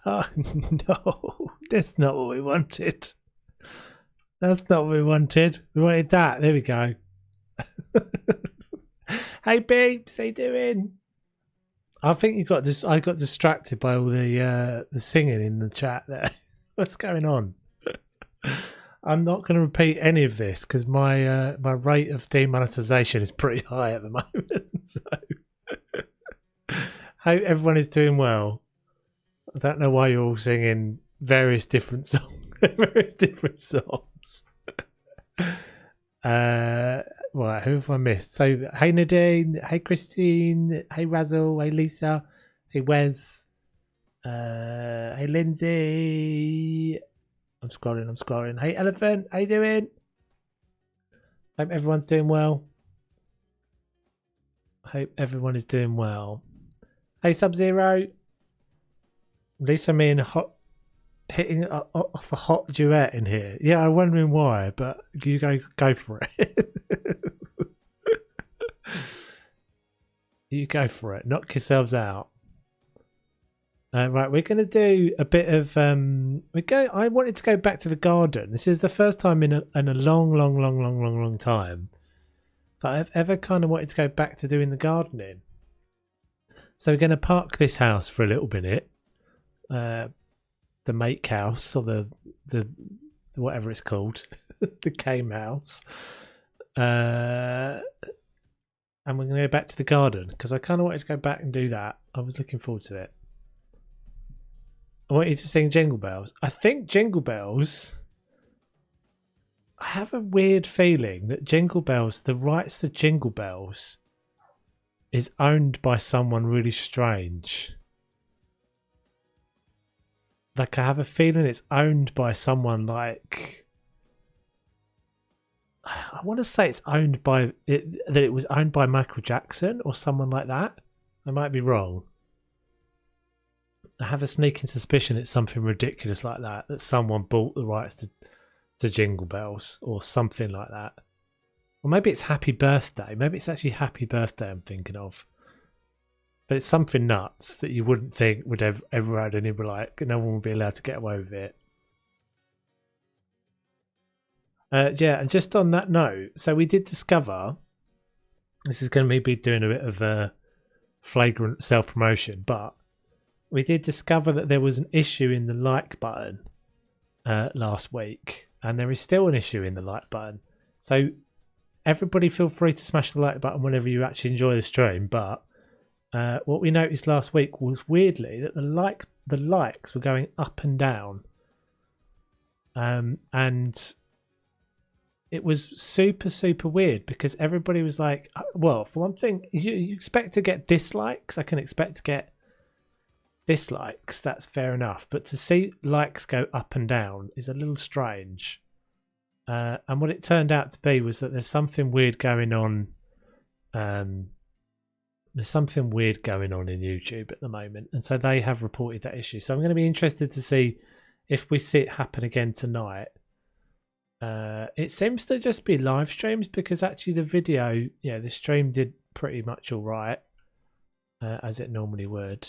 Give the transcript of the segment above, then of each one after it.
Oh no, that's not what we wanted. That's not what we wanted. We wanted that. There we go. Hey babes, how you doing? I think you got this. I got distracted by all the singing in the chat there. What's going on? I'm not going to repeat any of this because my rate of demonetization is pretty high at the moment. So, hope everyone is doing well. I don't know why you're all singing various different songs. various different songs. Right, who have I missed? So, hey Nadine, hey Christine, hey Razzle, hey Lisa, hey Wes, hey Lindsay. I'm scrolling. Hey Elephant, how you doing? Hope everyone's doing well. Hope everyone is doing well. Hey Sub Zero. Lisa, me and hot hitting off a hot duet in here. Yeah, I'm wondering why, but you go for it. You go for it. Knock yourselves out. Right, we're going to do a bit of. I wanted to go back to the garden. This is the first time in a long time that I've ever kind of wanted to go back to doing the gardening. So we're going to park this house for a little minute. The make house or the whatever it's called, the game house. And we're going to go back to the garden because I kind of wanted to go back and do that. I was looking forward to it. I want you to sing Jingle Bells. I think Jingle Bells. I have a weird feeling that Jingle Bells, the rights to Jingle Bells, is owned by someone really strange. Like, I have a feeling it's owned by someone like. I want to say it's owned by that it was owned by Michael Jackson or someone like that. I might be wrong. I have a sneaking suspicion it's something ridiculous like that. That someone bought the rights to Jingle Bells or something like that. Or maybe it's Happy Birthday. Maybe it's actually Happy Birthday I'm thinking of. But it's something nuts that you wouldn't think would ever had any like no one would be allowed to get away with it. Yeah, and just on that note, so we did discover this is going to be doing a bit of a flagrant self-promotion, but we did discover that there was an issue in the like button last week, and there is still an issue in the like button. So everybody feel free to smash the like button whenever you actually enjoy the stream, but what we noticed last week was weirdly that the likes were going up and down, and it was super weird because everybody was like, well, for one thing, you expect to get dislikes. I can expect to get dislikes. That's fair enough. But to see likes go up and down is a little strange. And what it turned out to be was that there's something weird going on. There's something weird going on in YouTube at the moment. And so they have reported that issue. So I'm going to be interested to see if we see it happen again tonight. It seems to just be live streams because actually the video, the stream did pretty much all right, as it normally would.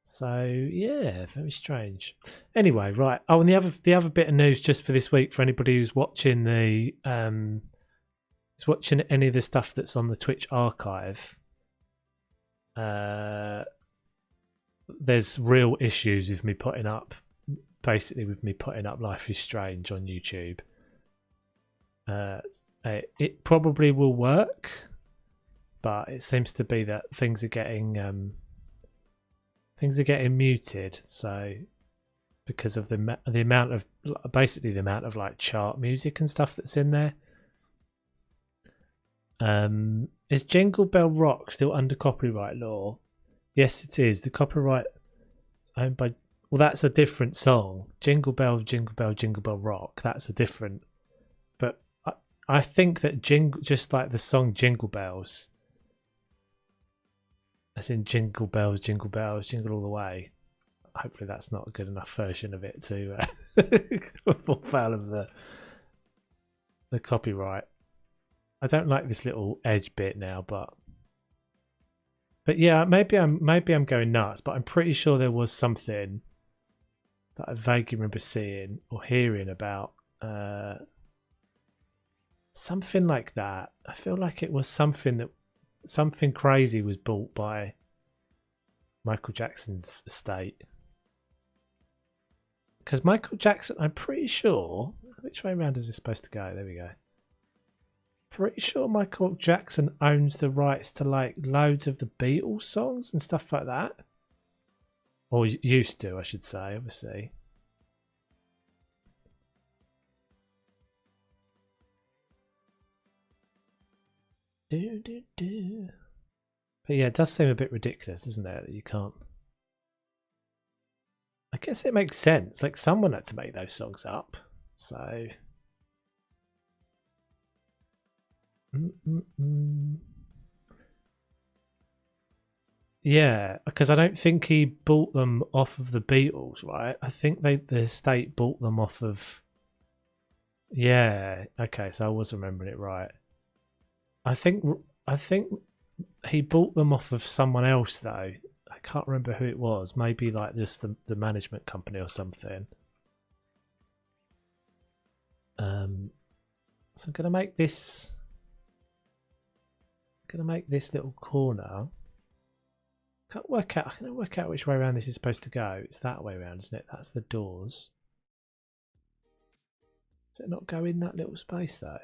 So yeah, very strange. Anyway, right. Oh, and the other bit of news just for this week for anybody who's watching any of the stuff that's on the Twitch archive. There's real issues with me putting up Life is Strange on YouTube. It probably will work, but it seems to be that things are getting muted. So because of the amount of like chart music and stuff that's in there. Is Jingle Bell Rock still under copyright law? Yes, it is. The copyright is owned by. Well, that's a different song. Jingle Bell, Jingle Bell, Jingle Bell Rock. That's a different. But I think that just like the song Jingle Bells, as in Jingle Bells, Jingle Bells, Jingle All the Way. Hopefully, that's not a good enough version of it to fall foul of the copyright. I don't like this little edge bit now, but But yeah, maybe I'm going nuts, but I'm pretty sure there was something that I vaguely remember seeing or hearing about something like that. I feel like it was something crazy was bought by Michael Jackson's estate. Because Michael Jackson, I'm pretty sure, which way around is this supposed to go? There we go. Pretty sure Michael Jackson owns the rights to like loads of the Beatles songs and stuff like that. Or used to, I should say, obviously. But yeah, it does seem a bit ridiculous, doesn't it? That you can't. I guess it makes sense. Like someone had to make those songs up, so. Yeah, because I don't think he bought them off of the Beatles, right? I think the estate bought them off of. Yeah, okay, so I was remembering it right. I think he bought them off of someone else though. I can't remember who it was. Maybe like just the management company or something. So I'm gonna make this. Little corner. I can work out which way around this is supposed to go. It's that way around, isn't it? That's the doors. Does it not go in that little space though?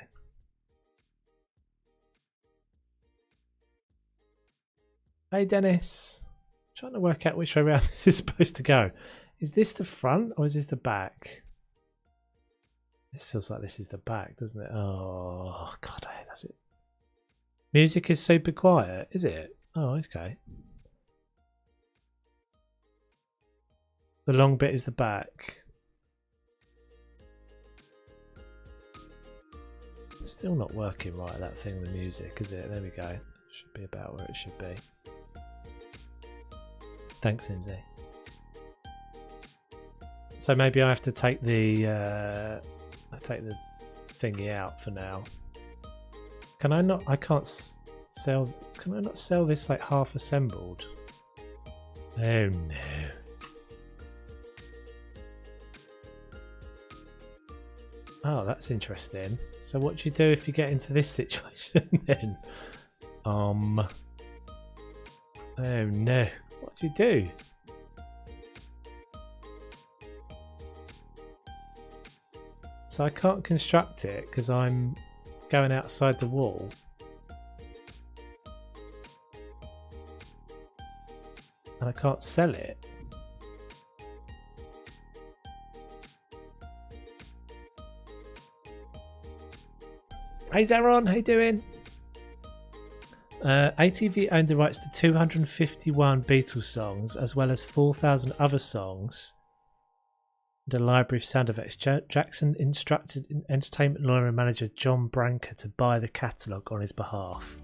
Hey Dennis, I'm trying to work out which way around this is supposed to go. Is this the front or is this the back? This feels like this is the back, doesn't it? Oh god, that's it. Music is super quiet, is it? Oh, okay. The long bit is the back. Still not working right, that thing, the music, is it? There we go. Should be about where it should be. Thanks, Lindsay. So maybe I have to take the thingy out for now. Can I not? I can't sell. Can I not sell this like half assembled? Oh no. Oh, that's interesting. So what do you do if you get into this situation then? Oh no. What do you do? So I can't construct it because I'm going outside the wall. And I can't sell it. Hey Zaron, how you doing? ATV owned the rights to 251 Beatles songs as well as 4,000 other songs and a library of sound effects. Jackson instructed entertainment lawyer and manager John Branca to buy the catalogue on his behalf.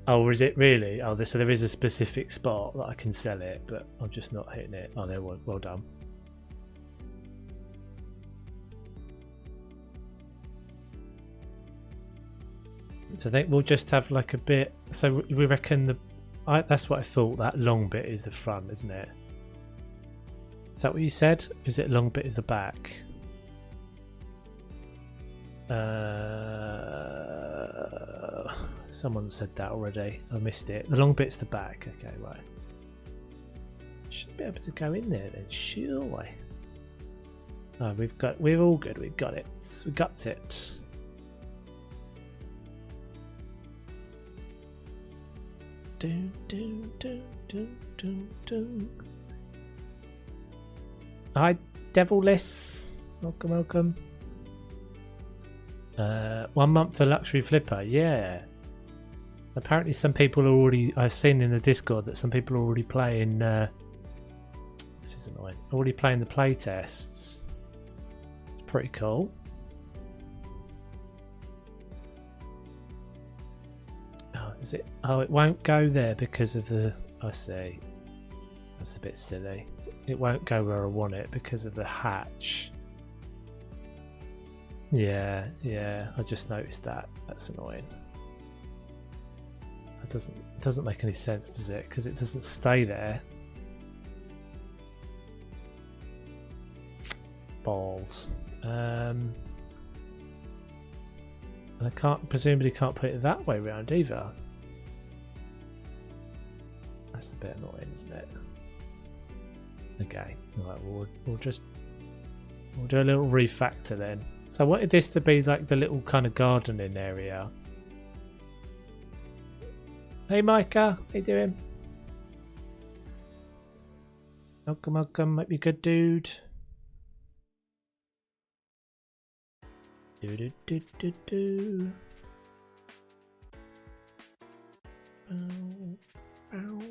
Oh, is it really? Oh, so there is a specific spot that I can sell it, but I'm just not hitting it. Oh, there, well done. So I think we'll just have like a bit. So we reckon that's what I thought. That long bit is the front, isn't it? Is that what you said? Is it long bit is the back? Someone said that already. I missed it. The long bit's the back. Okay, right. Should be able to go in there then, surely. Oh, we're all good. We've got it. We got it. Hi, Deviless. Welcome. 1 month to luxury flipper. Yeah. Apparently, some people are already. I've seen in the Discord that some people are already playing. This is annoying. Already playing the play tests. It's pretty cool. Is it? Oh, it won't go there because of the. I see. That's a bit silly. It won't go where I want it because of the hatch. Yeah. I just noticed that. That's annoying. It doesn't make any sense, does it? Because it doesn't stay there. Balls. And I presumably can't put it that way round either. That's a bit annoying, isn't it? Okay, right. We'll do a little refactor then. So I wanted this to be like the little kind of gardening area. Hey Micah, how you doing? Welcome, might be good, dude. Do. Ow.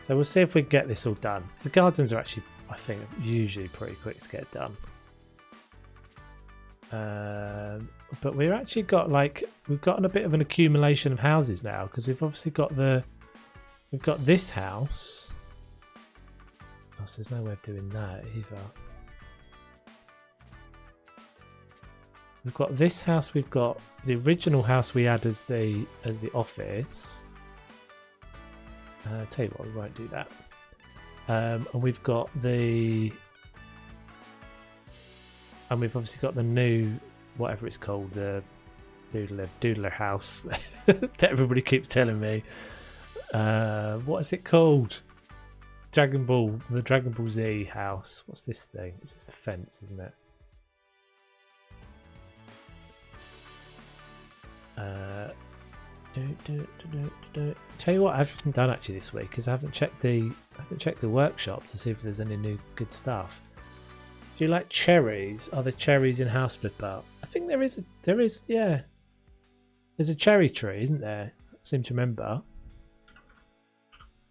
So we'll see if we can get this all done. The gardens are actually, I think, usually pretty quick to get done. But we've actually got we've gotten a bit of an accumulation of houses now, because we've obviously got we've got this house. Oh, so there's no way of doing that either. We've got this house. We've got the original house we had as the office. I'll tell you what, we won't do that. And we've obviously got the new, whatever it's called, the doodler house that everybody keeps telling me. What is it called? The Dragon Ball Z house. What's this thing? It's just a fence, isn't it? Tell you what I haven't done actually this week, because I haven't checked the workshop to see if there's any new good stuff. Do you like cherries? Are there cherries in House Flipper? I think there is. Yeah. There's a cherry tree, isn't there? I seem to remember.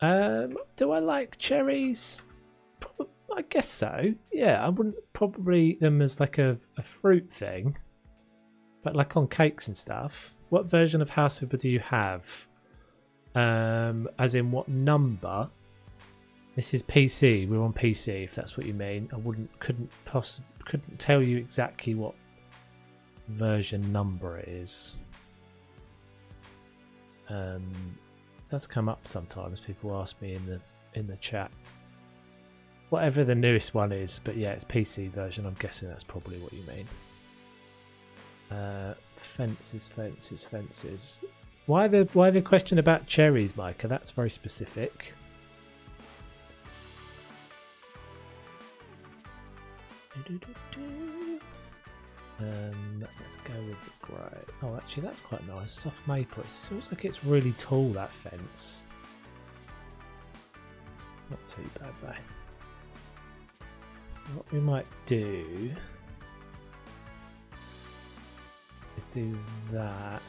Do I like cherries? I guess so. Yeah, I wouldn't probably them as like a fruit thing, but like on cakes and stuff. What version of House Flipper do you have? As in what number? This is PC. We're on PC, if that's what you mean. I couldn't tell you exactly what version number it is. It does come up sometimes. People ask me in the chat. Whatever the newest one is, but yeah, it's PC version. I'm guessing that's probably what you mean. Fences. Why the question about cherries, Micah? That's very specific. Let's go with the grey. Oh, actually, that's quite nice. Soft maple. It feels like it's really tall, that fence. It's not too bad, though. So what we might do is do that.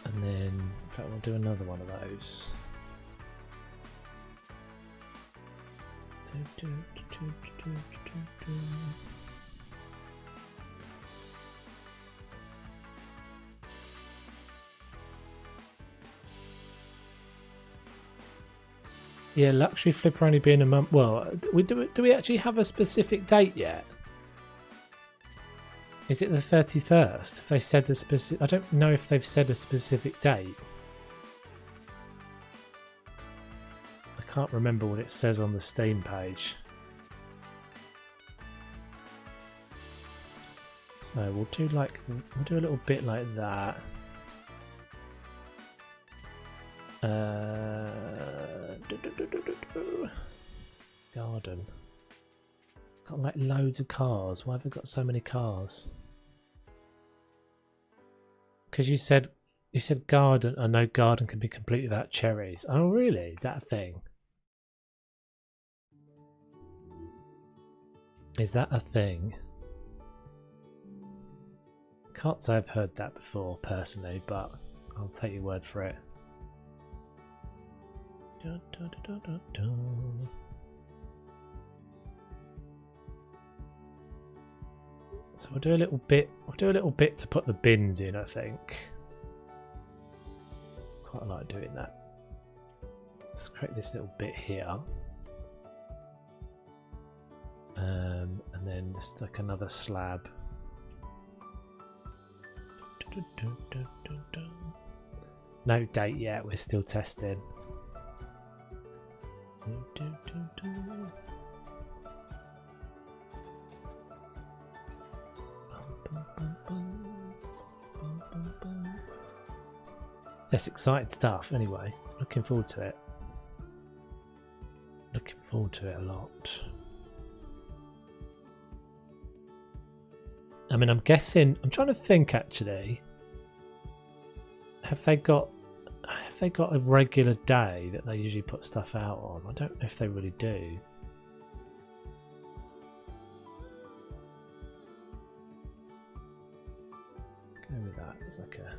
And then, in fact, we'll do another one of those. Yeah, luxury flipper only being a month. Well, do we actually have a specific date yet? Is it the 31st? Have they said the specific? I don't know if they've said a specific date. I can't remember what it says on the Steam page. So we'll do a little bit like that. Garden. Got like loads of cars. Why have I got so many cars? Because you said garden. I know garden can be complete without cherries. Oh really? Is that a thing? Is that a thing? Can't say I've heard that before personally, but I'll take your word for it. So we'll do a little bit. We'll do a little bit to put the bins in. I think. Quite like doing that. Let's create this little bit here. And then just like another slab. No date yet, we're still testing. That's exciting stuff anyway. Looking forward to it. Looking forward to it a lot. I mean, I'm guessing, I'm trying to think actually. Have they got a regular day that they usually put stuff out on? I don't know if they really do. Let's go with that. It's like a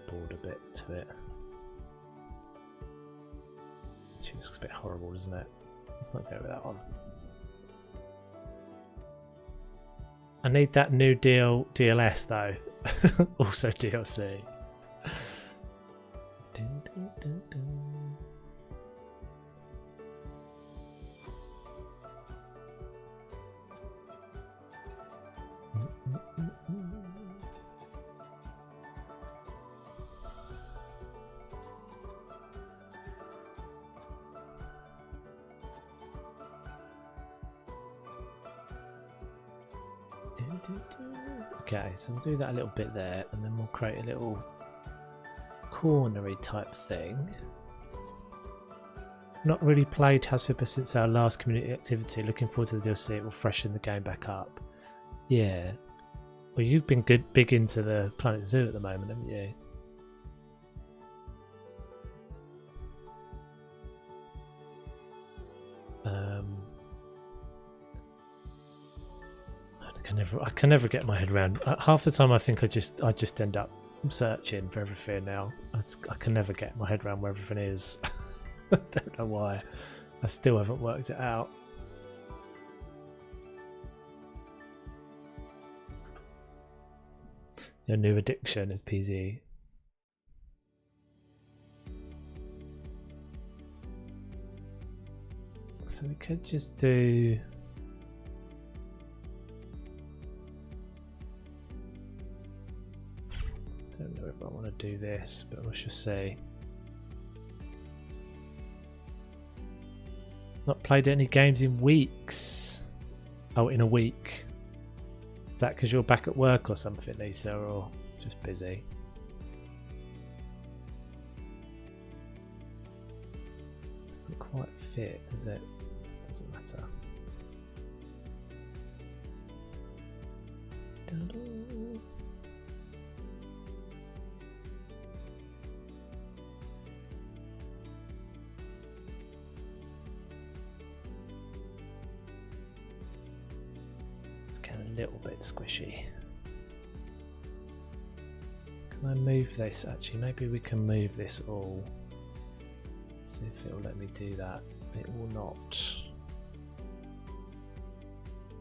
border bit to it. It looks a bit horrible, doesn't it? Let's not go with that one. I need that new deal DLS though. Also DLC. Okay, so we'll do that a little bit there, and then we'll create a little cornery type thing. Not really played House Flipper since our last community activity. Looking forward to the DLC. It will freshen the game back up. Yeah. Well, you've been big into the Planet Zoo at the moment, haven't you? I can never get my head around. Half the time I think I just end up searching for everything now. I can never get my head around where everything is. I don't know why. I still haven't worked it out. Your new addiction is PZ. So we could just do... I don't know if I want to do this, but let's just say not played any games in weeks. Oh, in a week. Is that because you're back at work or something, Lisa, or just busy? Doesn't quite fit, does it? Doesn't matter. A little bit squishy. Can I move this? Actually, maybe we can move this all. Let's see if it will let me do that. It will not.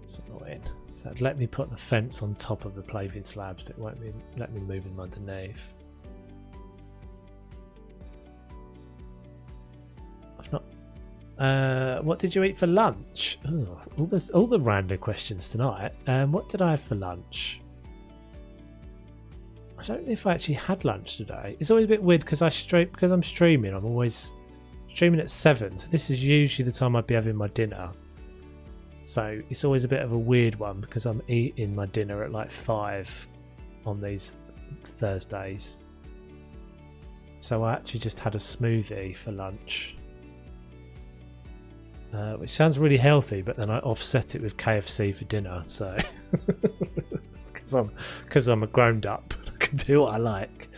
It's annoying. So let me put the fence on top of the paving slabs, but it won't let me move them underneath. I've not. What did you eat for lunch? Oh, all the random questions tonight. What did I have for lunch? I don't know if I actually had lunch today. It's always a bit weird because I'm streaming. I'm always streaming at 7, so this is usually the time I'd be having my dinner. So it's always a bit of a weird one because I'm eating my dinner at like 5 on these Thursdays. So I actually just had a smoothie for lunch. Which sounds really healthy, but then I offset it with KFC for dinner. So, because I'm a grown up, I can do what I like.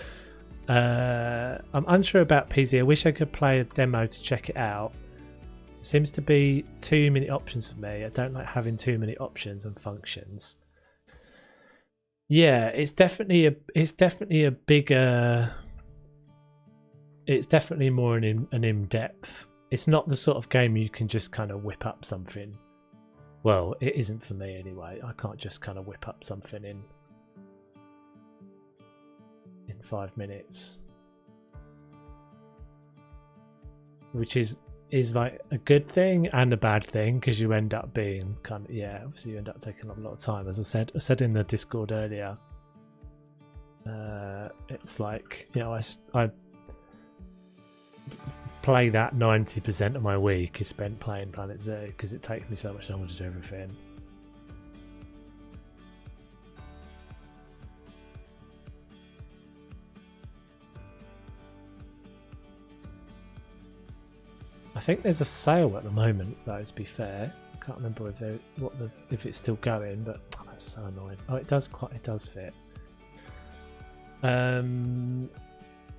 I'm unsure about PZ. I wish I could play a demo to check it out. It seems to be too many options for me. I don't like having too many options and functions. Yeah, it's definitely a bigger. It's definitely more an in-depth. It's not the sort of game you can just kind of whip up something. Well, it isn't for me anyway. I can't just kind of whip up something in 5 minutes. which is like a good thing and a bad thing, because you end up being kind of, yeah, obviously you end up taking up a lot of time. As I said in the Discord earlier, it's like, you know, I play that 90% of my week is spent playing Planet Zoo, because it takes me so much longer to do everything. I think there's a sale at the moment, though, to be fair. I can't remember if it's still going, but oh, that's so annoying. Oh, it does fit.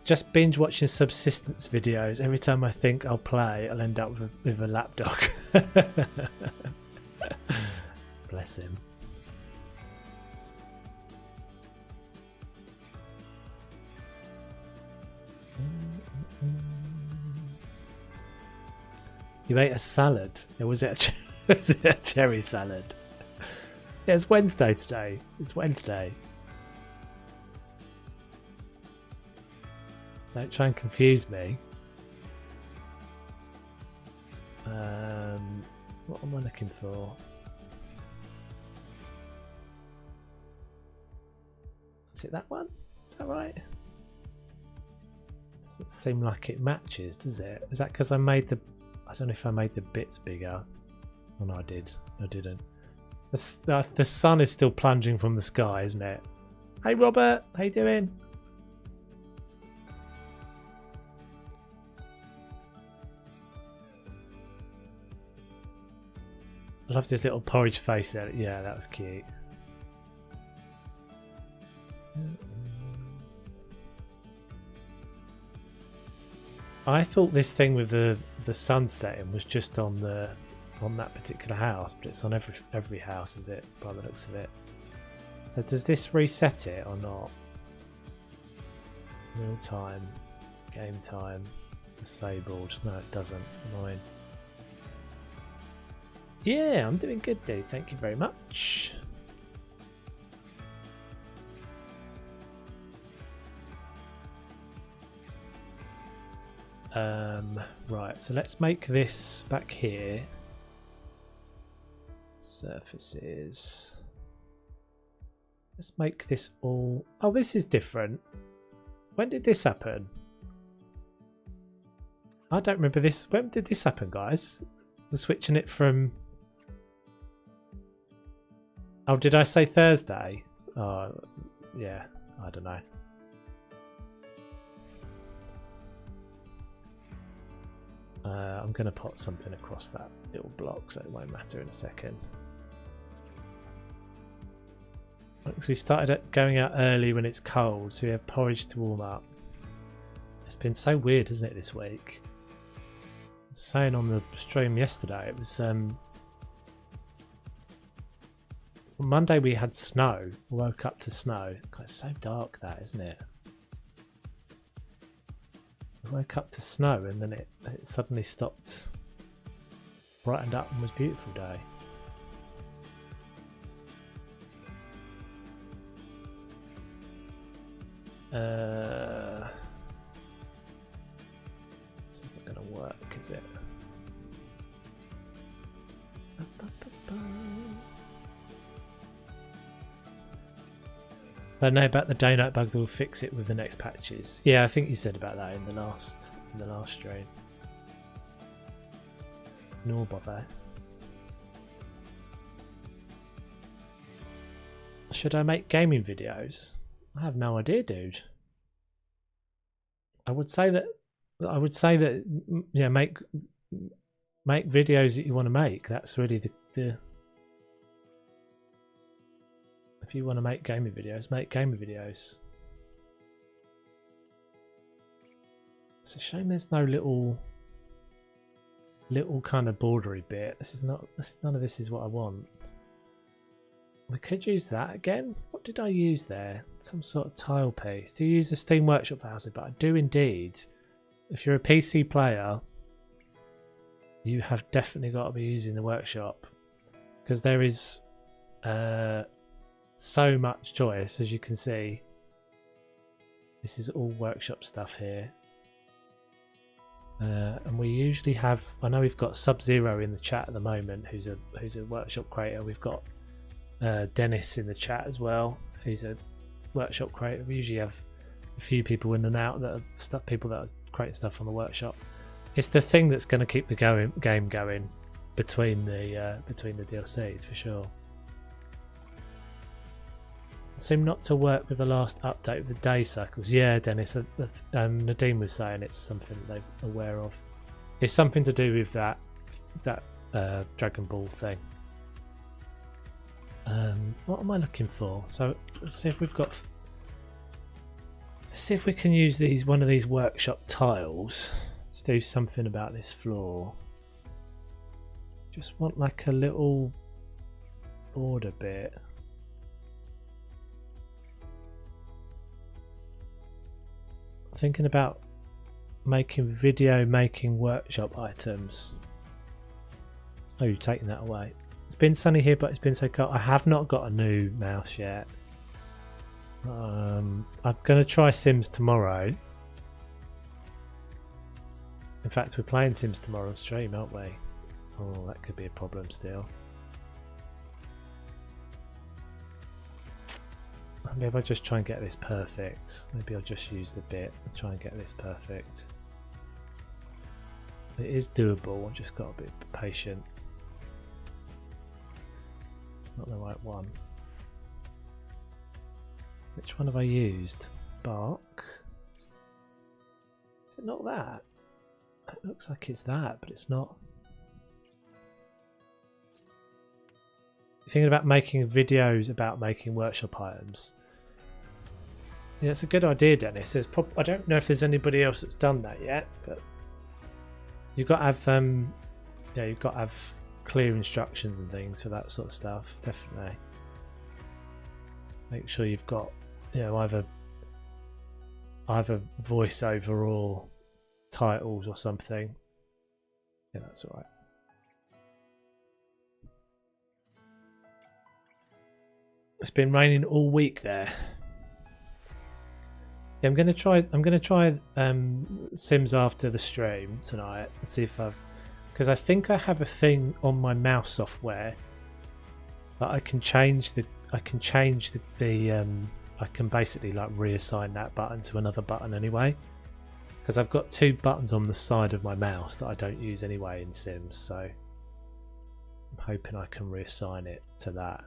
Just binge watching subsistence videos. Every time I think I'll play, I'll end up with a lapdog. Bless him. You ate a salad. Was it a cherry salad? Yeah, it's Wednesday today. It's Wednesday. Don't try and confuse me. What am I looking for? Is it that one? Is that right? Doesn't seem like it matches, does it? Is that because I don't know if I made the bits bigger. Oh no, I did. I didn't. The sun is still plunging from the sky, isn't it? Hey Robert, how you doing? I love this little porridge face there. Yeah, that was cute. I thought this thing with the sun setting was just on that particular house, but it's on every house, is it? By the looks of it. So does this reset it or not? Real time, game time, disabled. No, it doesn't. Annoying. Yeah, I'm doing good, dude. Thank you very much. Right, so let's make this back here. Surfaces. Let's make this all... Oh, this is different. When did this happen? I don't remember this. When did this happen, guys? We're switching it from... Oh, did I say Thursday? Oh, yeah, I don't know. I'm going to put something across that little block so it won't matter in a second. So we started going out early when it's cold, so we have porridge to warm up. It's been so weird, isn't it, this week? I was saying on the stream yesterday, it was... on Monday we had snow. We woke up to snow. God, it's so dark that, isn't it? We woke up to snow and then it suddenly stopped, brightened up and was a beautiful day. This isn't going to work, is it? I know about the day night bug. They'll fix it with the next patches. Yeah, I think you said about that in the last stream. No bother. Should I make gaming videos? I have no idea, dude. I would say that yeah, make videos that you want to make. That's really the if you want to make gaming videos, make gaming videos. It's a shame there's no little kind of bordery bit. None of this is what I want. We could use that again. What did I use there? Some sort of tile piece. Do you use the Steam Workshop for housing? But I do indeed. If you're a PC player, you have definitely got to be using the workshop, because there is so much choice, as you can see. This is all workshop stuff here. And we usually have, I know we've got Sub-Zero in the chat at the moment, who's a workshop creator. We've got Dennis in the chat as well, who's a workshop creator. We usually have a few people in and out that are people that are creating stuff on the workshop. It's the thing that's going to keep the game going between the DLCs for sure. Seem not to work with the last update of the day cycles. Yeah, Dennis, Nadine was saying it's something that they're aware of. It's something to do with that Dragon Ball thing. What am I looking for? So let's see if we've got. Let's see if we can use one of these workshop tiles to do something about this floor. Just want like a little border bit. Thinking about making workshop items. Oh, you're taking that away. It's been sunny here, but it's been so cold. I have not got a new mouse yet. I'm going to try Sims tomorrow. In fact, we're playing Sims tomorrow on stream, aren't we? Oh, that could be a problem still. Maybe if I just try and get this perfect. Maybe I'll just use the bit and try and get this perfect. It is doable, I've just got a bit patient. It's not the right one. Which one have I used? Bark? Is it not that? It looks like it's that, but it's not. You're thinking about making videos about making workshop items. Yeah, it's a good idea, Dennis. I don't know if there's anybody else that's done that yet, but you've got to have you've got to have clear instructions and things for that sort of stuff. Definitely. Make sure you've got either voiceover or titles or something. Yeah, that's all right. It's been raining all week there. Yeah, I'm gonna try Sims after the stream tonight and see if because I think I have a thing on my mouse software that I can basically like reassign that button to another button anyway, because I've got two buttons on the side of my mouse that I don't use anyway in Sims, so I'm hoping I can reassign it to that.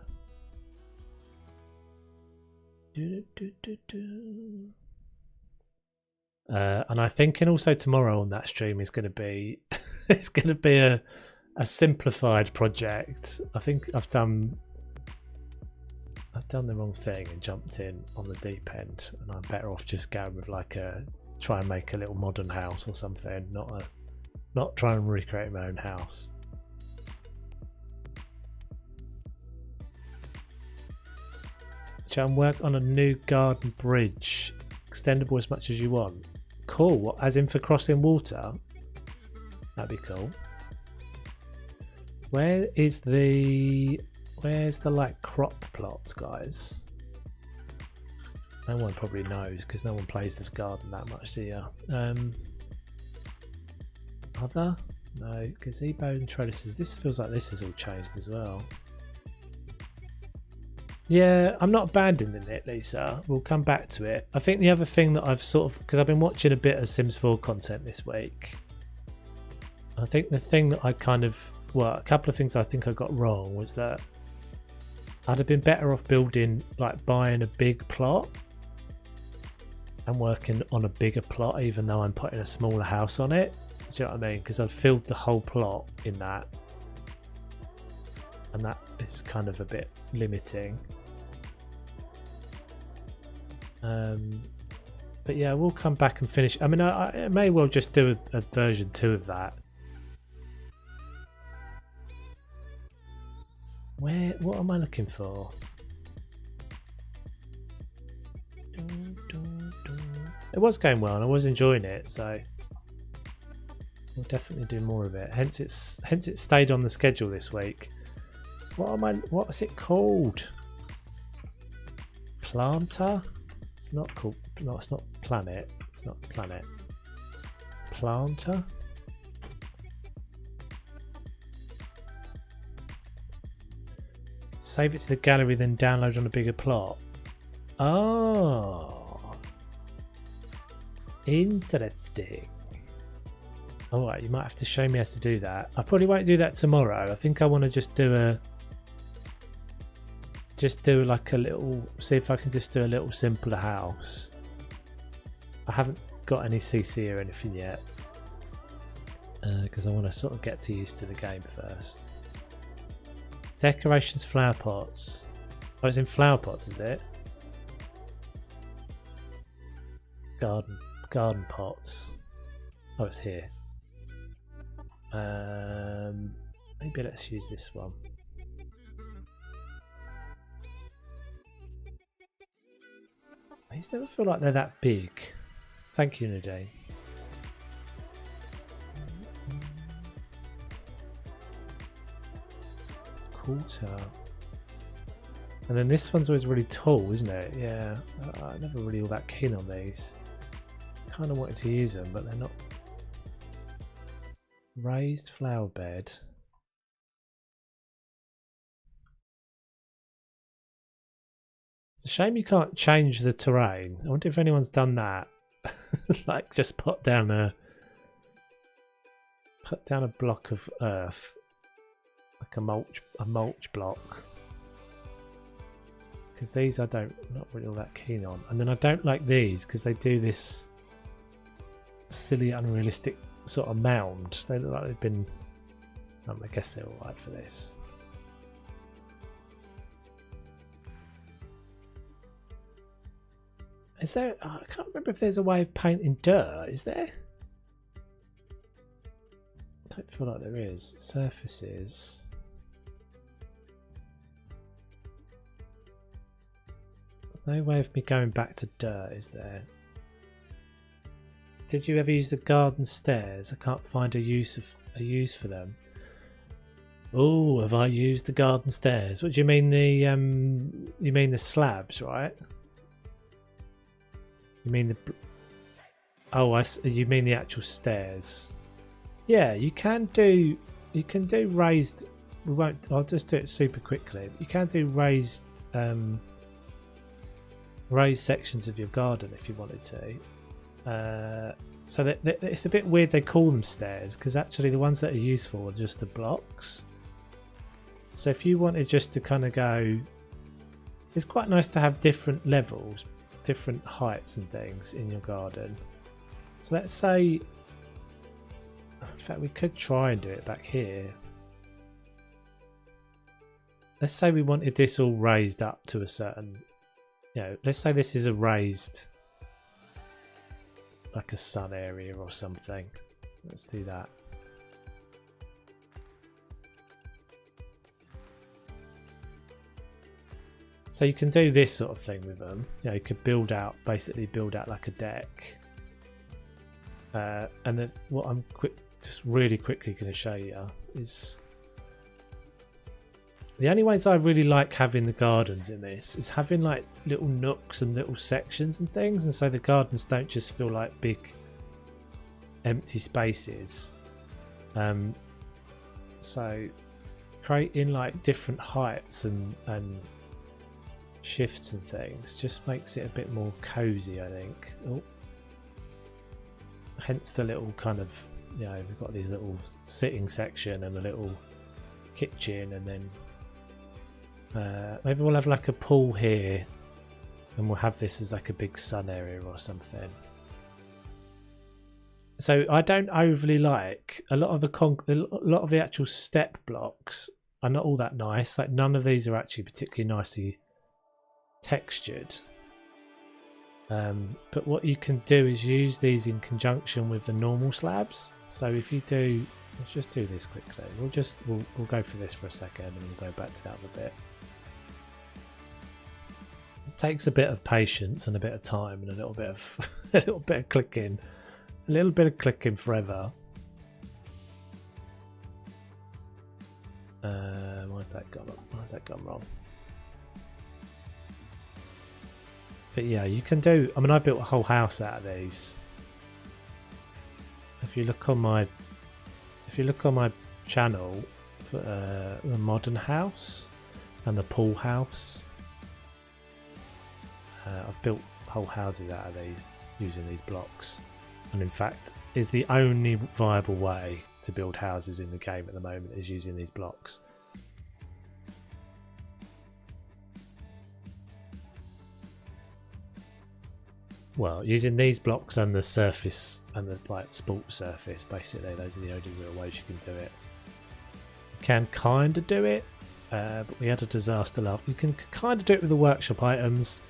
And I'm thinking also tomorrow on that stream is going to be it's going to be a simplified project. I think I've done the wrong thing and jumped in on the deep end, and I'm better off just going with like try and make a little modern house or something, not try and recreate my own house. And work on a new garden bridge, extendable as much as you want. Cool. What, as in for crossing water? That'd be cool. Where's the like crop plots, guys? No one probably knows because no one plays the garden that much, do you? Other? No. Gazebo and trellises. This feels like this has all changed as well. Yeah, I'm not abandoning it, Lisa. We'll come back to it. I think the other thing that I've because I've been watching a bit of Sims 4 content this week. I think the thing that I a couple of things I think I got wrong was that I'd have been better off buying a big plot and working on a bigger plot, even though I'm putting a smaller house on it. Do you know what I mean? Because I've filled the whole plot in that. And that is kind of a bit limiting. But yeah, we'll come back and finish. I mean, I may well just do a version 2 of that. What am I looking for? It was going well and I was enjoying it, so we'll definitely do more of it. Hence it stayed on the schedule this week. What is it called? Planter? It's not called. No, it's not planet. It's not planet. Planter? Save it to the gallery, then download on a bigger plot. Oh, interesting. Alright, you might have to show me how to do that. I probably won't do that tomorrow. I think I want to just do like a little, see if I can just do a little simpler house. I haven't got any CC or anything yet, because I want to sort of get used to the game first. Decorations, flower pots. Oh, it's in flower pots, is it? Garden pots. Oh, it's here. Maybe let's use this one. These never feel like they're that big. Thank you, Nadine. Quarter. And then this one's always really tall, isn't it? Yeah, I'm never really all that keen on these. Kind of wanted to use them, but they're not. Raised flower bed. It's a shame you can't change the terrain. I wonder if anyone's done that. Like just put down a block of earth, like a mulch block. Because these not really all that keen on. And then I don't like these because they do this silly, unrealistic sort of mound. They look like they've been. I guess they're alright for this. Is there? Oh, I can't remember if there's a way of painting dirt. Is there? I don't feel like there is. Surfaces. There's no way of me going back to dirt, is there? Did you ever use the garden stairs? I can't find a use for them. Oh, have I used the garden stairs? What do you mean the slabs, right? You mean the? Oh, you mean the actual stairs? Yeah, you can do raised. We won't. I'll just do it super quickly. You can do raised sections of your garden if you wanted to. So that it's a bit weird they call them stairs because actually the ones that are useful are just the blocks. So if you wanted just to kind of go, it's quite nice to have different levels, different heights and things in your garden. So let's say, in fact we could try and do it back here. Let's say we wanted this all raised up to a certain, let's say this is a raised, like a sun area or something. Let's do that. So you can do this sort of thing with them. You could basically build out like a deck. And then what I'm just really quickly going to show you is the only ways I really like having the gardens in this is having like little nooks and little sections and things, and so the gardens don't just feel like big empty spaces. So creating like different heights and shifts and things just makes it a bit more cozy, I think. Oh. Hence the little kind of, we've got these little sitting section and a little kitchen, and then maybe we'll have like a pool here and we'll have this as like a big sun area or something. So I don't overly like a lot of the actual step blocks are not all that nice. Like none of these are actually particularly nicely textured. But what you can do is use these in conjunction with the normal slabs. So if you do, let's just do this quickly. We'll go for this for a second and we'll go back to that a bit. It takes a bit of patience and a bit of time and a little bit of clicking. A little bit of clicking forever. Why's that gone wrong? But yeah, you can do. I mean, I built a whole house out of these. If you look on my channel for a modern house, and the pool house. I've built whole houses out of these using these blocks, and in fact is the only viable way to build houses in the game at the moment is using these blocks. Well, using these blocks and the surface and the like sport surface, basically those are the only real ways you can do it. You can kind of do it, but we had a disaster last. You can kind of do it with the workshop items,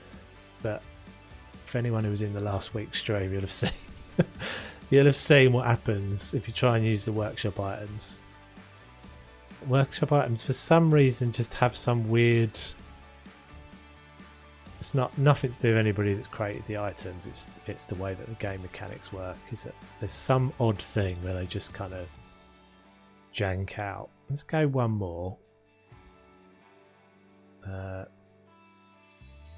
but for anyone who was in the last week's stream, you'll have seen you'll have seen what happens if you try and use the workshop items. Workshop items, for some reason, just have some weird. It's nothing to do with anybody that's created the items. It's the way that the game mechanics work. Is that there's some odd thing where they just kind of jank out. Let's go one more.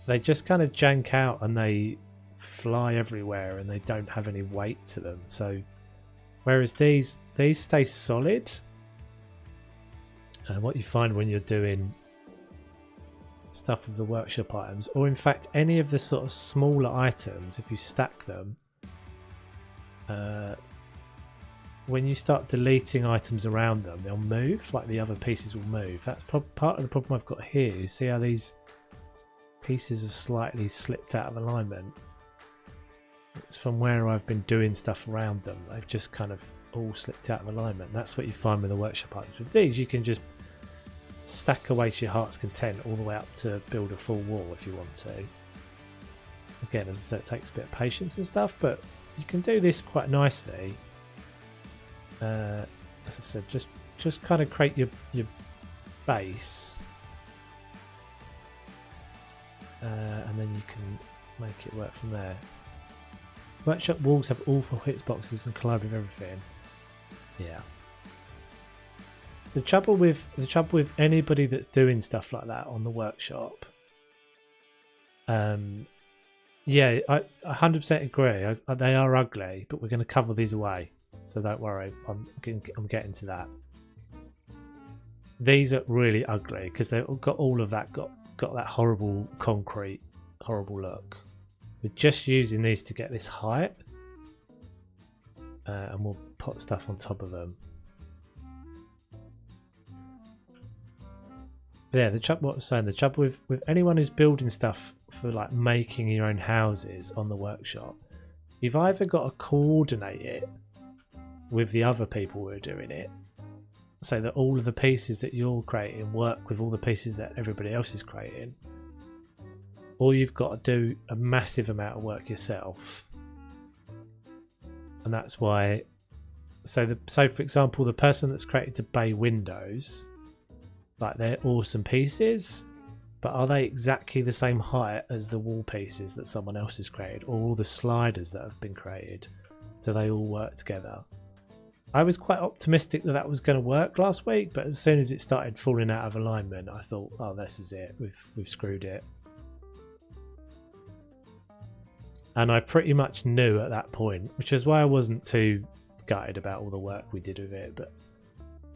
They just kind of jank out and they fly everywhere and they don't have any weight to them. So whereas these stay solid, and what you find when you're doing stuff with the workshop items, or in fact any of the sort of smaller items, if you stack them, when you start deleting items around them, they'll move, like the other pieces will move. That's part of the problem I've got here. You see how these pieces have slightly slipped out of alignment? It's from where I've been doing stuff around them. They've just kind of all slipped out of alignment. That's what you find with the workshop items. With these, you can just stack away to your heart's content all the way up to build a full wall if you want to. Again, as I said, it takes a bit of patience and stuff, but you can do this quite nicely. As I said, just kind of create your base, and then you can make it work from there. Workshop walls have awful hitboxes and collide with everything. Yeah. The trouble with anybody that's doing stuff like that on the workshop, yeah, I 100% agree. They are ugly, but we're going to cover these away, so don't worry. I'm getting to that. These are really ugly because they've got all of that got that horrible concrete, horrible look. We're just using these to get this height, and we'll put stuff on top of them. Yeah, what I was saying, the trouble with anyone who's building stuff for like making your own houses on the workshop, you've either got to coordinate it with the other people who are doing it, so that all of the pieces that you're creating work with all the pieces that everybody else is creating, or you've got to do a massive amount of work yourself. And that's why, so for example, the person that's created the bay windows, like they're awesome pieces, but are they exactly the same height as the wall pieces that someone else has created, or all the sliders that have been created? Do they all work together? I was quite optimistic that that was going to work last week, but as soon as it started falling out of alignment, I thought, oh, this is it. We've screwed it. And I pretty much knew at that point, which is why I wasn't too gutted about all the work we did with it, but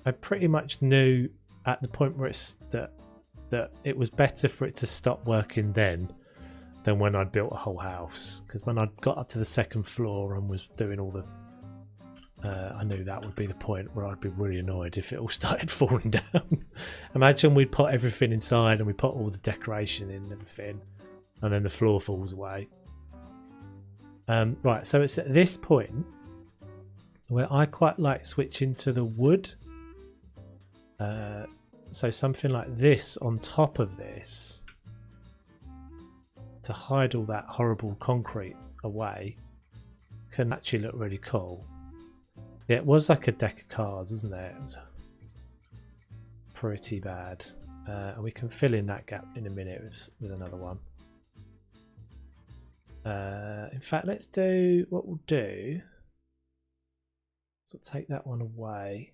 I pretty much knew at the point where it's that it was better for it to stop working then than when I'd built a whole house. Because when I got up to the second floor and was doing all the I knew that would be the point where I'd be really annoyed if it all started falling down. Imagine we'd put everything inside and we put all the decoration in and everything, and then the floor falls away. Right, so it's at this point where I quite like switching to the wood. So something like this on top of this to hide all that horrible concrete away can actually look really cool. Yeah, it was like a deck of cards, wasn't it? It was pretty bad. We can fill in that gap in a minute with another one. In fact, let's do what we'll do. So we'll take that one away.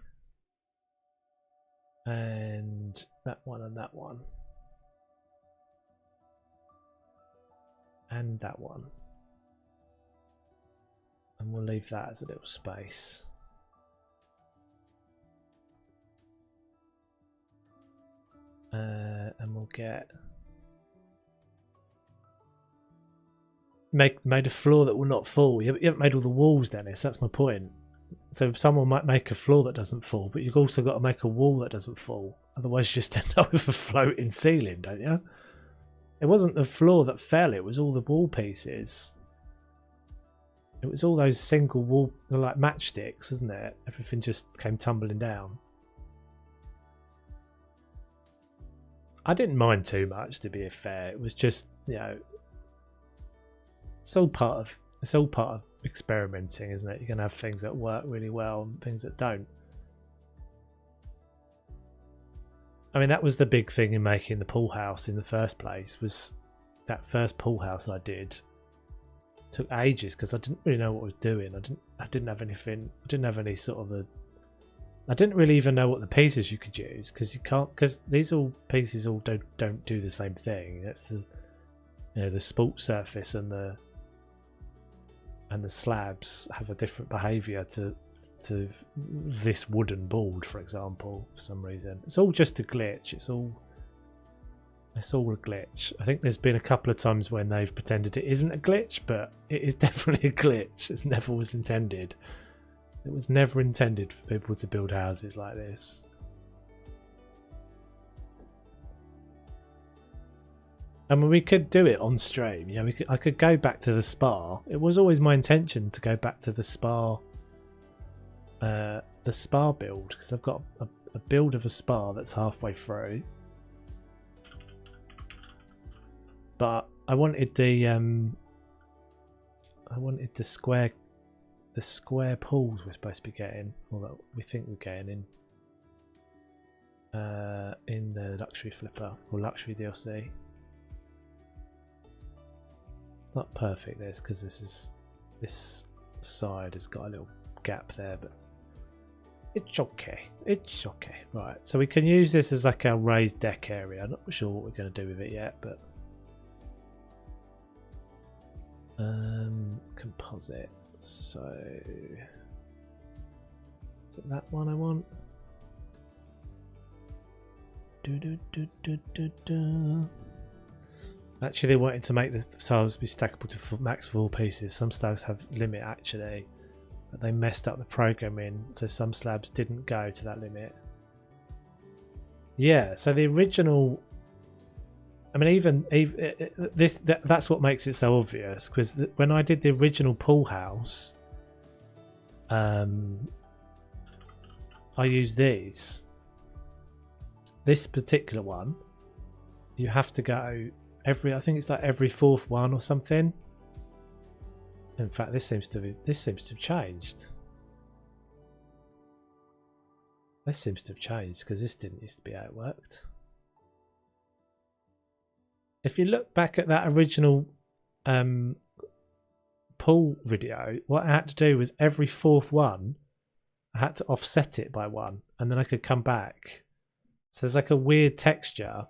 And that one and that one. And that one. And we'll leave that as a little space. And we'll get? Made a floor that will not fall. You haven't made all the walls, Dennis. That's my point. So someone might make a floor that doesn't fall, but you've also got to make a wall that doesn't fall. Otherwise, you just end up with a floating ceiling, don't you? It wasn't the floor that fell. It was all the wall pieces. It was all those single wall, like matchsticks, wasn't it? Everything just came tumbling down. I didn't mind too much, to be fair. It was just, you know, it's all part of experimenting, isn't it? You're gonna have things that work really well and things that don't. I mean, that was the big thing in making the pool house in the first place. Was that first pool house I did took ages because I didn't really know what I was doing. I didn't have anything. I didn't have any sort of I didn't really even know what the pieces you could use because you can't, because these all pieces all don't do the same thing. That's the, you know, the sports surface and the slabs have a different behaviour to this wooden board, for example, for some reason. It's all just a glitch. It's all a glitch. I think there's been a couple of times when they've pretended it isn't a glitch, but it is definitely a glitch. It never was intended. It was never intended for people to build houses like this. I mean, we could do it on stream. You know, I could go back to the spa. It was always my intention to go back to the spa build, because I've got a build of a spa that's halfway through. But I wanted the square pools we're supposed to be getting, or that we think we're getting in the luxury flipper or luxury DLC. It's not perfect this, because this side has got a little gap there, but it's okay. It's okay. Right, so we can use this as like our raised deck area. I'm not sure what we're going to do with it yet, but composite. So is it that one I want? Actually, they wanted to make the tiles be stackable to max 4 pieces. Some slabs have limit actually, but they messed up the programming, so some slabs didn't go to that limit. Yeah, so the original, I mean, even that's what makes it so obvious, because when I did the original pool house, I used these. This particular one, you have to go I think it's like every 4th one or something. In fact, this seems to have changed. This seems to have changed, because this didn't used to be how it worked. If you look back at that original pool video, what I had to do was every 4th one, I had to offset it by 1, and then I could come back. So there's like a weird texture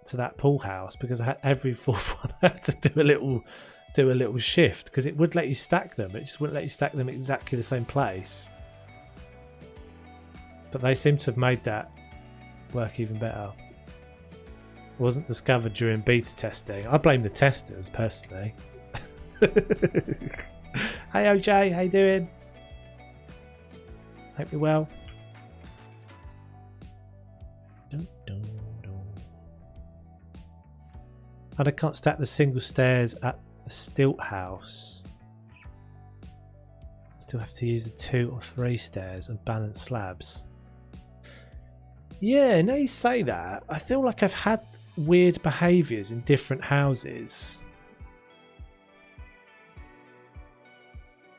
to that pool house, because I had every 4th one I had to do a little shift, because it would let you stack them. It just wouldn't let you stack them exactly the same place. But they seem to have made that work even better. It wasn't discovered during beta testing. I blame the testers personally. Hey OJ, how you doing? Hope you're well. And I can't stack the single stairs at the stilt house. Still have to use the 2 or 3 stairs and balance slabs. Yeah, now you say that, I feel like I've had weird behaviours in different houses.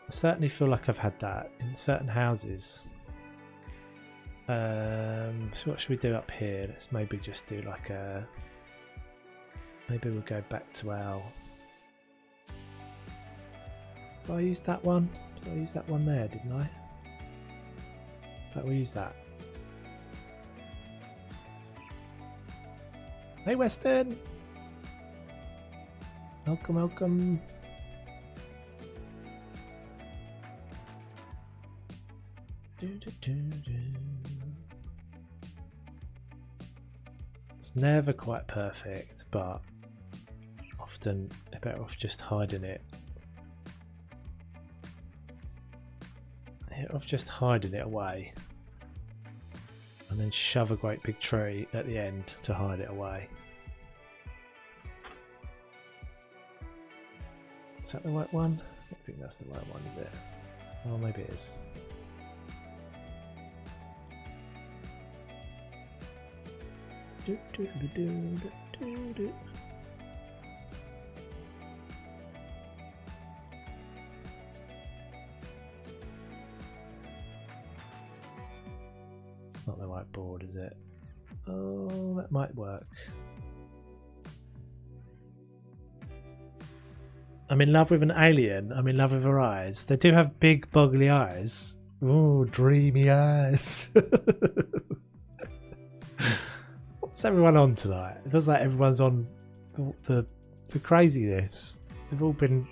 I certainly feel like I've had that in certain houses. So what should we do up here? Let's maybe just do like a... Maybe we'll go back to our... Did I use that one? Did I use that one there, didn't I? In fact, we'll use that. Hey Weston! Welcome, welcome. It's never quite perfect, but often they're better off just hiding it. Better off just hiding it away. And then shove a great big tree at the end to hide it away. Is that the right one? I don't think that's the right one, is it? Oh, maybe it is. It's not the right board, is it? Oh, that might work. I'm in love with an alien. I'm in love with her eyes. They do have big, boggly eyes. Ooh, dreamy eyes. What's everyone on tonight? It feels like everyone's on the craziness. You've all been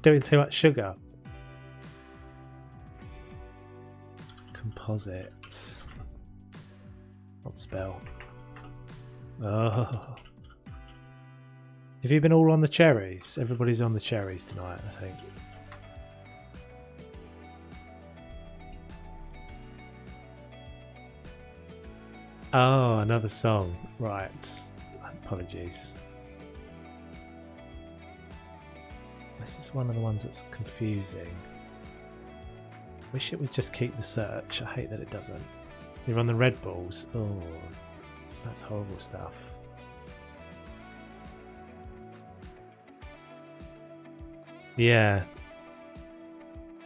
doing too much sugar. Composite. Not spell. Oh. Have you been all on the cherries? Everybody's on the cherries tonight, I think. Oh, another song. Right. Apologies. This is one of the ones that's confusing. Wish it would just keep the search. I hate that it doesn't. You're on the red balls. Oh, that's horrible stuff. Yeah,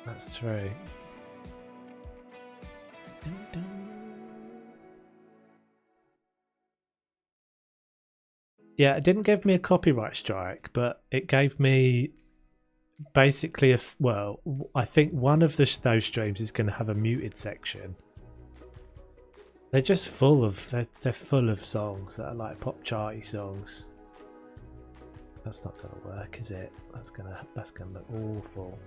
that's true. Yeah, it didn't give me a copyright strike, but it gave me basically well, I think one of those streams is going to have a muted section. They're just full of they're full of songs that are like pop charty songs. That's not going to work, is it? That's gonna look awful.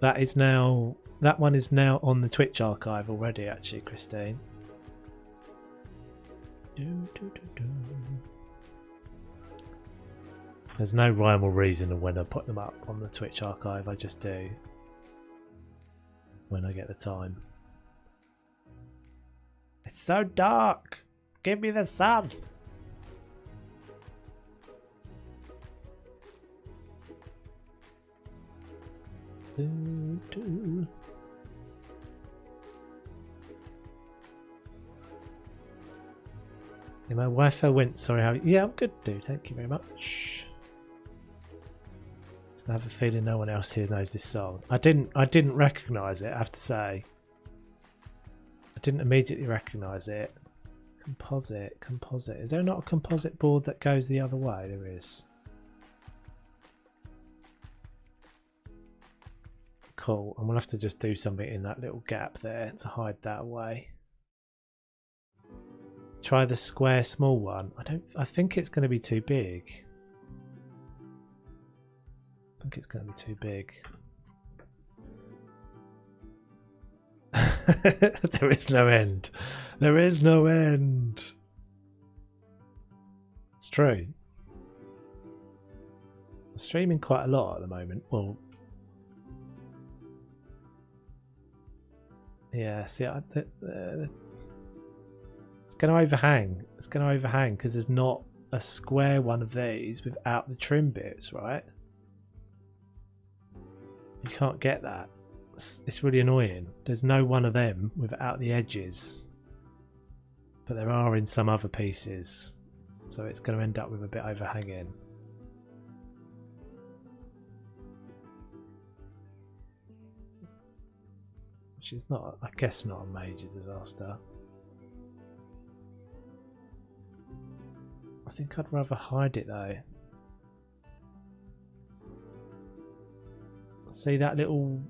That one is now on the Twitch archive already, actually, Christine. There's no rhyme or reason of when I put them up on the Twitch archive. I just do when I get the time. It's so dark. Give me the sun. Yeah, my Wi-Fi went. Sorry, how? Yeah, I'm good, dude. Thank you very much. I have a feeling no one else here knows this song. I didn't recognise it, I have to say. I didn't immediately recognise it. Composite. Is there not a composite board that goes the other way? There is. Cool. I'm gonna have to just do something in that little gap there to hide that away. Try the square small one. I think it's gonna be too big. I think it's going to be too big. There is no end. There is no end. It's true. I'm streaming quite a lot at the moment. Well, yeah. See, it's going to overhang. It's going to overhang because there's not a square one of these without the trim bits, right? You can't get that. It's really annoying. There's no one of them without the edges. But there are in some other pieces. So it's going to end up with a bit overhanging. Which is not, I guess, not a major disaster. I think I'd rather hide it though. See that little...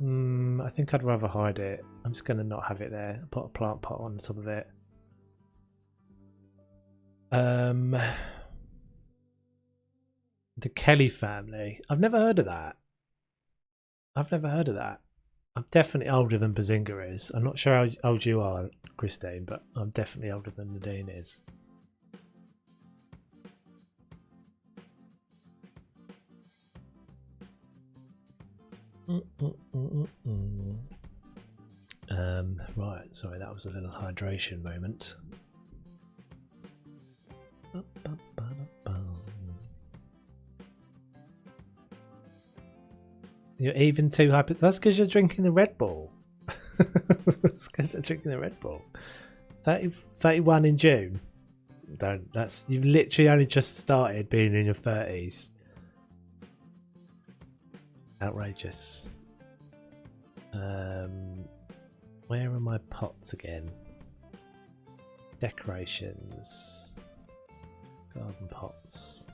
I think I'd rather hide it. I'm just going to not have it there. Put a plant pot on the top of it. The Kelly family. I've never heard of that. I've never heard of that. I'm definitely older than Bazinga is. I'm not sure how old you are, Christine, but I'm definitely older than Nadine is. Right, sorry, that was a little hydration moment. You're even too hyper. That's because you're drinking the Red Bull. That's because you're drinking the Red Bull. 31 in June. Don't. That's you've literally only just started being in your 30s. Outrageous. Where are my pots again? Decorations. Garden pots.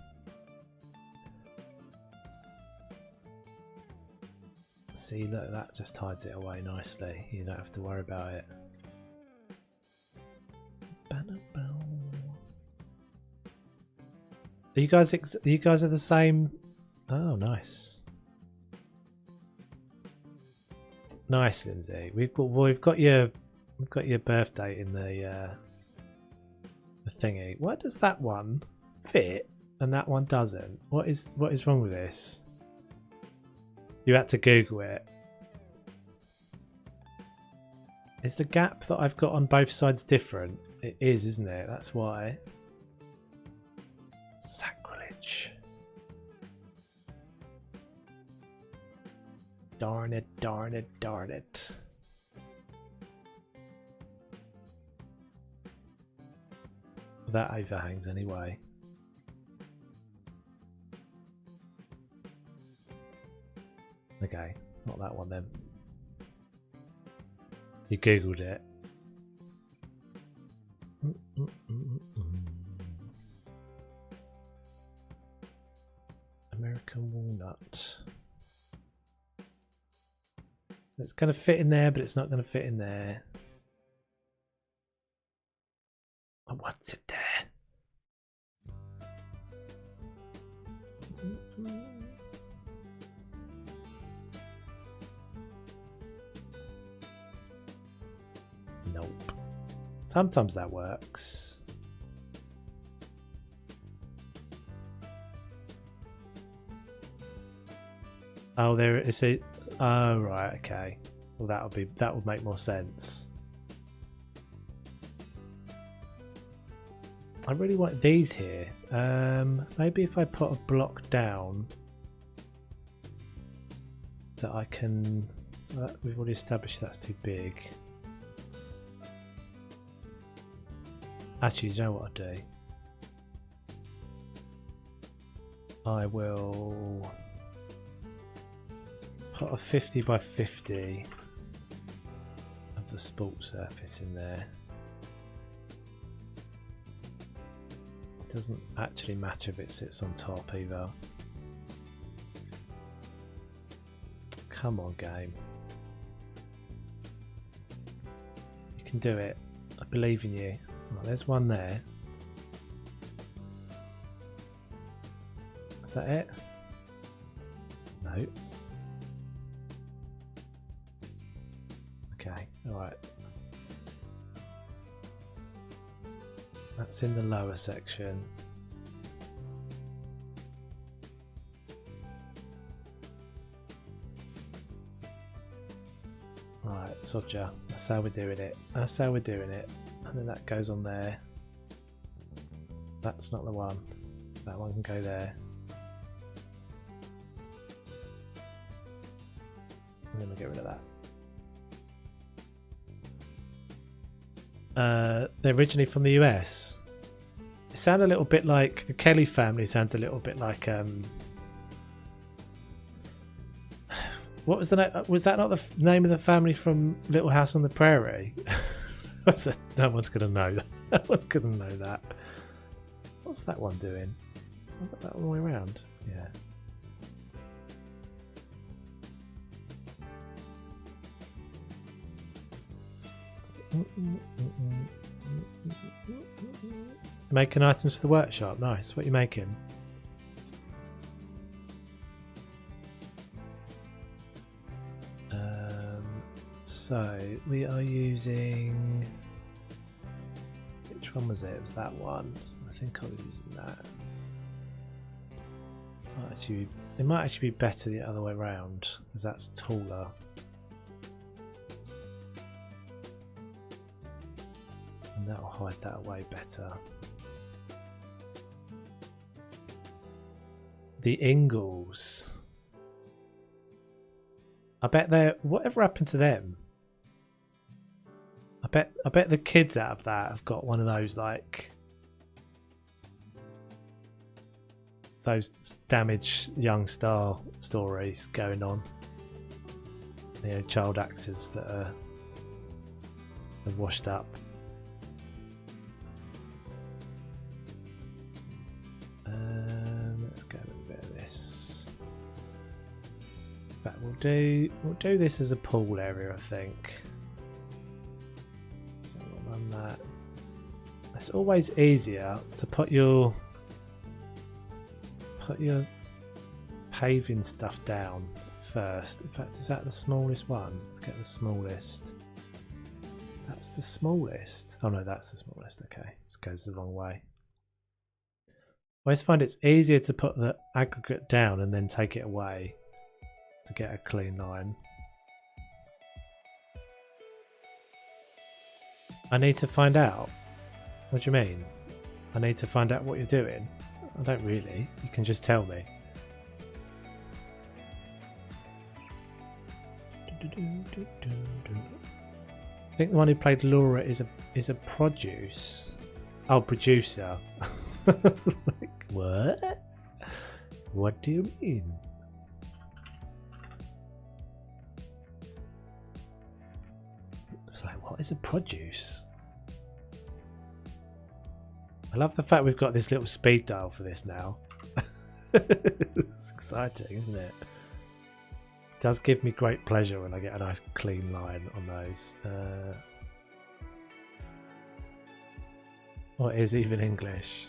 See, look, that just hides it away nicely. You don't have to worry about it. Are you guys are the same? Oh, nice. Nice, Lindsay. We've got your birth date in the thingy. Why does that one fit and that one doesn't? What is wrong with this? You had to Google it. Is the gap that I've got on both sides different? It is, isn't it? That's why. Sacrilege. Darn it, darn it, darn it. That overhangs anyway. Okay, not that one then. You Googled it. American walnut. It's going to fit in there, but it's not going to fit in there. I want it there. Nope. Sometimes that works. Oh, there is it. Oh, right. Okay. Well, that would make more sense. I really want these here. Maybe if I put a block down that I can. We've already established that's too big. Actually, you know what I'll do? I will put a 50 by 50 of the sport surface in there. It doesn't actually matter if it sits on top either. Come on, game. You can do it. I believe in you. Right, there's one there. Is that it? No. Okay, alright. That's in the lower section. Right, Sodja. That's how we're doing it. That's how we're doing it. And then that goes on there. That's not the one. That one can go there. And then we'll get rid of that. They're originally from the US. They sound a little bit like the Kelly family. Sounds a little bit like what was the name? Was that not the name of the family from Little House on the Prairie? No one's gonna know. No one's gonna know that. What's that one doing? I've got that all the way around. Yeah. Making items for the workshop. Nice. What are you making? So we are using, which one was it? It was that one. I think I was using that. Actually, it might actually be better the other way around because that's taller. And that'll hide that away better. The Ingalls. I bet they're, whatever happened to them? I bet the kids out of that have got one of those like those damaged young star stories going on. You know, child actors that are washed up. Let's go with a bit of this. But we'll do this as a pool area, I think. So we'll run that. It's always easier to put your paving stuff down first. In fact, is that the smallest one? Let's get the smallest. That's the smallest. Oh no, that's the smallest. Okay, this goes the wrong way. I always find it's easier to put the aggregate down and then take it away to get a clean line. I need to find out. What do you mean? I need to find out what you're doing? I don't really. You can just tell me. I think the one who played Laura is a produce. Oh, producer. Like, what? What do you mean? It's like, what is a produce? I love the fact we've got this little speed dial for this now. It's exciting, isn't it? It does give me great pleasure when I get a nice clean line on those. What is even English?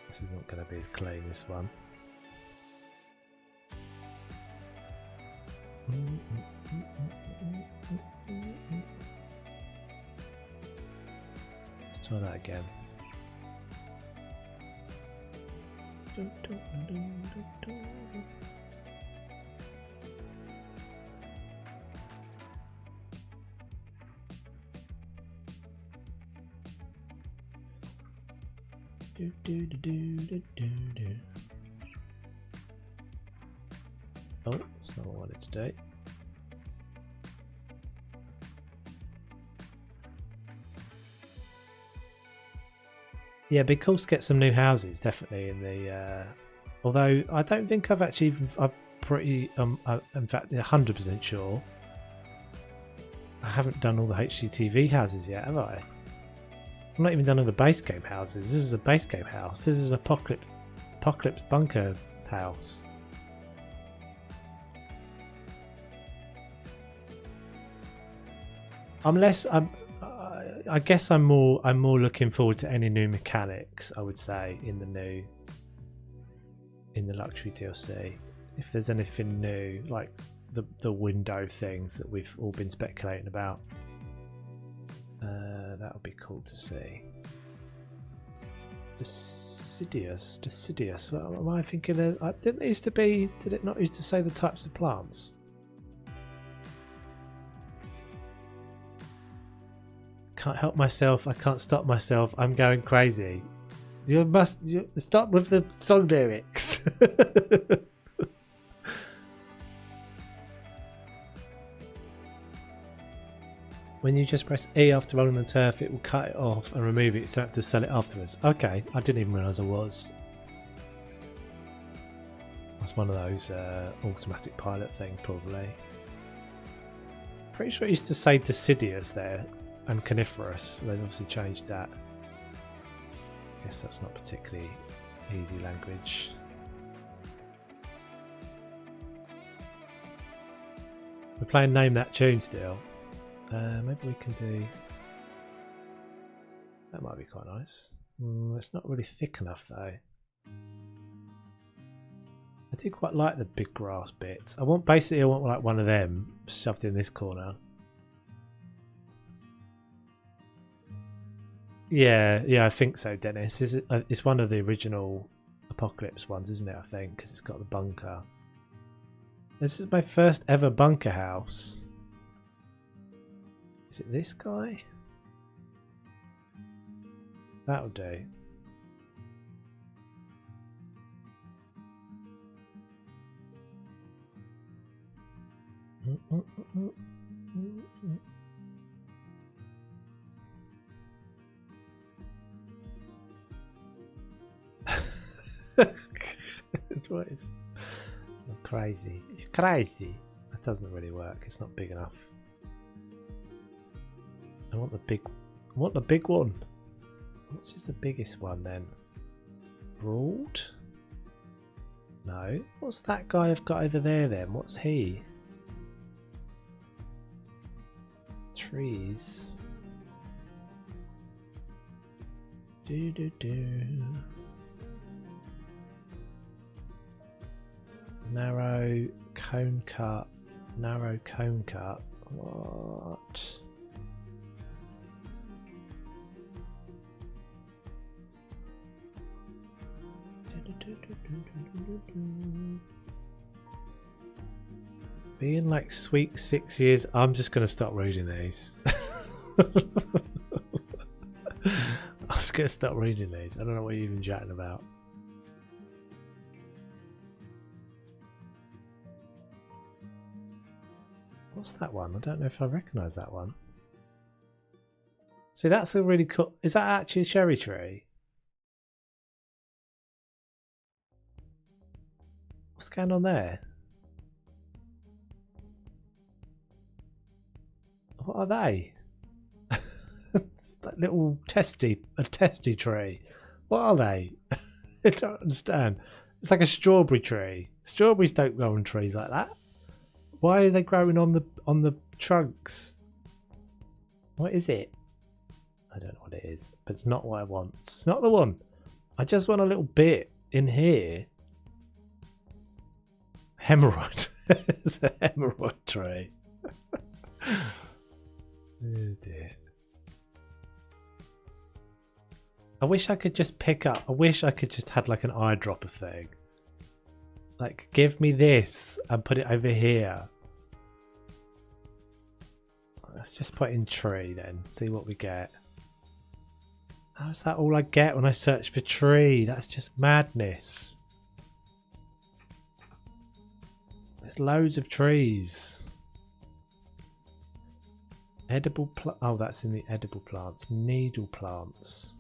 This isn't going to be as clean, this one. Let's try that again. Oh, that's not what I wanted to do. Yeah, it'd be cool to get some new houses, definitely in the. Although I don't think I've actually. I'm pretty. In fact, 100% sure. I haven't done all the HGTV houses yet, have I? I've not even done all the base game houses. This is a base game house. This is an apocalypse bunker house. I guess I'm more looking forward to any new mechanics. I would say in the luxury DLC, if there's anything new, like the window things that we've all been speculating about, that would be cool to see. Deciduous. What am I thinking? Didn't it used to be? Did it not used to say the types of plants? Can't help myself. I can't stop myself. I'm going crazy. You stop with the song lyrics. When you just press E after rolling the turf, it will cut it off and remove it, so I have to sell it afterwards. Okay, I didn't even realise I was. That's one of those automatic pilot things, probably. Pretty sure it used to say deciduous there. And coniferous, they've obviously changed that. I guess that's not particularly easy language. We're playing Name That Tune still. Maybe we can do... That might be quite nice. It's not really thick enough though. I do quite like the big grass bits. I want like one of them shoved in this corner. Yeah, I think so, Dennis. It's one of the original Apocalypse ones, isn't it? I think because it's got the bunker. This is my first ever bunker house. Is it this guy? That'll do. What is crazy? You're crazy. That doesn't really work. It's not big enough. I want the big one. What's just the biggest one then? Broad? No. What's that guy I've got over there then? What's he? Trees. Do. Narrow cone cut. What? Being like sweet 6 years, I'm just going to stop reading these. I'm just going to stop reading these. I don't know what you're even chatting about. What's that one? I don't know if I recognise that one. See, that's a really cool... Is that actually a cherry tree? What's going on there? What are they? It's that little a testy tree. What are they? I don't understand. It's like a strawberry tree. Strawberries don't grow on trees like that. Why are they growing on the trunks? What is it? I don't know what it is, but it's not what I want. It's not the one. I just want a little bit in here. Hemorrhoid. It's a hemorrhoid tree. Oh dear. I wish I could just pick up. I wish I could just had like an eyedropper thing. Like, give me this and put it over here. Let's just put in tree then. See what we get. How's that all I get when I search for tree? That's just madness. There's loads of trees. Edible plant. Oh, that's in the edible plants. Needle plants.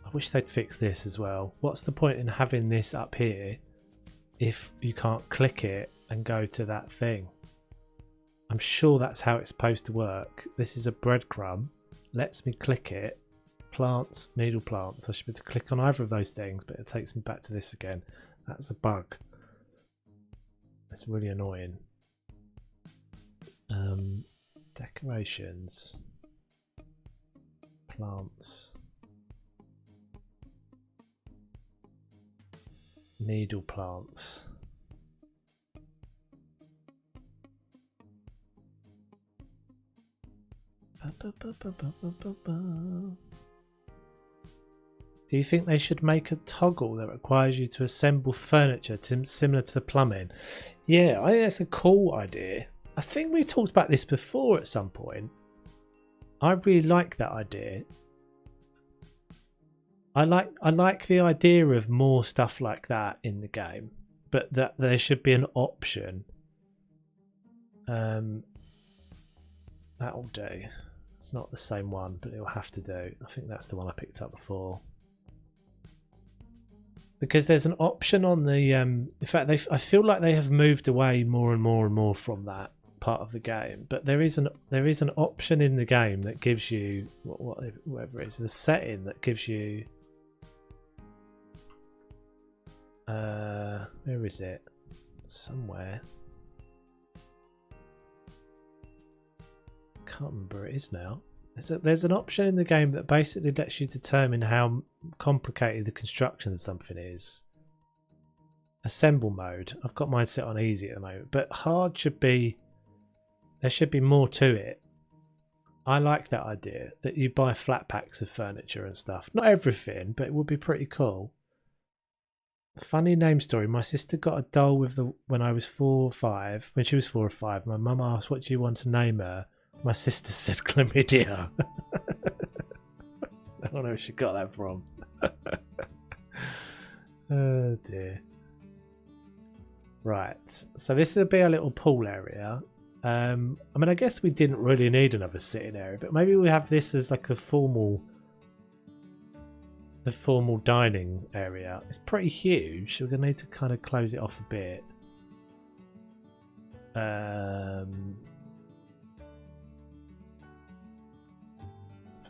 I wish they'd fix this as well. What's the point in having this up here if you can't click it and go to that thing? I'm sure that's how it's supposed to work. This is a breadcrumb. Lets me click it. Plants, needle plants. I should be able to click on either of those things, but it takes me back to this again. That's a bug. It's really annoying. Decorations. Plants. Needle plants. Do you think they should make a toggle that requires you to assemble furniture similar to the plumbing? Yeah, I think that's a cool idea. I think we talked about this before at some point. I really like that idea. I like the idea of more stuff like that in the game, but that there should be an option. That'll do. It's not the same one, but it'll have to do. I think that's the one I picked up before. Because there's an option on the in fact I feel like they have moved away more and more from that part of the game, but there is an option in the game that gives you whatever it is, the setting that gives you where is it? Somewhere. Can't remember where it is now. There's an option in the game that basically lets you determine how complicated the construction of something is. Assemble mode. I've got mine set on easy at the moment, but hard should be. There should be more to it. I like that idea that you buy flat packs of furniture and stuff. Not everything, but it would be pretty cool. Funny name story. My sister got a doll when I was 4 or 5. When she was 4 or 5, my mum asked, "What do you want to name her?" My sister said chlamydia. I don't know where she got that from. Oh dear. Right, so this will be a little pool area. I mean, I guess we didn't really need another sitting area, but maybe we have this as like the formal dining area. It's pretty huge, so we're gonna need to kind of close it off a bit.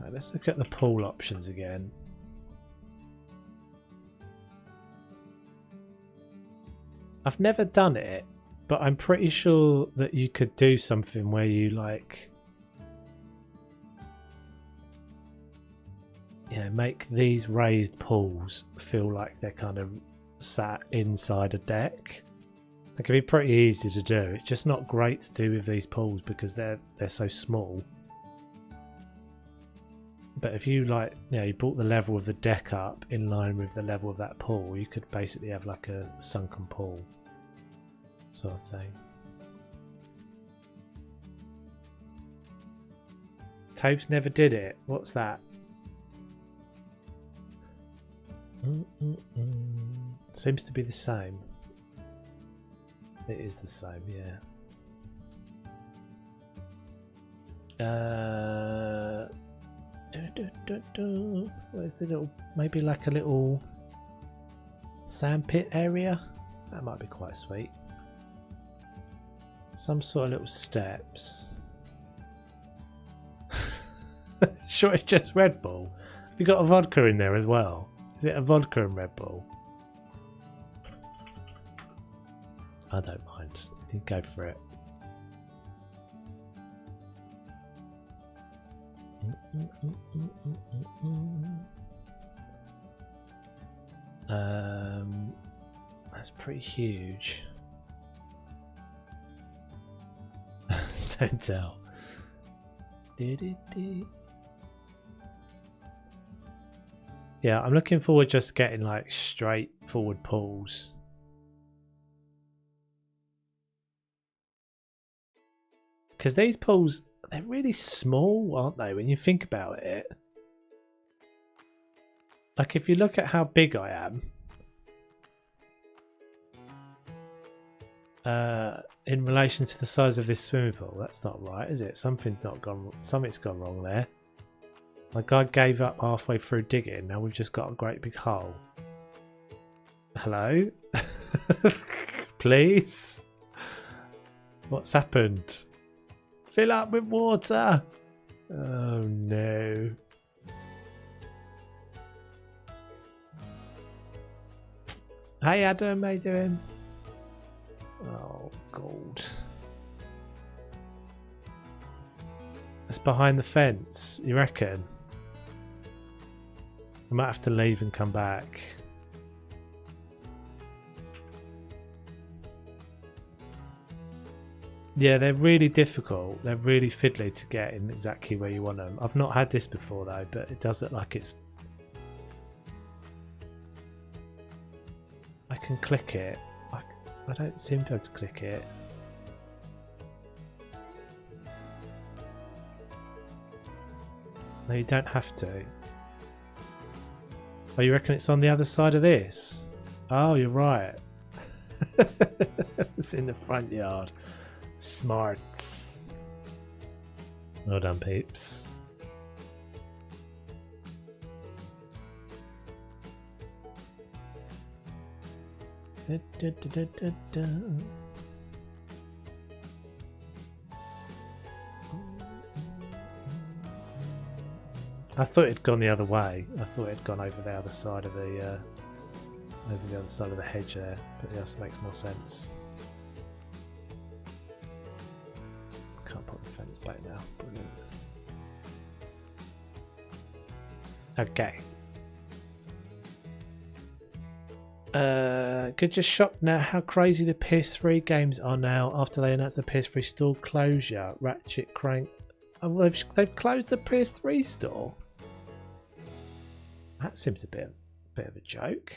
Okay, let's look at the pool options again. I've never done it, but I'm pretty sure that you could do something where you like, make these raised pools feel like they're kind of sat inside a deck. It can be pretty easy to do. It's just not great to do with these pools because they're so small. But if you you brought the level of the deck up in line with the level of that pool, you could basically have like a sunken pool sort of thing. Toves never did it. What's that? Seems to be the same. It is the same, yeah. Where's the little, maybe like a little sandpit area? That might be quite sweet. Some sort of little steps. Sure, it's just Red Bull. Have you got a vodka in there as well? Is it a vodka and Red Bull? I don't mind. You go for it. That's pretty huge. Don't tell. Yeah, I'm looking forward just getting like straightforward pools. Because these pools, they're really small, aren't they, when you think about it? Like if you look at how big I am, in relation to the size of this swimming pool, that's not right, is it? Something's gone wrong there. My guy gave up halfway through digging. Now we've just got a great big hole. Hello? Please? What's happened? Fill up with water. Oh no. Hey Adam, how you doing? Oh, gold. That's behind the fence, you reckon? I might have to leave and come back. Yeah, they're really difficult. They're really fiddly to get in exactly where you want them. I've not had this before though, but it does look like it's... I can click it. I don't seem to be able to click it. No, you don't have to. Oh, you reckon it's on the other side of this? Oh, you're right. It's in the front yard. Smart. Well done, peeps. I thought it'd gone the other way. I thought it'd gone over the other side of the hedge there, but yes, makes more sense. Can't put the fence back now. Brilliant. Okay. Could just shock now how crazy the PS3 games are now after they announced the PS3 store closure. Ratchet Crank. Oh, well, they've closed the PS3 store. That seems a bit of a joke.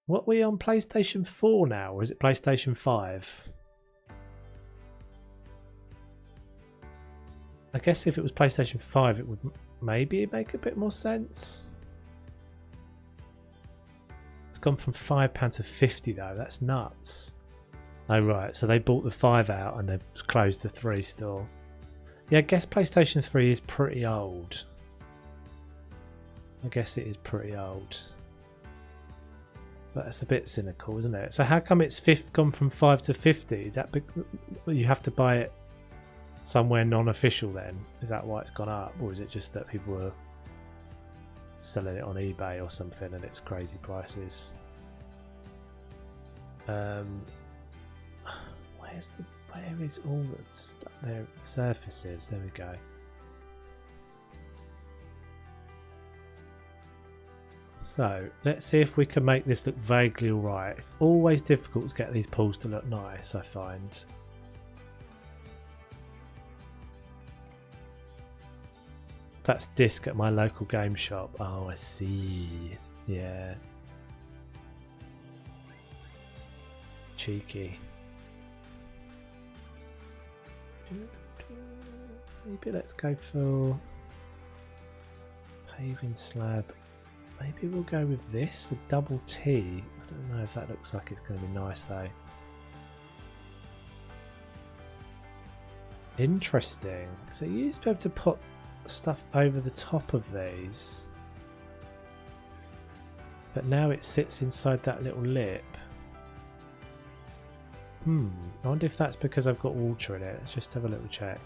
What are we on PlayStation 4 now, or is it PlayStation 5? I guess if it was PlayStation 5 it would maybe make a bit more sense. It's gone from £5 to 50 though, that's nuts. Oh right, so they bought the 5 out and they've closed the 3 store. Yeah, I guess PlayStation 3 is pretty old. I guess it is pretty old. But it's a bit cynical, isn't it? So how come it's gone from 5 to 50? Is that you have to buy it somewhere non-official then? Is that why it's gone up? Or is it just that people were selling it on eBay or something and it's crazy prices? Where is all the stuff there? Surfaces, there we go. So let's see if we can make this look vaguely alright. It's always difficult to get these pools to look nice, I find. That's disc at my local game shop. Oh, I see. Yeah. Cheeky. Maybe let's go for paving slab. Maybe we'll go with this, the double T. I don't know if that looks like it's going to be nice though. Interesting. So you used to be able to put stuff over the top of these, but now it sits inside that little lip. I wonder if that's because I've got water in it. Let's just have a little check.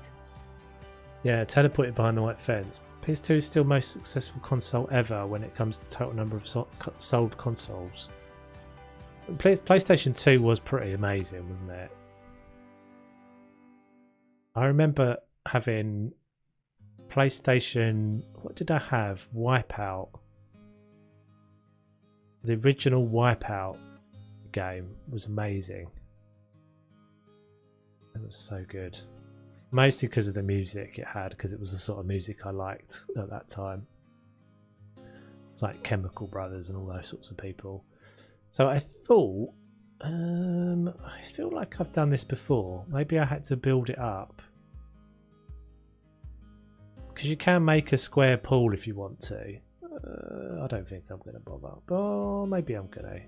Yeah, teleported behind the white fence. PS2 is still most successful console ever when it comes to total number of sold consoles. PlayStation 2 was pretty amazing, wasn't it? I remember having PlayStation... What did I have? Wipeout. The original Wipeout game was amazing. It was so good. Mostly because of the music it had, because it was the sort of music I liked at that time. It's like Chemical Brothers and all those sorts of people. So I thought, I feel like I've done this before. Maybe I had to build it up. Because you can make a square pool if you want to. I don't think I'm going to bother. Oh, maybe I'm going to.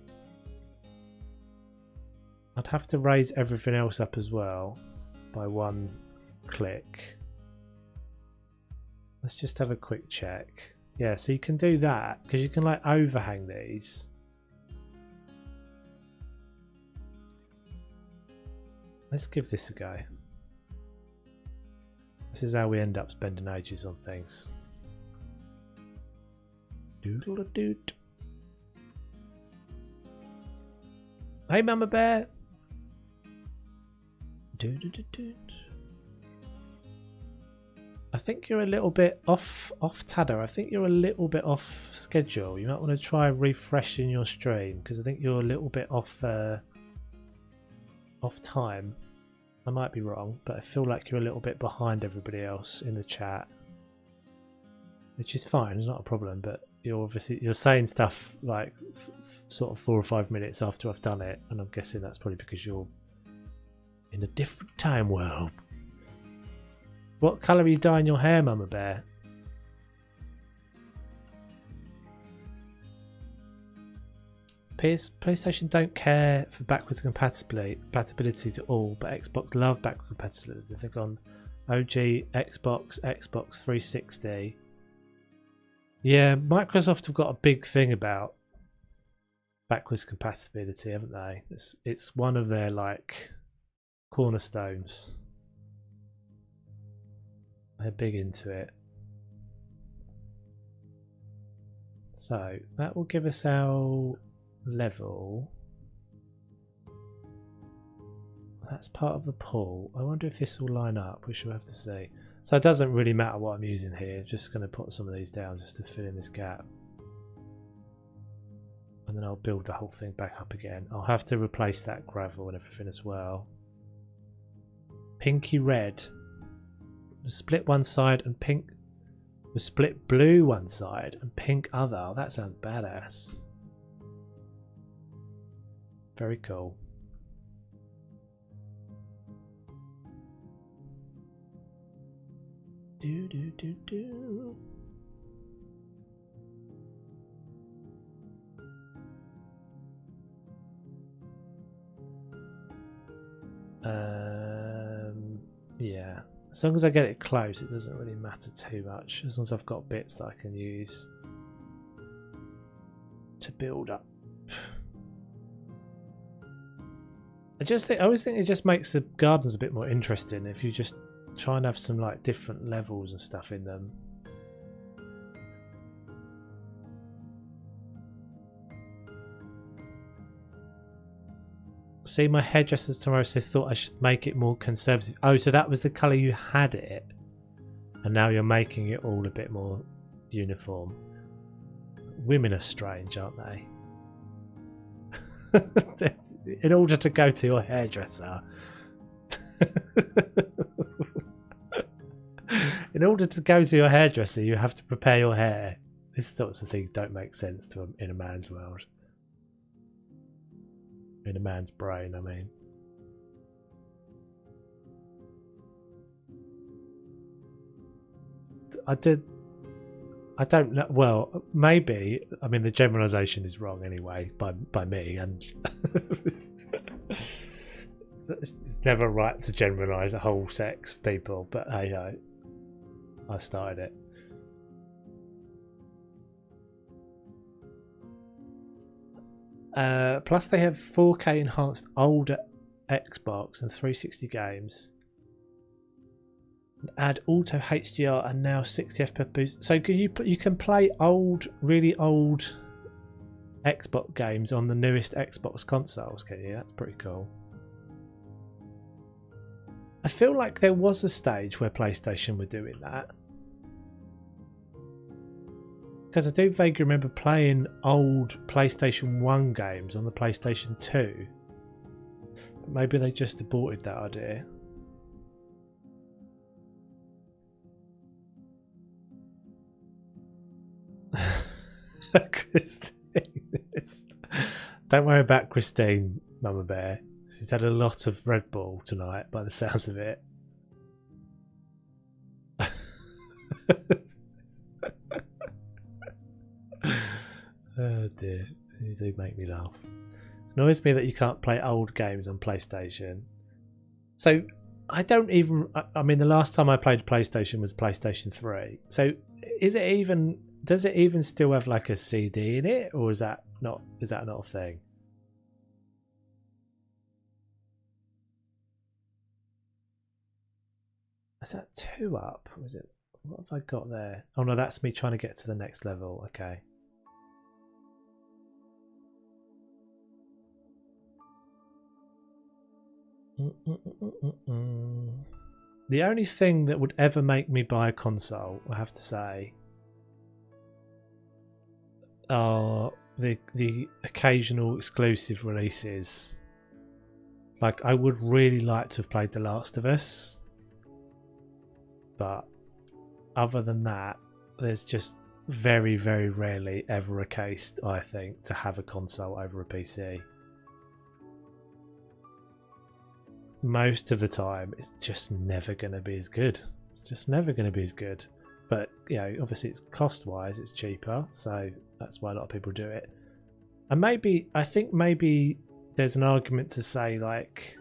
I'd have to raise everything else up as well by one click. Let's just have a quick check. Yeah, so you can do that because you can like overhang these. Let's give this a go. This is how we end up spending ages on things. Doodle-a-doot. Hey, Mama Bear. Doodle-a-doot. I think you're a little bit off Tadder. I think you're a little bit off schedule. You might want to try refreshing your stream because I think you're a little bit off time. I might be wrong, but I feel like you're a little bit behind everybody else in the chat, which is fine. It's not a problem. But you're saying stuff like sort of 4 or 5 minutes after I've done it, and I'm guessing that's probably because you're in a different time world. What colour are you dyeing your hair, Mama Bear? PlayStation don't care for backwards compatibility to all, but Xbox love backwards compatibility. They've gone OG, Xbox, Xbox 360. Yeah, Microsoft have got a big thing about backwards compatibility, haven't they? It's one of their like cornerstones. They're big into it. So that will give us our level. That's part of the pool. I wonder if this will line up. We shall have to see. So it doesn't really matter what I'm using here. Just going to put some of these down just to fill in this gap. And then I'll build the whole thing back up again. I'll have to replace that gravel and everything as well. Pinky red. Split one side and pink. Split blue one side and pink other. Oh, that sounds badass. Very cool. Do do do do. Yeah. As long as I get it close, it doesn't really matter too much. As long as I've got bits that I can use to build up. I always think it just makes the gardens a bit more interesting if you just try and have some like different levels and stuff in them. See, my hairdresser's tomorrow, so thought I should make it more conservative. Oh, so that was the colour you had it, and now you're making it all a bit more uniform. Women are strange, aren't they? In order to go to your hairdresser, in order to go to your hairdresser, you have to prepare your hair. These sorts of things don't make sense in a man's world. In a man's brain, I mean. I don't know. Well, maybe. I mean, the generalisation is wrong anyway by me, and it's never right to generalise a whole sex of people. But hey, I started it. Plus, they have 4K enhanced older Xbox and 360 games. And add auto HDR and now 60 FPS boost. So can you can play really old Xbox games on the newest Xbox consoles? Can you? That's pretty cool. I feel like there was a stage where PlayStation were doing that. Because I do vaguely remember playing old PlayStation 1 games on the PlayStation 2. But maybe they just aborted that idea. Christine. Don't worry about Christine, Mama Bear. She's had a lot of Red Bull tonight by the sounds of it. Oh dear, you do make me laugh. It annoys me that you can't play old games on PlayStation. So I don't even. I mean, the last time I played PlayStation was PlayStation 3. So is it even? Does it even still have like a CD in it, or is that not? Is that not a thing? Is that 2 up? Or is it? What have I got there? Oh no, that's me trying to get to the next level. Okay. The only thing that would ever make me buy a console, I have to say, are the occasional exclusive releases. Like, I would really like to have played The Last of Us, but other than that, there's just very, very rarely ever a case, I think, to have a console over a PC. Most of the time, it's just never going to be as good. It's just never going to be as good. But, you know, obviously it's cost-wise, it's cheaper, so that's why a lot of people do it. And maybe, I think maybe there's an argument to say, like,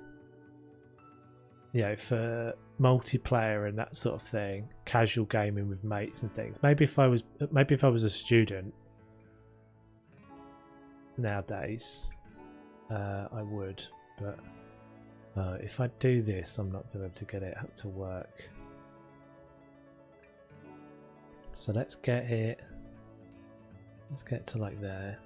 you know, for multiplayer and that sort of thing, casual gaming with mates and things. Maybe if I was a student nowadays, I would. But if I do this, I'm not going to be able to get it to work. So let's get it. Let's get to like there.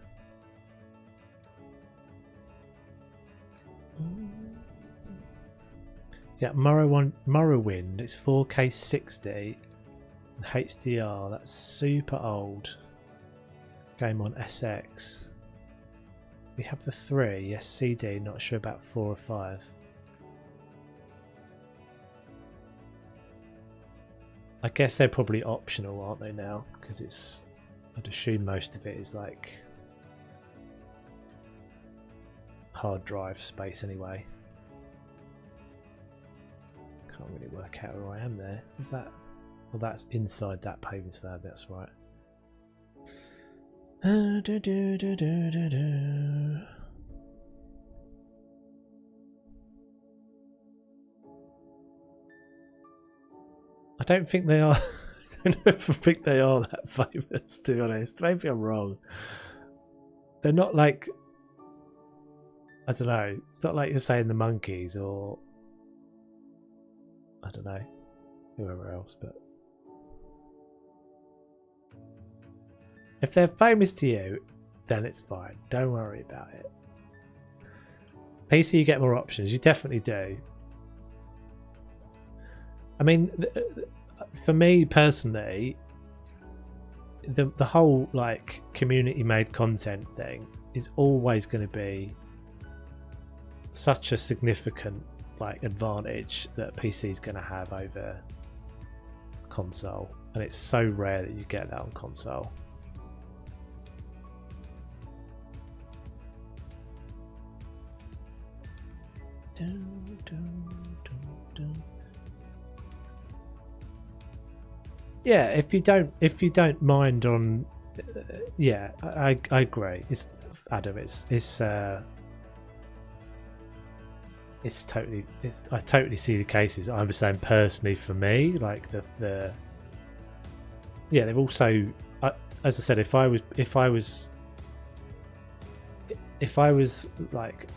Yeah, Morrowind. It's 4K 60 and HDR. That's super old. Game on SX. We have the 3. Yes, CD. Not sure about 4 or 5. I guess they're probably optional, aren't they now? Because it's, I'd assume most of it is like hard drive space anyway. Can't really work out where I am there. Is that? Well, that's inside that paving slab. That's right. I don't think they are. I don't think they are that famous, to be honest. Maybe I'm wrong. They're not like, I don't know. It's not like you're saying the Monkeys or I don't know, whoever else. But if they're famous to you, then it's fine. Don't worry about it. PC, you get more options. You definitely do. I mean, for me personally, the whole like community made content thing is always going to be such a significant like advantage that PC is going to have over console, and it's so rare that you get that on console. Yeah, if you don't mind on, yeah, I agree. It's Adam. I totally see the cases. I was saying personally for me, like the yeah, they've also, as I said, if I was like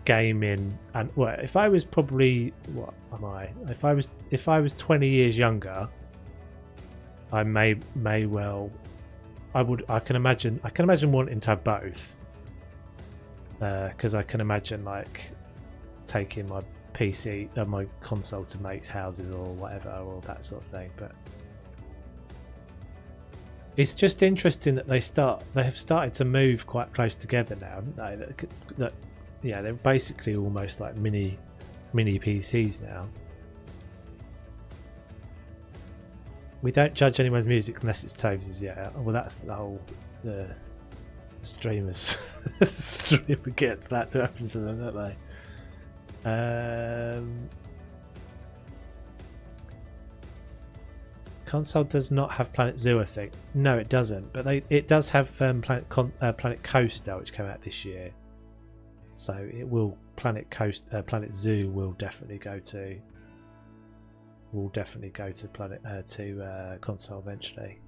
gaming, and well, if I was probably, what am I? If I was 20 years younger, I may well, I can imagine wanting to have both, because I can imagine like taking my PC and my console to mates' houses or whatever, or that sort of thing. But it's just interesting that they have started to move quite close together now, haven't they? That yeah, they're basically almost like mini PCs now. We don't judge anyone's music unless it's Toves's. Yeah, well, that's the whole the streamers streamer gets that to happen to them, don't they? Console does not have Planet Zoo, I think. No, it doesn't. But it does have Planet Coaster, which came out this year. So it will Planet Zoo will definitely go to. Will definitely go to console eventually.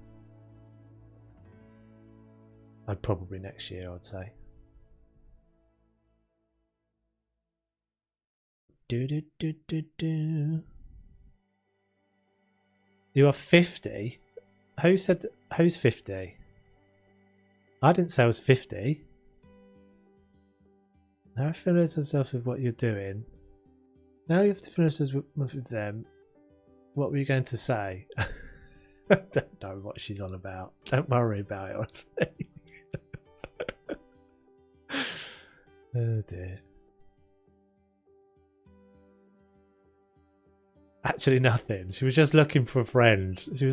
I'd probably next year, I'd say. You are 50? Who said who's 50? I didn't say I was 50. Now familiarize yourself with what you're doing. Now you have to familiarize yourself with them. What were you going to say? I don't know what she's on about. Don't worry about it, honestly. Oh dear. Actually nothing. She was just looking for a friend. She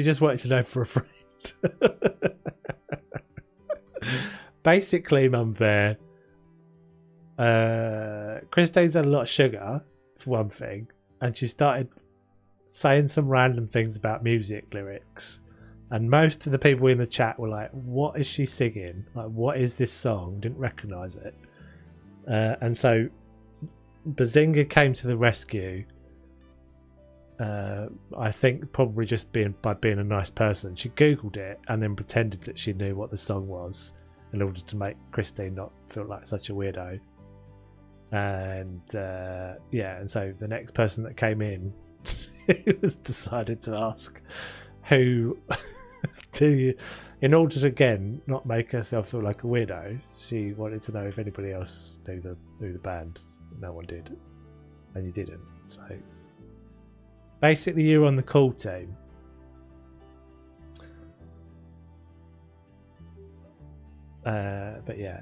just wanted to know for a friend. Basically, Mum Bear, Christine's had a lot of sugar, for one thing, and she started saying some random things about music lyrics, and most of the people in the chat were like, what is she singing? Like, what is this song? Didn't recognise it. And so Bazinga came to the rescue. I think probably just by being a nice person. She googled it and then pretended that she knew what the song was in order to make Christine not feel like such a weirdo. And yeah, and so the next person that came in, it was decided to ask who in order to again not make herself feel like a weirdo, she wanted to know if anybody else knew the band. No one did. and you didn't. So basically, you're on the call team. But yeah,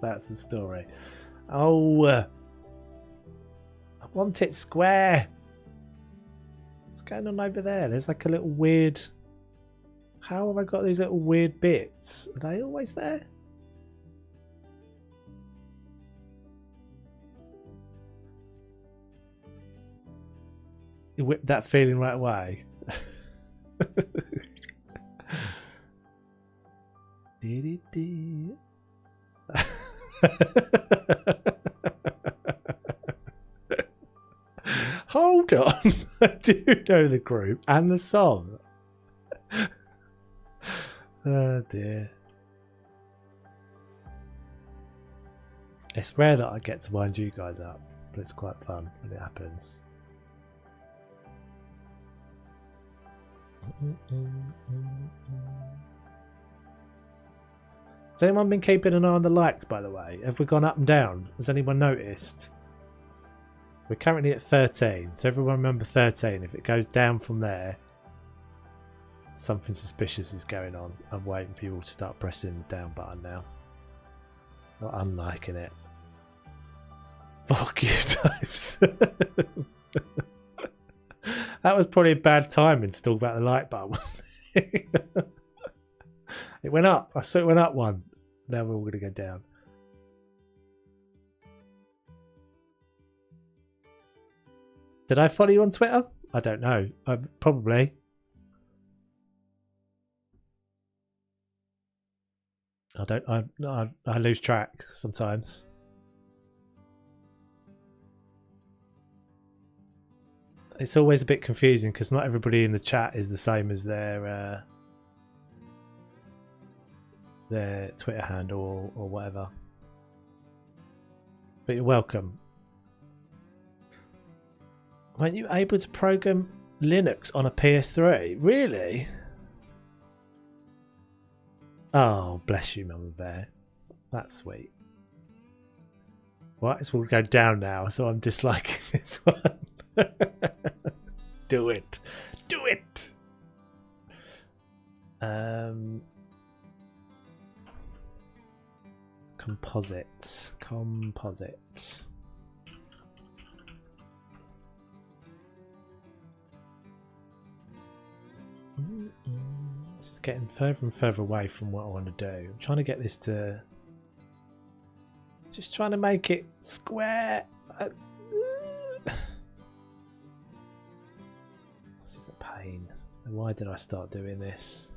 that's the story. Oh, I want it square. What's going on over there? There's like a little weird. How have I got these little weird bits? Are they always there? You whipped that feeling right away. Hold on. I do know the group and the song. Oh dear. It's rare that I get to wind you guys up, but it's quite fun when it happens. Has anyone been keeping an eye on the likes, by the way? Have we gone up and down? Has anyone noticed? We're currently at 13, so everyone remember 13. If it goes down from there, something suspicious is going on. I'm waiting for you all to start pressing the down button now. Not unliking it. Fuck you, types. That was probably bad timing to talk about the like button, wasn't it? It went up. I saw it went up one. Now we're all going to go down. Did I follow you on Twitter? I don't know. Probably. I don't. I lose track sometimes. It's always a bit confusing because not everybody in the chat is the same as their Twitter handle or whatever. But you're welcome. Weren't you able to program Linux on a PS3? Really? Oh, bless you, Mama Bear. That's sweet. Well, it's all go down now, so I'm disliking this one. Do it. Do it. Composite. This is getting further and further away from what I want to do. I'm trying to get this to... Just trying to make it square. This is a pain. And why did I start doing this?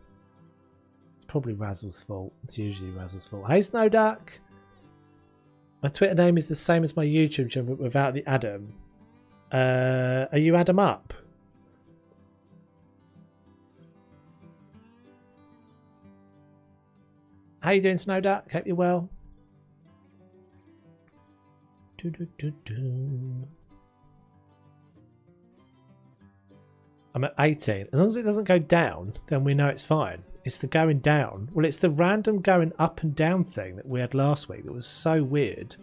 It's probably Razzle's fault. It's usually Razzle's fault. Hey, Snowduck! My Twitter name is the same as my YouTube channel, but without the Adam. Are you Adam Up? How you doing, Snowduck? Hope you're well. I'm at 18. As long as it doesn't go down, then we know it's fine. It's the going down. Well, it's the random going up and down thing that we had last week that was so weird.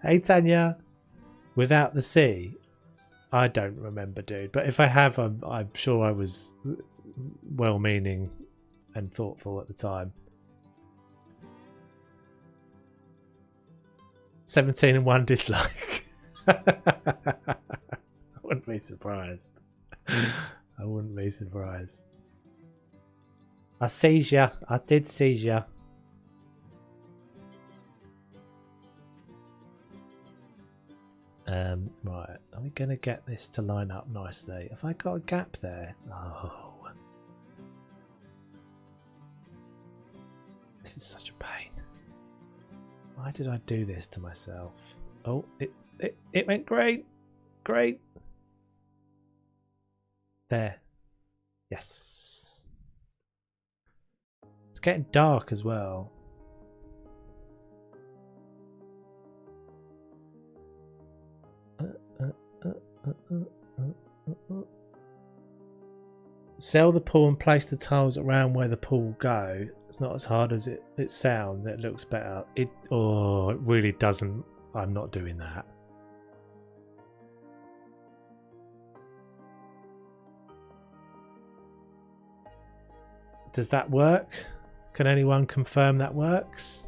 Hey, Tanya. Without the C. I don't remember, dude. But if I have, I'm sure I was well-meaning and thoughtful at the time. 17 and 1 dislike. I wouldn't be surprised. I wouldn't be surprised. I sees ya. I did seize ya. Right. Are we going to get this to line up nicely? Have I got a gap there? Oh. This is such a pain. Why did I do this to myself? Oh, it went great. Great. There. Yes. It's getting dark as well. Sell the pool and place the tiles around where the pool will go. It's not as hard as it sounds. It looks better. It really doesn't. I'm not doing that. Does that work? Can anyone confirm that works?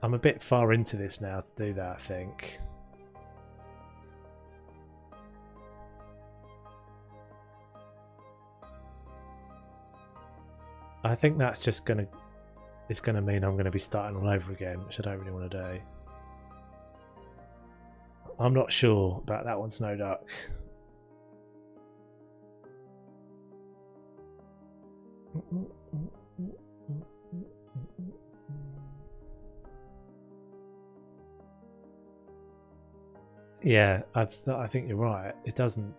I'm a bit far into this now to do that, I think. I think that's just gonna mean I'm gonna be starting all over again, which I don't really want to do. I'm not sure about that one, Snow Duck. Yeah, I think you're right. It doesn't.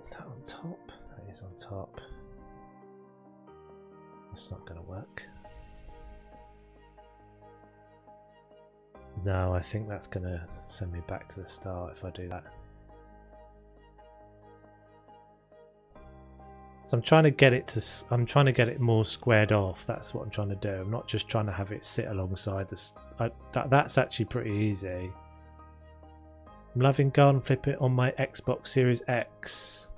Is that on top? That is on top. That's not going to work. No, I think that's going to send me back to the start if I do that. So I'm trying to get it more squared off. That's what I'm trying to do. I'm not just trying to have it sit alongside this. That's actually pretty easy. I'm loving Garden Flip It on my Xbox Series X.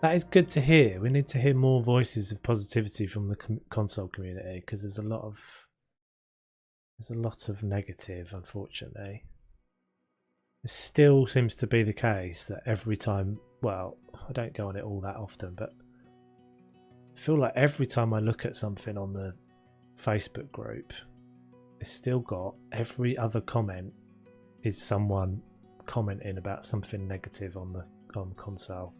That is good to hear. We need to hear more voices of positivity from the console community, because there's a lot of negative, unfortunately. It still seems to be the case that every time, well, I don't go on it all that often, but I feel like every time I look at something on the Facebook group, it's still got every other comment is someone commenting about something negative on the console.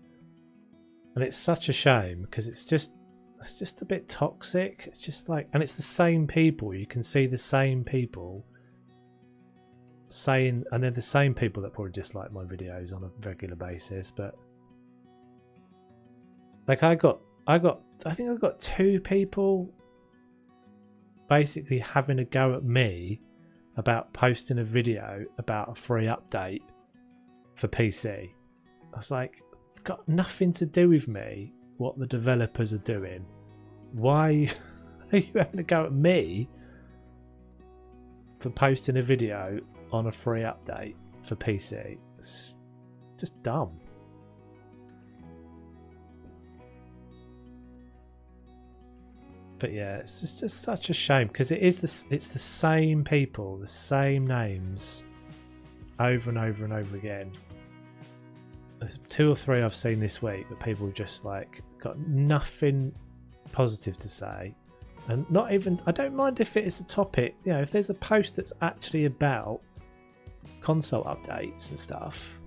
And it's such a shame, because it's just a bit toxic. It's just like, and it's the same people. You can see the same people saying, and they're the same people that probably dislike my videos on a regular basis. But like I think I got 2 people basically having a go at me about posting a video about a free update for PC. I was like, it's got nothing to do with me what the developers are doing. Why are you having a go at me for posting a video on a free update for PC? It's just dumb. But yeah, it's just such a shame, because it's the same people, the same names over and over and over again. There's 2 or 3 I've seen this week that people just like got nothing positive to say, and not even, I don't mind if it is a topic, you know, if there's a post that's actually about console updates and stuff.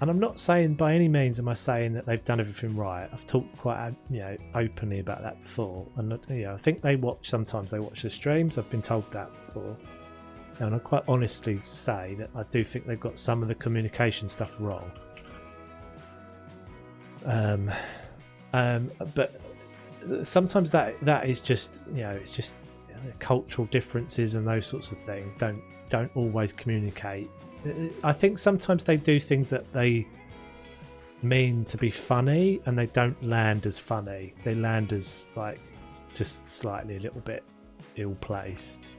And I'm not saying by any means am I saying that they've done everything right. I've talked quite, you know, openly about that before, and you know, I think sometimes they watch the streams. I've been told that before, and I quite honestly say that I do think they've got some of the communication stuff wrong. But sometimes that is just, you know, it's just, you know, cultural differences and those sorts of things don't always communicate. I think sometimes they do things that they mean to be funny and they don't land as funny. They land as like just slightly a little bit ill-placed.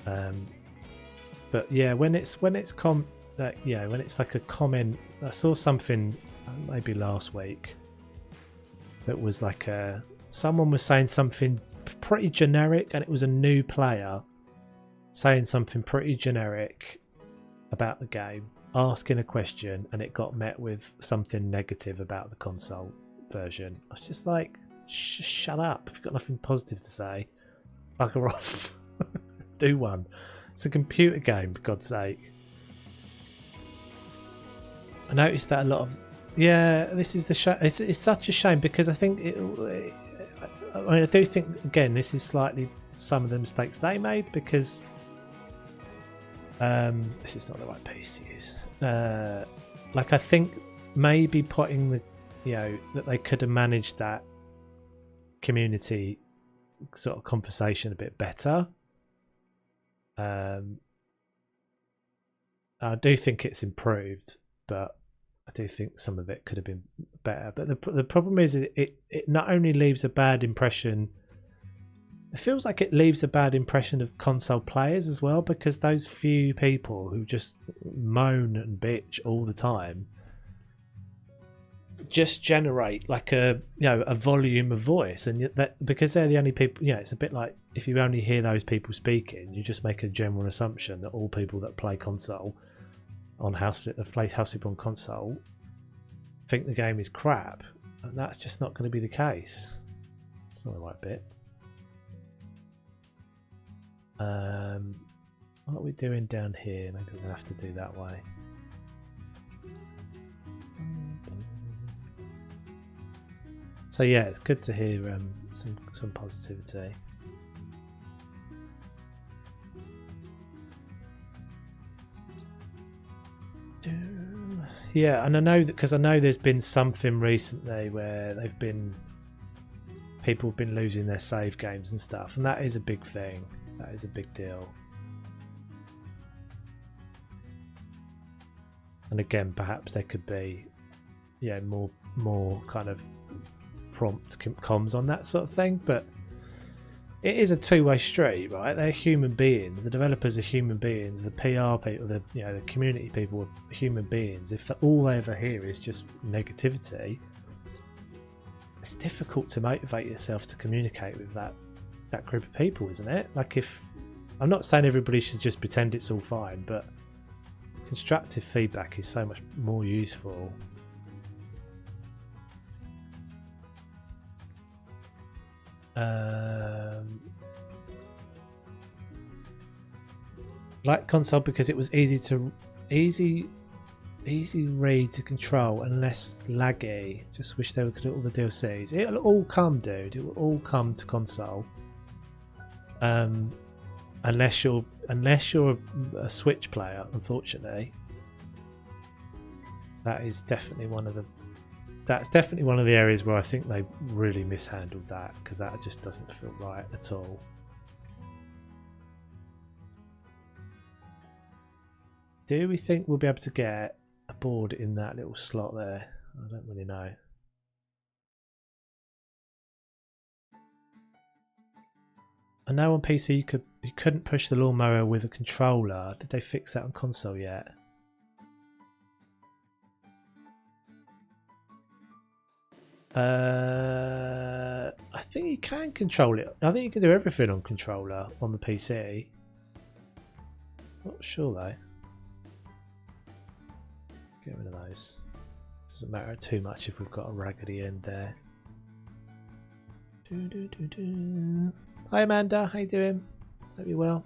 But yeah, when it's when it's like a comment, I saw something maybe last week that was like someone was saying something pretty generic, and it was a new player saying something pretty generic about the game, asking a question, and it got met with something negative about the console version. I was just like, shut up. If you've got nothing positive to say, bugger off. Do one. It's a computer game, for God's sake. I noticed that a lot of, yeah, this is the it's such a shame, because I think I do think, again, this is slightly some of the mistakes they made, because this is not the right piece to use. Like, I think maybe putting the, you know, that they could have managed that community sort of conversation a bit better. I do think it's improved, but I do think some of it could have been better. But the problem is it not only leaves a bad impression. It feels like it leaves a bad impression of console players as well, because those few people who just moan and bitch all the time just generate like a volume of voice, and that because they're the only people. It's a bit like if you only hear those people speaking, you just make a general assumption that all people that play console on play house flip on console think the game is crap, and that's just not going to be the case. It's not the right bit. What are we doing down here? Maybe we're going to have to do that way. So yeah, it's good to hear some positivity. Yeah, and I know that because I know there's been something recently where people have been losing their save games and stuff, and that is a big thing. That is a big deal. And again, perhaps there could be, more kind of prompt comms on that sort of thing. But it is a two-way street, right? They're human beings. The developers are human beings. The PR people, the community people are human beings. If all they ever hear is just negativity, it's difficult to motivate yourself to communicate with that group of people, isn't it? Like, if I'm not saying everybody should just pretend it's all fine, but constructive feedback is so much more useful. Like console because it was easy read to control and less laggy. Just wish they would do all the DLCs. It'll all come, dude. It will all come to console. Unless you're a Switch player, unfortunately. That's definitely one of the areas where I think they really mishandled that, because that just doesn't feel right at all. Do we think we'll be able to get a board in that little slot there? I don't really know. I know on PC you couldn't push the lawnmower with a controller. Did they fix that on console yet? I think you can control it. I think you can do everything on controller on the PC. Not sure though. Get rid of those. Doesn't matter too much if we've got a raggedy end there. Hi Amanda, how you doing? Hope you're well.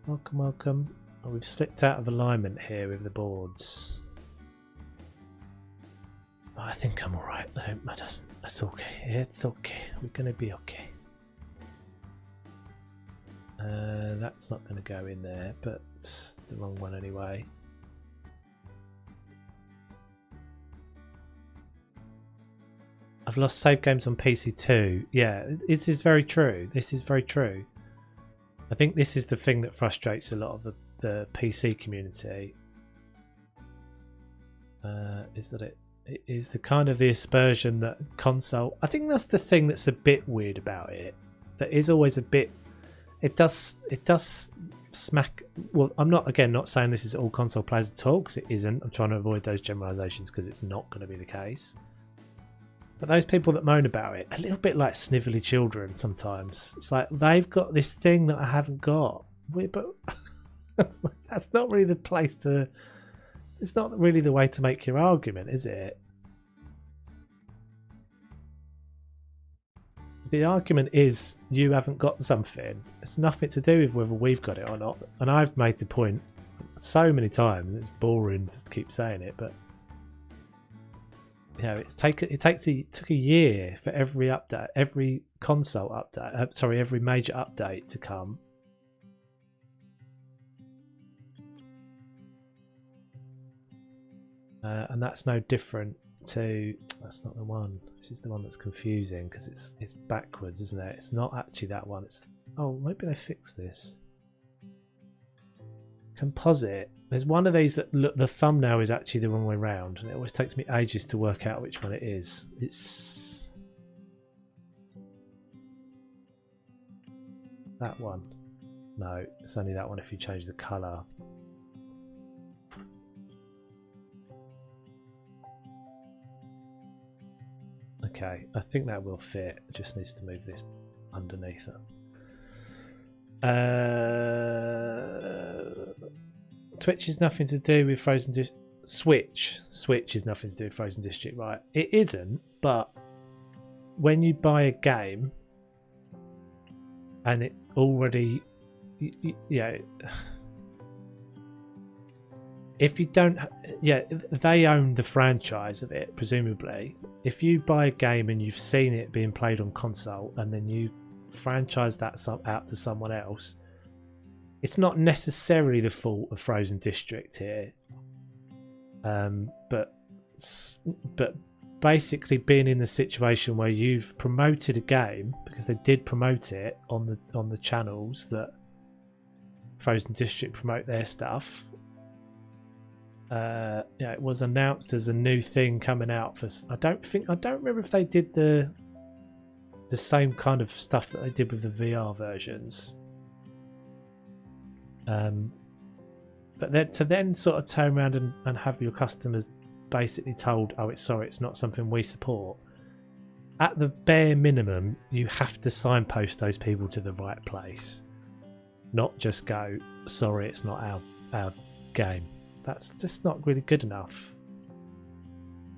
Welcome, welcome. Oh, we've slipped out of alignment here with the boards. Oh, I think I'm alright. That's okay. It's okay. We're gonna be okay. That's not gonna go in there, but it's the wrong one anyway. I've lost save games on PC too. Yeah, this is very true. This is very true. I think this is the thing that frustrates a lot of the PC community. Is that it is the kind of the aspersion that console. I think that's the thing that's a bit weird about it. That is always a bit. It does smack. Well, I'm not saying this is all console players at all, because it isn't. I'm trying to avoid those generalizations because it's not going to be the case. But those people that moan about it, a little bit like snivelly children sometimes. It's like they've got this thing that I haven't got. But that's not really the place to. It's not really the way to make your argument, is it? The argument is you haven't got something. It's nothing to do with whether we've got it or not. And I've made the point so many times. It's boring to keep saying it, but it took a year for every update, every console update. Every major update to come. And that's no different to. That's not the one. This is the one that's confusing because it's backwards, isn't it? It's not actually that one. It's Oh, maybe they fixed this. Composite. There's one of these that look, the thumbnail is actually the wrong way round, and it always takes me ages to work out which one it is. It's that one. No, it's only that one if you change the colour. Okay, I think that will fit. It just needs to move this underneath it. Twitch is nothing to do with Frozen District. Switch is nothing to do with Frozen District, right? It isn't, but when you buy a game and it already, yeah, if you don't, yeah, they own the franchise of it, presumably. If you buy a game and you've seen it being played on console and then you franchise that out to someone else, it's not necessarily the fault of Frozen District here, but basically being in the situation where you've promoted a game, because they did promote it on the channels that Frozen District promote their stuff. Yeah, it was announced as a new thing coming out for. I don't remember if they did the same kind of stuff that they did with the VR versions. But then to then sort of turn around and have your customers basically told, oh, it's not something we support. At the bare minimum, you have to signpost those people to the right place, not just go, sorry, it's not our game. That's just not really good enough.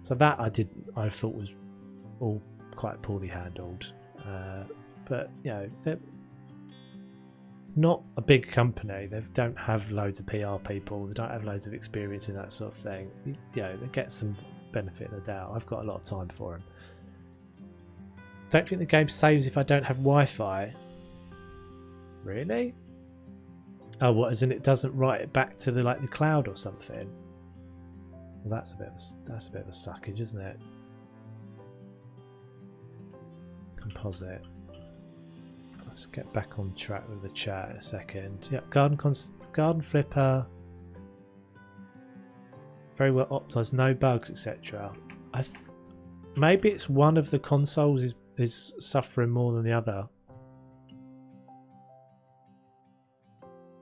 So that I thought was all quite poorly handled. But you know, they're not a big company. They don't have loads of PR people. They don't have loads of experience in that sort of thing. You know, they get some benefit of the doubt. I've got a lot of time for them. Don't think the game saves if I don't have Wi-Fi. Really? Oh, what? As in it doesn't write it back to the cloud or something? Well, that's a bit of a suckage, isn't it? Composite. Let's get back on track with the chat in a second. Yep, garden flipper. Very well optimized, no bugs, etc. Maybe it's one of the consoles is suffering more than the other.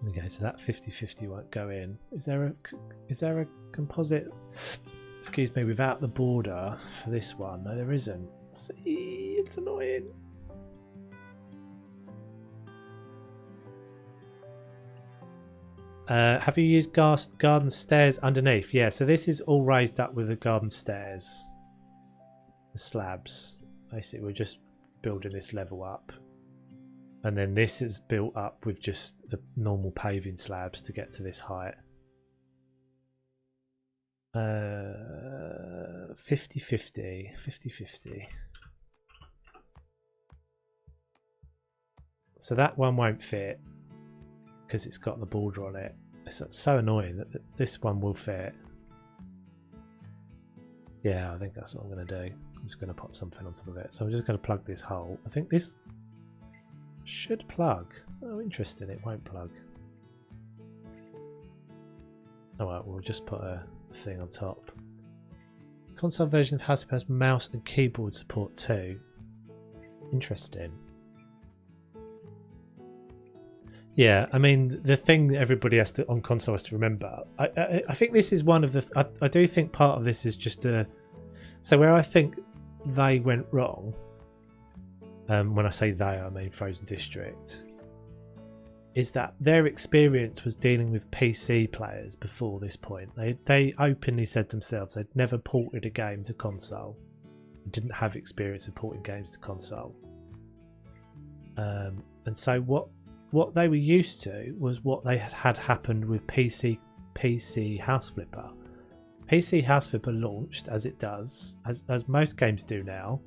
Okay, so that 50/50 won't go in. Is there a composite? Excuse me, without the border for this one? No, there isn't. See, it's annoying. Have you used garden stairs underneath? Yeah, so this is all raised up with the garden stairs, the slabs. Basically, we're just building this level up. And then this is built up with just the normal paving slabs to get to this height. 50/50. So that one won't fit because it's got the border on it. It's so annoying that this one will fit. Yeah, I think that's what I'm going to do. I'm just going to put something on top of it. So I'm just going to plug this hole. I think this should plug. Oh, interesting. It won't plug. Alright, we'll just put a thing on top. Console version of House has mouse and keyboard support too. Interesting. Yeah, I mean, the thing that everybody has to on console has to remember. I think this is one of the. I do think part of this is just a. So where I think they went wrong. When I say they, I mean Frozen District. Is that their experience was dealing with PC players before this point. They openly said themselves they'd never ported a game to console. They didn't have experience of porting games to console. And so what they were used to was what they had happened with PC House Flipper. PC House Flipper launched, as it does, as most games do now,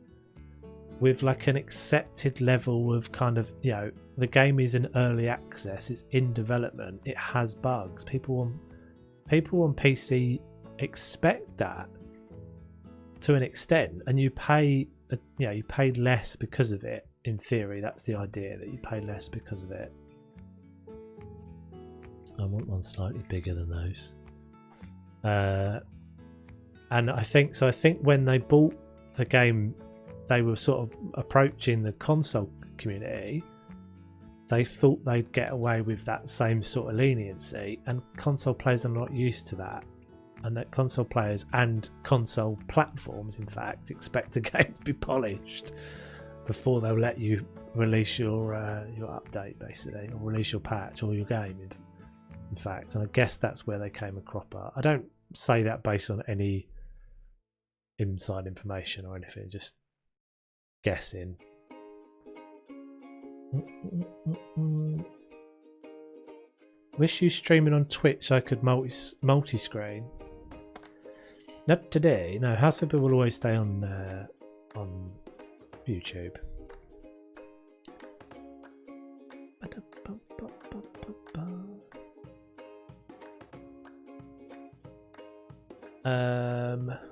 with like an accepted level of kind of, you know, the game is in early access, it's in development, it has bugs. People on PC expect that to an extent, and you pay less because of it. in theory, that's the idea, that you pay less because of it. I want one slightly bigger than those. And I think when they bought the game, they were sort of approaching the console community. They thought they'd get away with that same sort of leniency, and console players are not used to that. And that console players and console platforms, in fact, expect a game to be polished before they'll let you release your update, basically, or release your patch or your game. In fact, and I guess that's where they came a cropper. I don't say that based on any inside information or anything, just guessing. Wish you streaming on Twitch so I could multi-screen. Not today. No, House Flipper will always stay on YouTube.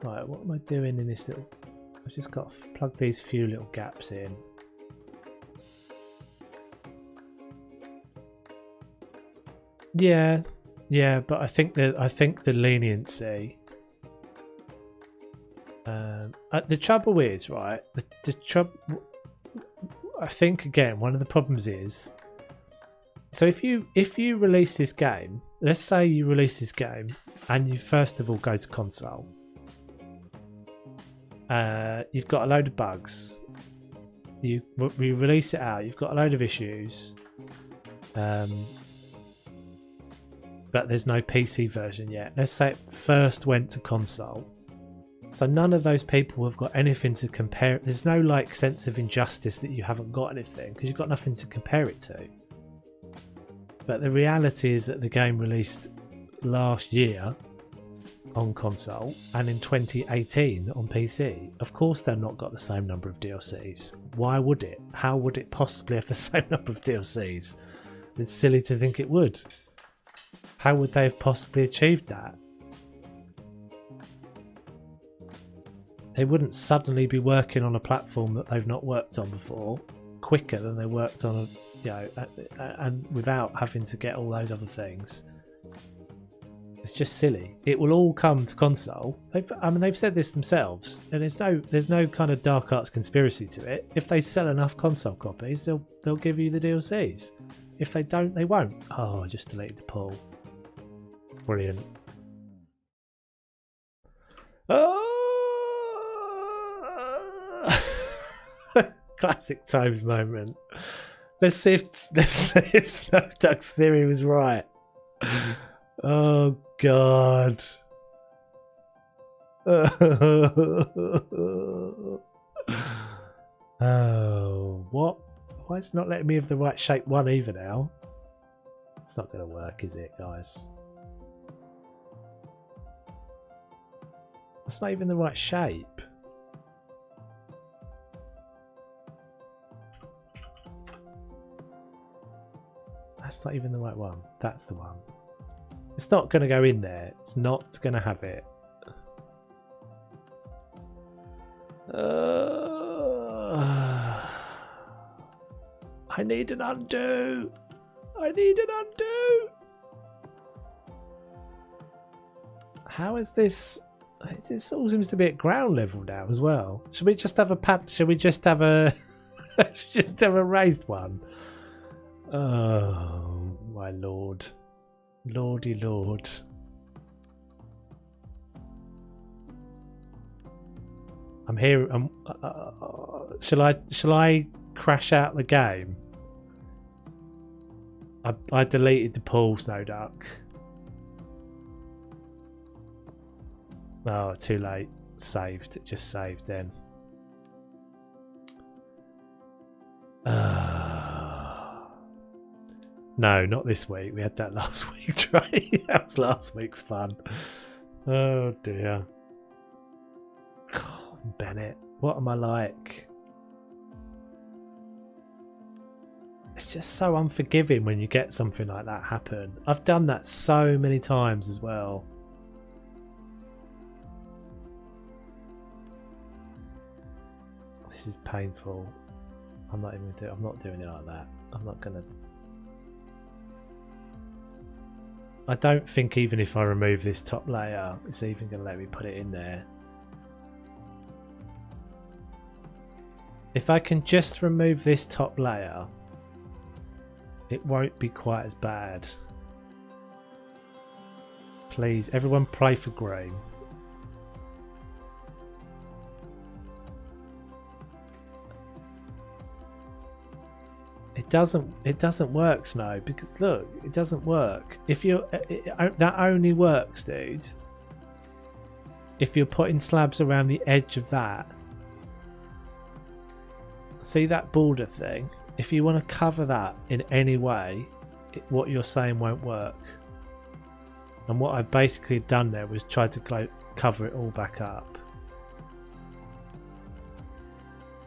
Right, what am I doing in this little... I've just got to plug these few little gaps in. Yeah, but I think the leniency. The trouble is, right? The trouble. I think again, one of the problems is. So if you release this game, let's say you release this game, and you first of all go to console. You've got a load of bugs. You release it out. You've got a load of issues. But there's no PC version yet. Let's say it first went to console. So none of those people have got anything to compare. There's no like sense of injustice that you haven't got anything because you've got nothing to compare it to. But the reality is that the game released last year on console and in 2018 on PC. Of course they've not got the same number of DLCs. Why would it? How would it possibly have the same number of DLCs? It's silly to think it would. How would they have possibly achieved that? They wouldn't suddenly be working on a platform that they've not worked on before quicker than they worked on and without having to get all those other things. It's just silly. It will all come to console. They've said this themselves, and there's no kind of dark arts conspiracy to it. If they sell enough console copies, they'll give you the DLCs. If they don't, they won't. Oh, I just deleted the poll. Brilliant. Oh! Classic Tomes moment. Let's see if Snowduck's theory was right. Oh God. Oh, what? Why is it not letting me have the right shape one either now? It's not going to work, is it, guys? That's not even the right shape. That's not even the right one. That's the one. It's not going to go in there. It's not going to have it. I need an undo. I need an undo. How is this? This all seems to be at ground level now as well. Should we just have a pad? Should we just have a just have a raised one? Oh my lord, lordy lord! I'm here. Shall I crash out the game? I deleted the pool, Snowduck. Oh, too late. Saved. It just saved then. No, not this week. We had that last week, Trey. That was last week's fun. Oh dear. God, Bennett, what am I like? It's just so unforgiving when you get something like that happen. I've done that so many times as well. This is painful. I'm not even I'm not doing it like that. I'm not gonna. I don't think even if I remove this top layer, it's even gonna let me put it in there. If I can just remove this top layer, it won't be quite as bad. Please, everyone play for green. It doesn't work, Snow, because look, it doesn't work. If you that only works, dude, if you're putting slabs around the edge of that. See that border thing? If you want to cover that in any way, what you're saying won't work. And what I basically done there was try to cover it all back up.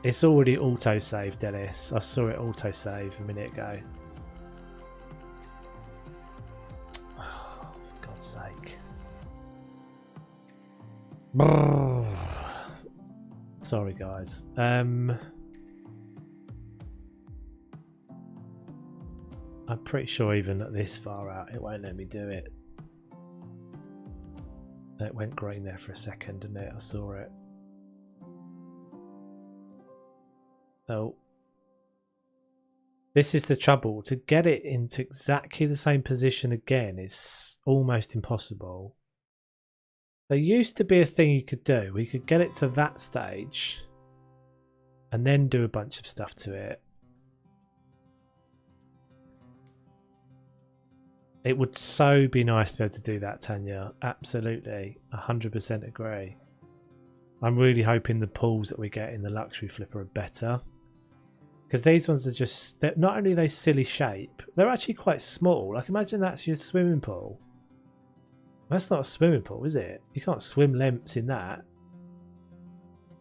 It's already auto-saved, Dennis. I saw it auto-save a minute ago. Oh, for God's sake. Sorry, guys. I'm pretty sure even at this far out, it won't let me do it. It went green there for a second, didn't it? I saw it. Oh. This is the trouble. To get it into exactly the same position again is almost impossible. There used to be a thing you could do. We could get it to that stage and then do a bunch of stuff to it. It would so be nice to be able to do that, Tanya. Absolutely. 100% agree. I'm really hoping the pools that we get in the luxury flipper are better. Because these ones are just... Not only are they silly shape, they're actually quite small. Like, imagine that's your swimming pool. That's not a swimming pool, is it? You can't swim lengths in that.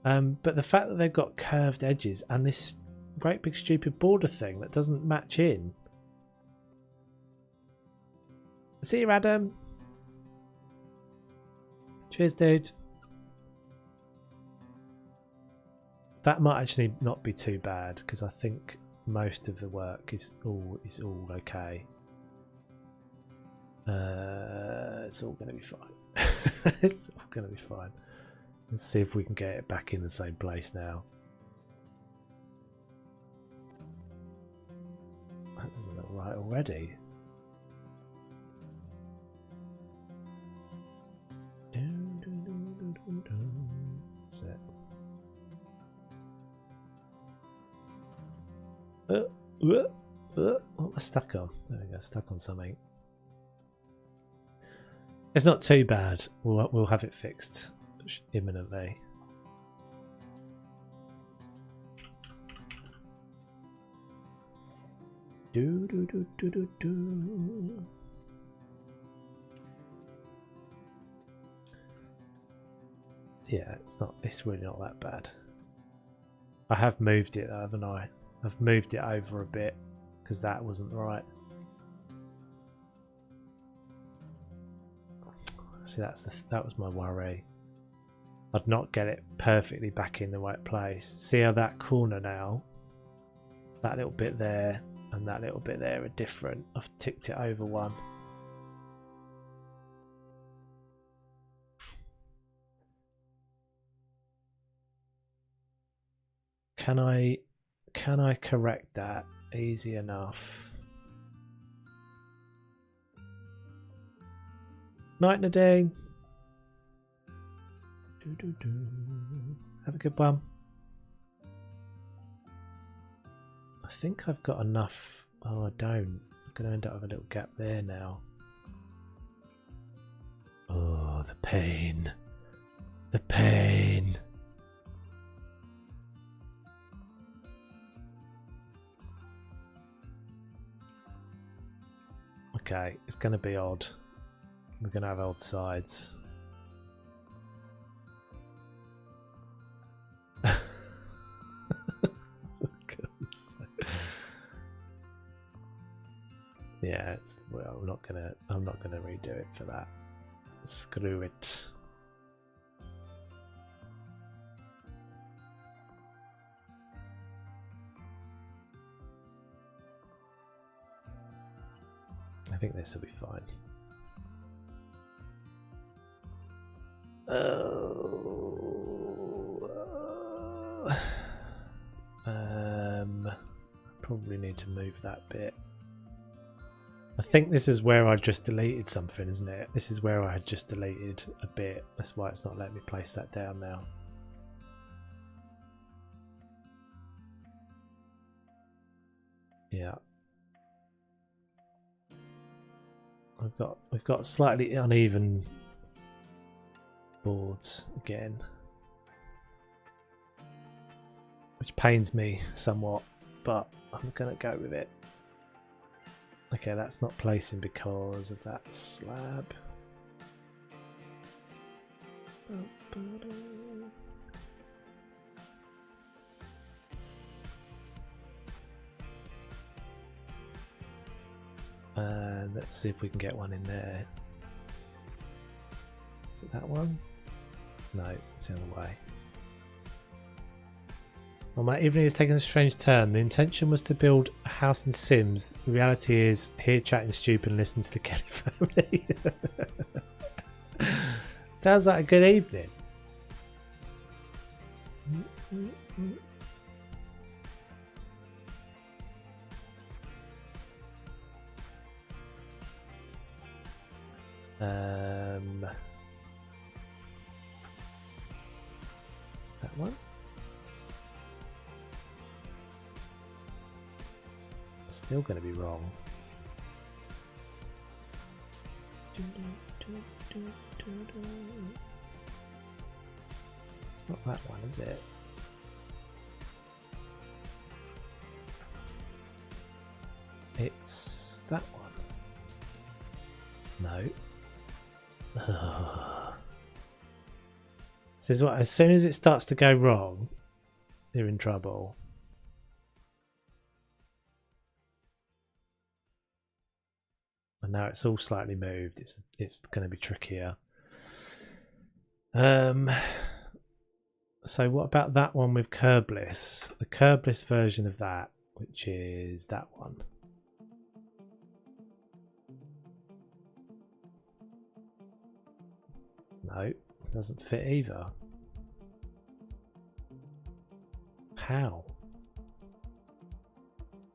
But the fact that they've got curved edges and this great big stupid border thing that doesn't match in. See you, Adam. Cheers, dude. That might actually not be too bad because I think most of the work is all okay. It's all going to be fine. It's all going to be fine. Let's see if we can get it back in the same place now. That doesn't look right already. That's it. What am I stuck on? There we go, stuck on something. It's not too bad. We'll have it fixed imminently. Do do do do do do. Yeah, it's really not that bad. I have moved it, haven't I? I've moved it over a bit because that wasn't right. See, that was my worry. I'd not get it perfectly back in the right place. See how that corner now, that little bit there and that little bit there are different. I've ticked it over one. Can I correct that easy enough? Night, Nadine. Have a good one. I think I've got enough. Oh, I don't. I'm going to end up with a little gap there now. Oh, the pain. The pain. Okay, it's going to be odd. We're going to have odd sides. Yeah, well, I'm not gonna redo it for that. Screw it. think this will be fine. Probably need to move that bit. I think this is where I just deleted something, isn't it? This is where I had just deleted a bit. That's why it's not letting me place that down now. Yeah. We've got slightly uneven boards again, which pains me somewhat, but I'm gonna go with it. Okay, that's not placing because of that slab. And let's see if we can get one in there. Is it that one? No, it's the other way. Well, my evening has taken a strange turn. The intention was to build a house in Sims. The reality is here chatting stupid and listening to the Kelly family. Sounds like a good evening. That one. Still going to be wrong. It's not that one, is it? It's that one. No. This is what, as soon as it starts to go wrong, you're in trouble. And now it's all slightly moved. It's going to be trickier. So what about that one with curbless? The curbless version of that, which is that one. No, it doesn't fit either. How?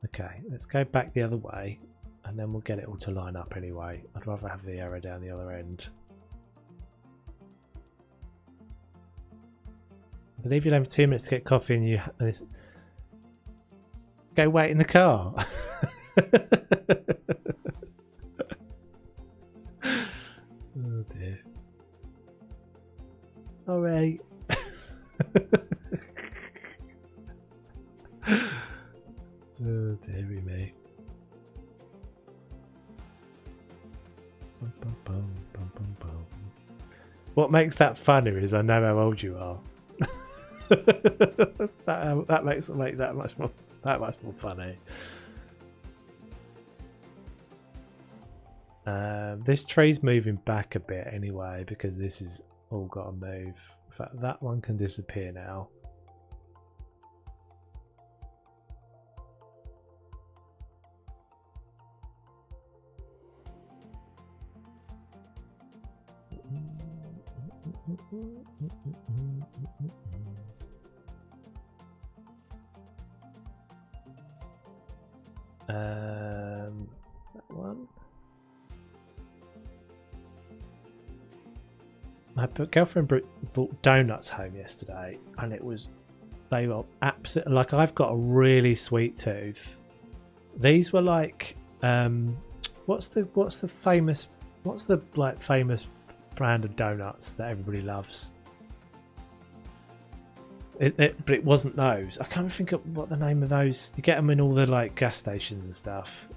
Okay, let's go back the other way and then we'll get it all to line up anyway. I'd rather have the arrow down the other end. I believe you'll have 2 minutes to get coffee and you go wait in the car. Oh dear. Alright. Oh dearie me. Bum, bum, bum, bum, bum, bum. What makes that funnier is I know how old you are. that makes it make that much more funny. This tree's moving back a bit anyway because this is all got to move. In fact, that one can disappear now. That one. My girlfriend brought donuts home yesterday, and they were absolutely like, I've got a really sweet tooth. These were like, what's the famous brand of donuts that everybody loves? But it wasn't those. I can't think of what the name of those. You get them in all the like gas stations and stuff.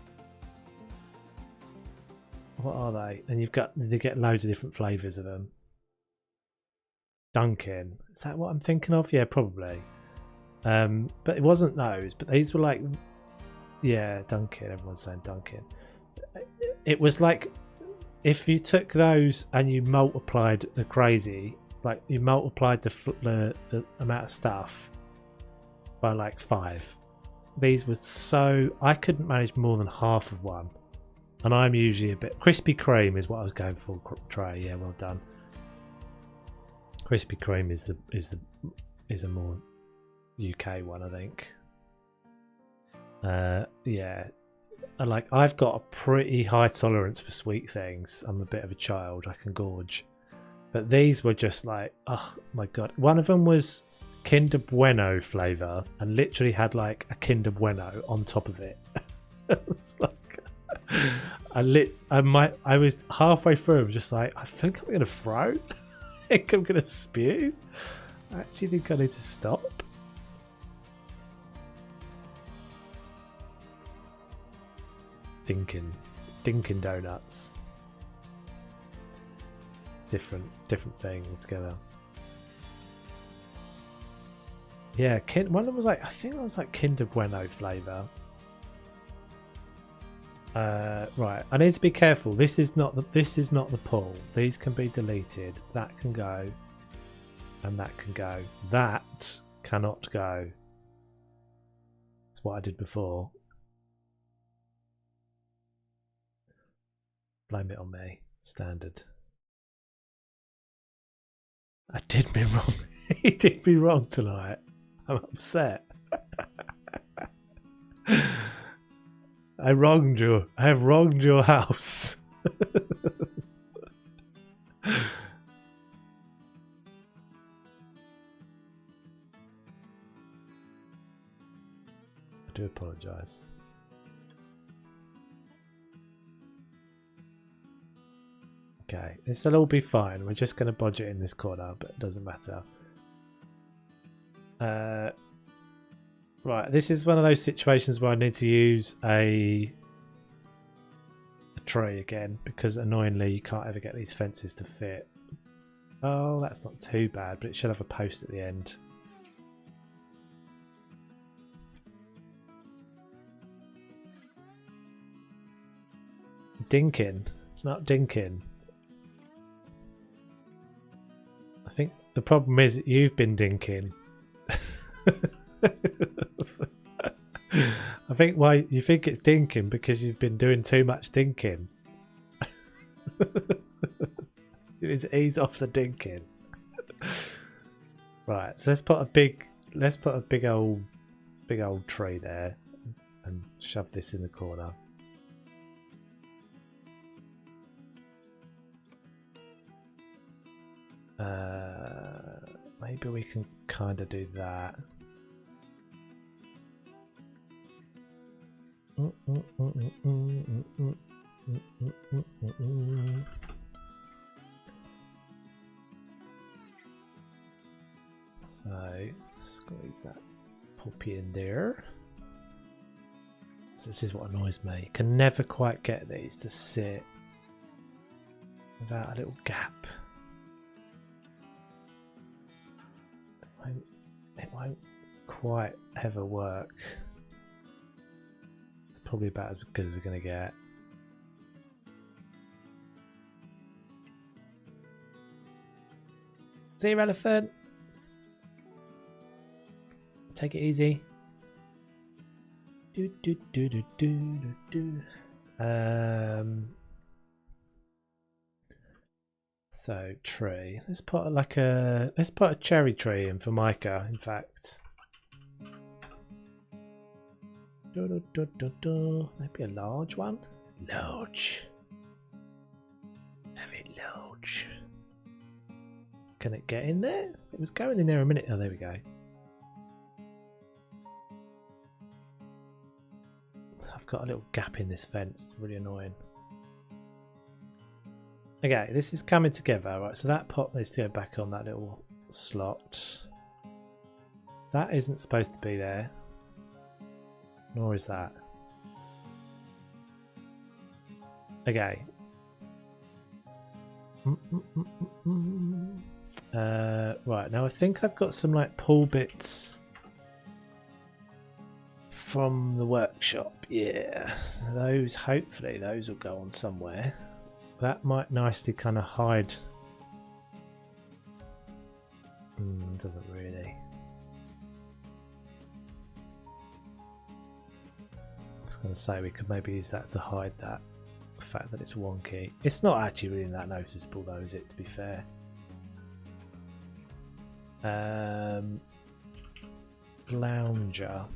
What are they? And they get loads of different flavours of them. Dunkin'. Is that what I'm thinking of? Yeah, probably. But it wasn't those. But these were like, yeah, Dunkin'. Everyone's saying Dunkin'. It was like if you took those and you multiplied the crazy. Like you multiplied the amount of stuff by like 5. These were so I couldn't manage more than half of one. And I'm usually a bit... Krispy Kreme is what I was going for, Trey. Yeah, well done. Krispy Kreme is a more UK one, I think. Yeah. I've got a pretty high tolerance for sweet things. I'm a bit of a child. I can gorge. But these were just like, oh my god. One of them was Kinder Bueno flavour and literally had like a Kinder Bueno on top of it. It's like I was halfway through, just like, I think I'm gonna throw. I think I'm gonna spew. I actually think I need to stop. Dinkin donuts. Different thing altogether. Yeah, one of them was like, I think it was like Kinder Bueno flavour. Right, I need to be careful. This is not the pull. These can be deleted. That can go, and that can go. That cannot go. That's what I did before. Blame it on me. Standard. I did me wrong. He did me wrong tonight. I'm upset. I wronged you. I have wronged your house. I do apologise. Okay, this will all be fine. We're just going to bodge it in this corner, but it doesn't matter. Right, this is one of those situations where I need to use a tray again, because annoyingly you can't ever get these fences to fit. Oh, that's not too bad, but it should have a post at the end. Dinkin. It's not dinkin. I think the problem is that you've been dinking. I think why you think it's dinking because you've been doing too much dinking. You need to ease off the dinking. Right, so let's put a big old tree there and shove this in the corner. Maybe we can kind of do that. So squeeze that puppy in there. So this is what annoys me. You can never quite get these to sit without a little gap. It won't quite ever work. It's probably about as good as we're going to get. See you, elephant. Take it easy. Do do do do do do. So tree. Let's put a cherry tree in for Micah. In fact, maybe a large one. Large. Very large. Can it get in there? It was going in there a minute. Oh, there we go. I've got a little gap in this fence. It's really annoying. Okay, this is coming together, right? So that pot needs to go back on that little slot. That isn't supposed to be there, nor is that. Okay. Right, now I think I've got some like pull bits from the workshop. Yeah, those, hopefully those will go on somewhere. That might nicely kind of hide. Doesn't really. I was going to say we could maybe use that to hide that fact that it's wonky. It's not actually really that noticeable though, is it, to be fair? Lounger.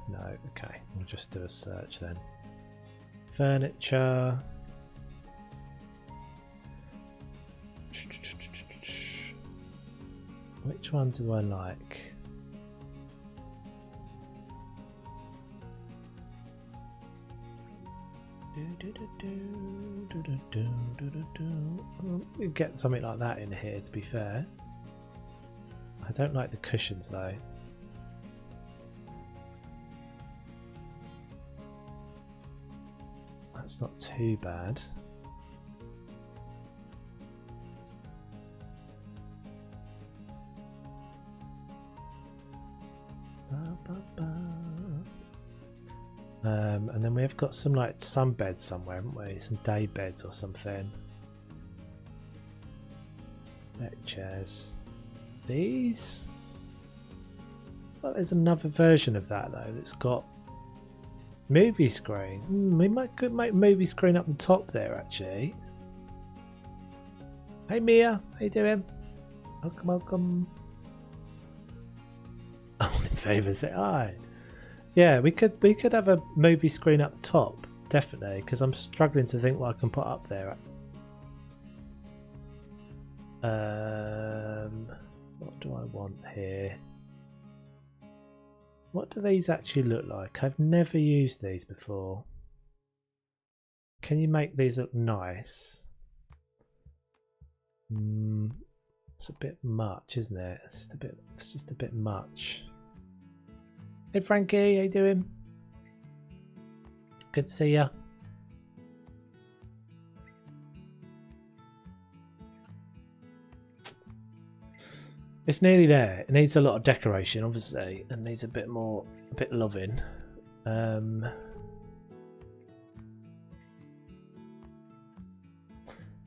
No, okay. We'll just do a search then. Furniture. Which one do I like? We get something like that in here, to be fair. I don't like the cushions though. That's not too bad. And then we've got some like sunbeds somewhere, haven't we? Some day beds or something. Deck chairs. These? Well, there's another version of that though that's got movie screen. We could make movie screen up the top there actually. Hey Mia, how you doing? Welcome, welcome. All in favour, say aye. Yeah, we could have a movie screen up top, definitely, because I'm struggling to think what I can put up there. What do I want here? What do these actually look like? I've never used these before. Can you make these look nice? It's a bit much, isn't it? It's just a bit much. Hey Frankie, how you doing? Good to see ya. It's nearly there. It needs a lot of decoration, obviously, and needs a bit loving.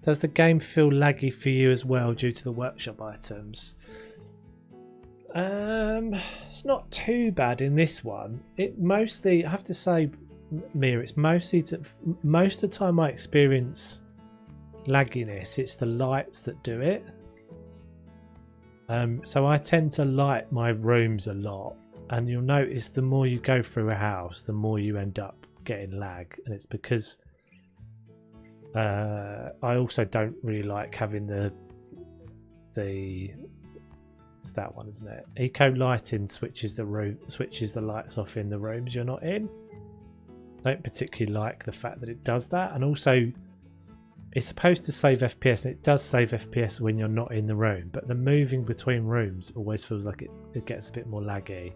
Does the game feel laggy for you as well due to the workshop items? It's not too bad in this one. It mostly, I have to say, Mia, it's mostly most of the time I experience lagginess. It's the lights that do it. So I tend to light my rooms a lot, and you'll notice the more you go through a house, the more you end up getting lag, and it's because I also don't really like having the it's that one, isn't it? Eco lighting switches the lights off in the rooms you're not in. I don't particularly like the fact that it does that, and also it's supposed to save FPS, and it does save FPS when you're not in the room, but the moving between rooms always feels like it gets a bit more laggy.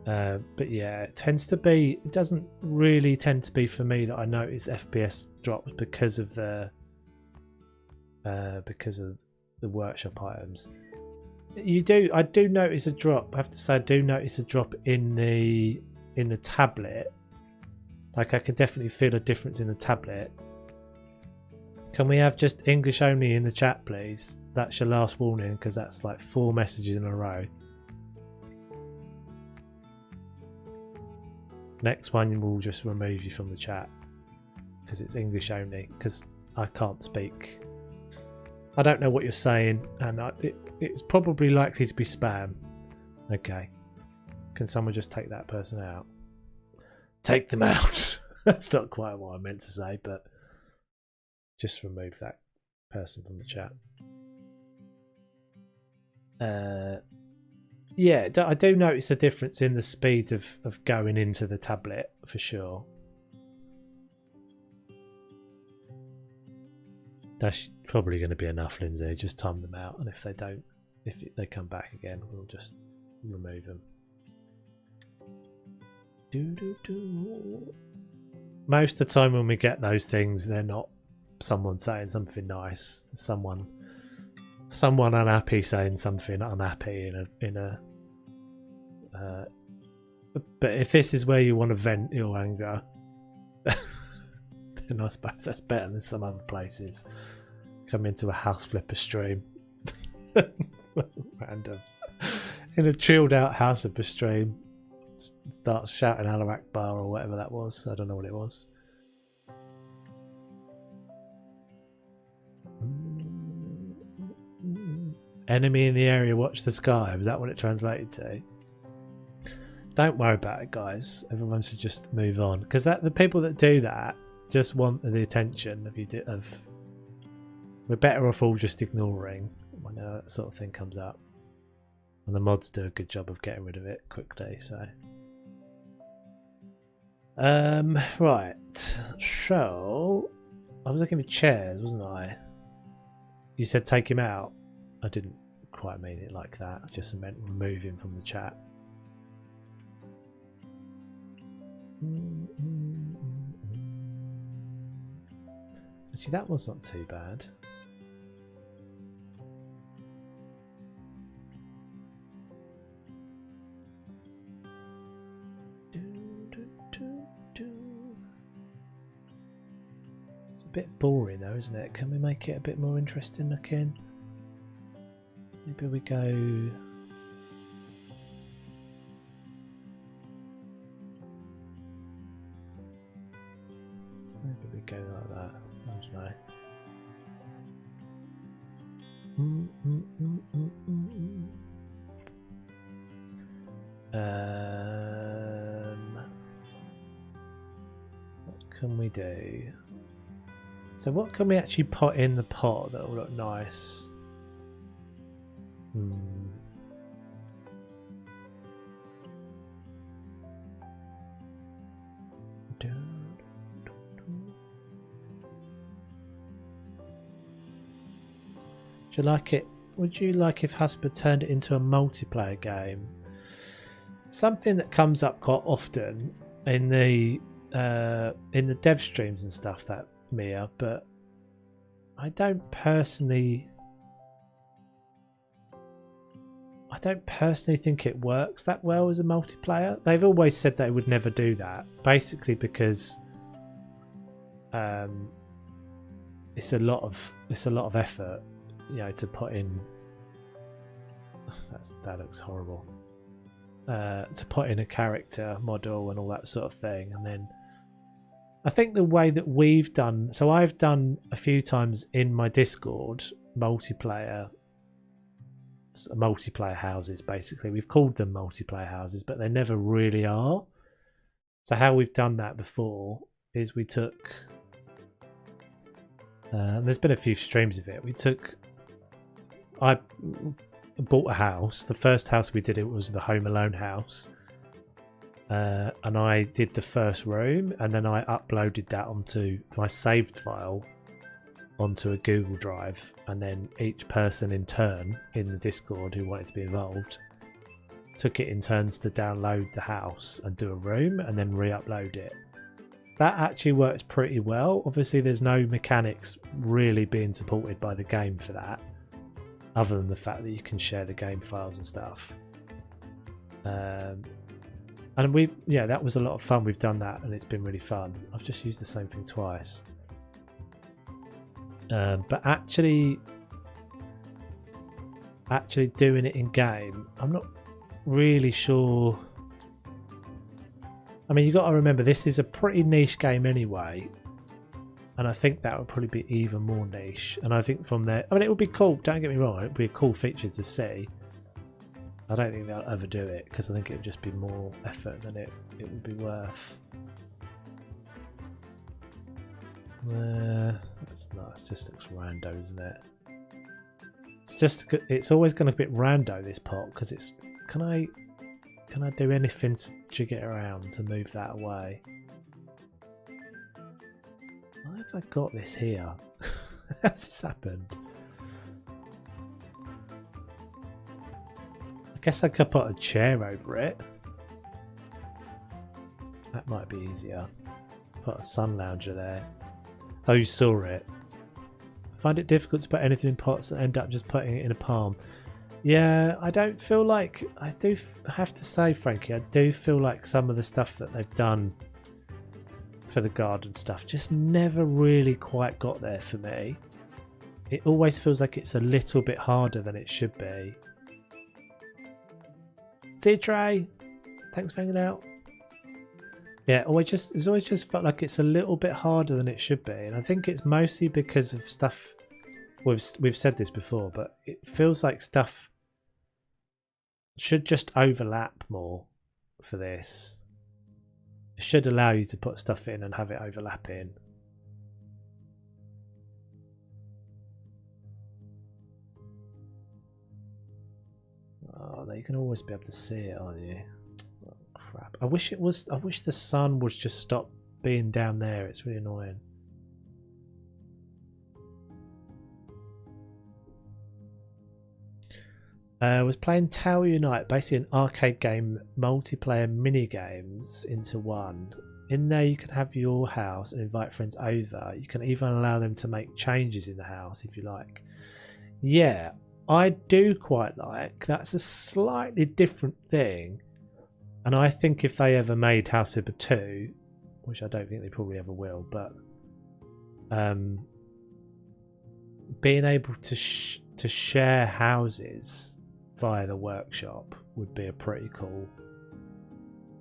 But yeah, it doesn't really tend to be for me that I notice FPS drops because of the workshop items. I do notice a drop. I have to say I do notice a drop in the tablet. Like I can definitely feel a difference in the tablet. Can we have just English only in the chat, please? That's your last warning, because that's like 4 messages in a row. Next one will just remove you from the chat because it's English only, because I can't speak. I don't know what you're saying, and it's probably likely to be spam. Okay. Can someone just take that person out? Take them out. That's not quite what I meant to say, but just remove that person from the chat. Yeah, I do notice a difference in the speed of going into the tablet for sure. That's probably going to be enough, Lindsay. Just time them out, and if they come back again, we'll just remove them. Most of the time when we get those things, they're not someone saying something nice. Someone unhappy saying something unhappy in a but if this is where you want to vent your anger, then I suppose that's better than some other places. Come into a house flipper stream. Random. In a chilled out house flipper stream, starts shouting Allah Akbar or whatever that was. I don't know what it was. Enemy in the area, watch the sky. Was that what it translated to? Don't worry about it, guys. Everyone should just move on, because the people that do that just want the attention of. We're better off all just ignoring when that sort of thing comes up, and the mods do a good job of getting rid of it quickly. So, right. So, I was looking for chairs, wasn't I? You said take him out. I didn't quite mean it like that. I just meant remove him from the chat. Actually, that was not too bad. It's a bit boring though, isn't it? Can we make it a bit more interesting looking? Maybe we go... Maybe we go like that. I don't know. What can we do? So what can we actually put in the pot that will look nice? Do you like it? Would you like if Husband turned it into a multiplayer game? Something that comes up quite often in the dev streams and stuff, that Mia, but I don't personally think it works that well as a multiplayer. They've always said they would never do that, basically because it's a lot of effort, you know, to put in. That looks horrible. To put in a character model and all that sort of thing, and then I think the way that we've done, so I've done a few times in my Discord multiplayer houses. Basically, we've called them multiplayer houses, but they never really are. So how we've done that before is we took, there's been a few streams of it. I bought a house. The first house we did, it was the Home Alone house, and I did the first room, and then I uploaded that onto my saved file onto a Google Drive, and then each person in turn in the Discord who wanted to be involved took it in turns to download the house and do a room and then re-upload it. That actually works pretty well. Obviously there's no mechanics really being supported by the game for that, other than the fact that you can share the game files and stuff. And that was a lot of fun. We've done that and it's been really fun. I've just used the same thing twice. But actually doing it in game, I'm not really sure. I mean, you got to remember this is a pretty niche game anyway, and I think that would probably be even more niche. And I think from there, I mean, it would be cool, don't get me wrong, it would be a cool feature to see. I don't think they'll ever do it because I think it would just be more effort than it would be worth. That's nice. Just looks rando, isn't it? It's always going to be a bit rando, this pot, because it's. Can I do anything to jig it around to move that away? Why have I got this here? How's this happened? I guess I could put a chair over it. That might be easier. Put a sun lounger there. Oh, you saw it. I find it difficult to put anything in pots and end up just putting it in a palm. Yeah, I don't feel like... I do have to say, Frankie, I do feel like some of the stuff that they've done for the garden stuff just never really quite got there for me. It always feels like it's a little bit harder than it should be. See you, Trey. Thanks for hanging out. Yeah, it's always just felt like it's a little bit harder than it should be, and I think it's mostly because of stuff we've said this before, but it feels like stuff should just overlap more for this. It should allow you to put stuff in and have it overlap in. Oh, you can always be able to see it, aren't you? Oh, crap. I wish the sun would just stop being down there. It's really annoying. Was playing Tower Unite, basically an arcade game, multiplayer mini games into one. In there you can have your house and invite friends over. You can even allow them to make changes in the house if you like. Yeah, I do quite like. That's a slightly different thing. And I think if they ever made House Flipper 2, which I don't think they probably ever will, but being able to share houses via the workshop would be a pretty cool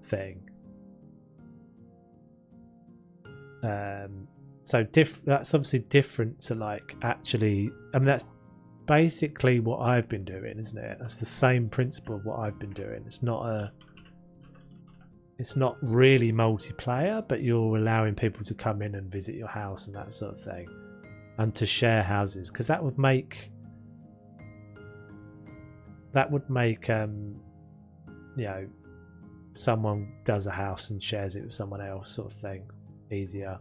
thing. So that's obviously different to like actually. I mean, that's basically what I've been doing, isn't it? That's the same principle of what I've been doing. It's not really multiplayer, but you're allowing people to come in and visit your house and that sort of thing, and to share houses, because that would make you know, someone does a house and shares it with someone else sort of thing easier.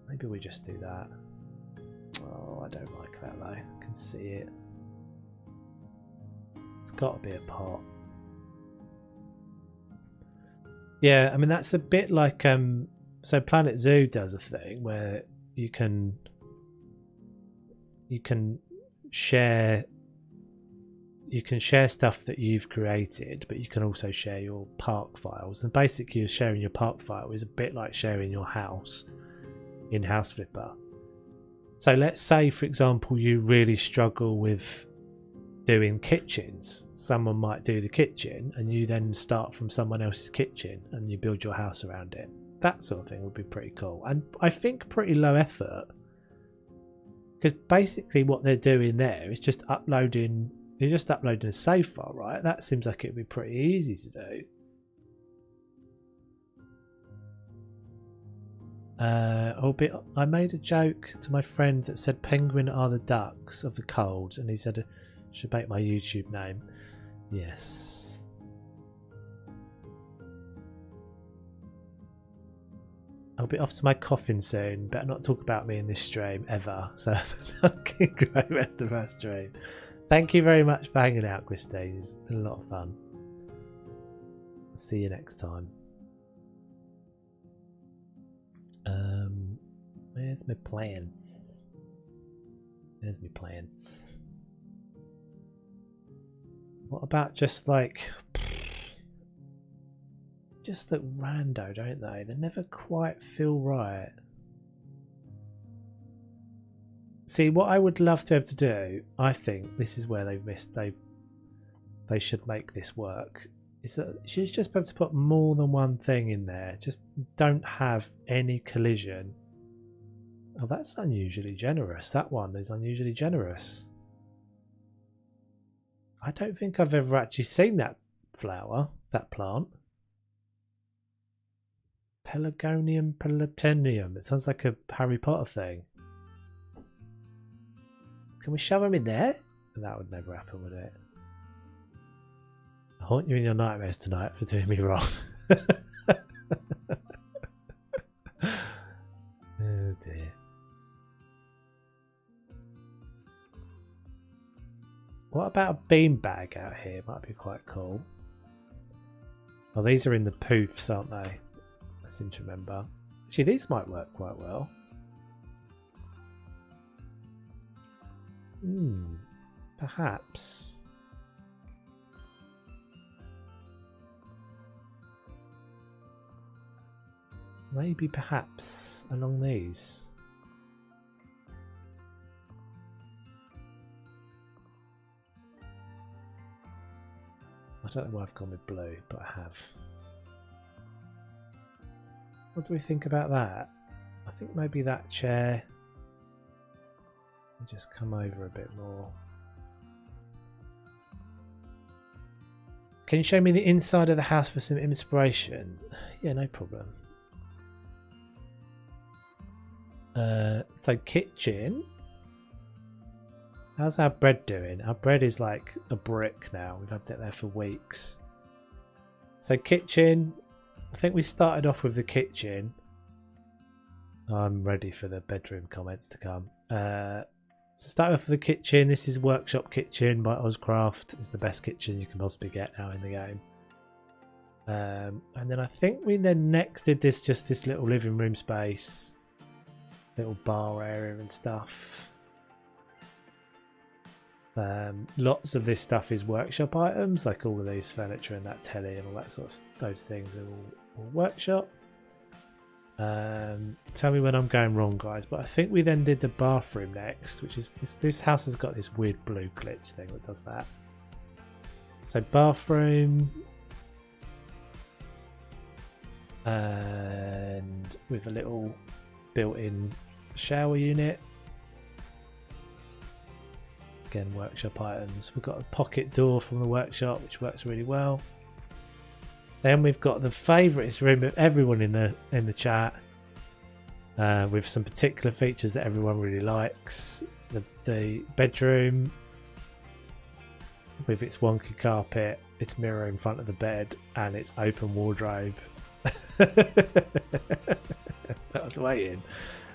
Maybe we just do that. Oh, I don't like that though. I can see it. It's got to be a pot. Yeah, I mean that's a bit like so Planet Zoo does a thing where you can share stuff that you've created, but you can also share your park files. And basically, you're sharing your park file is a bit like sharing your house in House Flipper. So let's say, for example, you really struggle with doing kitchens. Someone might do the kitchen, and you then start from someone else's kitchen, and you build your house around it. That sort of thing would be pretty cool, and I think pretty low effort, because basically what they're doing there is just uploading. You're just uploading a save file, right? That seems like it'd be pretty easy to do. I made a joke to my friend that said penguin are the ducks of the cold, and he said it should make my YouTube name. Yes. I'll be off to my coffin soon. Better not talk about me in this stream ever. So have a great rest of our stream. Thank you very much for hanging out, Christine. It's been a lot of fun. I'll see you next time. Where's my plants? There's my plants. What about just like... just look rando, don't they? They never quite feel right. See, what I would love to be able to do, I think this is where they've missed. They should make this work. Is that you should just be able to put more than one thing in there. Just don't have any collision. Oh, that's unusually generous. That one is unusually generous. I don't think I've ever actually seen that flower, that plant. Pelargonium pelartenium. It sounds like a Harry Potter thing. Can we shove him in there? That would never happen, would it? I haunt you in your nightmares tonight for doing me wrong. Oh dear. What about a beanbag out here? Might be quite cool. Oh, these are in the poofs, aren't they? I seem to remember. Actually, these might work quite well. Perhaps. Maybe perhaps along these. I don't know why I've gone with blue, but I have. What do we think about that? I think maybe that chair me just come over a bit more. Can you show me the inside of the house for some inspiration? Yeah, no problem. So kitchen. How's our bread doing? Our bread is like a brick now. We've had that there for weeks. So kitchen. I think we started off with the kitchen. I'm ready for the bedroom comments to come. So start off with the kitchen. This is Workshop Kitchen by Ozcraft. It's the best kitchen you can possibly get now in the game. And then I think we then next did just this little living room space, little bar area and stuff. Lots of this stuff is workshop items, like all of these furniture and that telly and all that sort of those things are all workshop. Tell me when I'm going wrong, guys, but I think we then did the bathroom next, which is this house has got this weird blue glitch thing that does that. So bathroom, and with a little built-in shower unit. Again, workshop items. We've got a pocket door from the workshop, which works really well. Then we've got the favourites room of everyone in the chat, with some particular features that everyone really likes. The bedroom with its wonky carpet, its mirror in front of the bed, and its open wardrobe. I was waiting.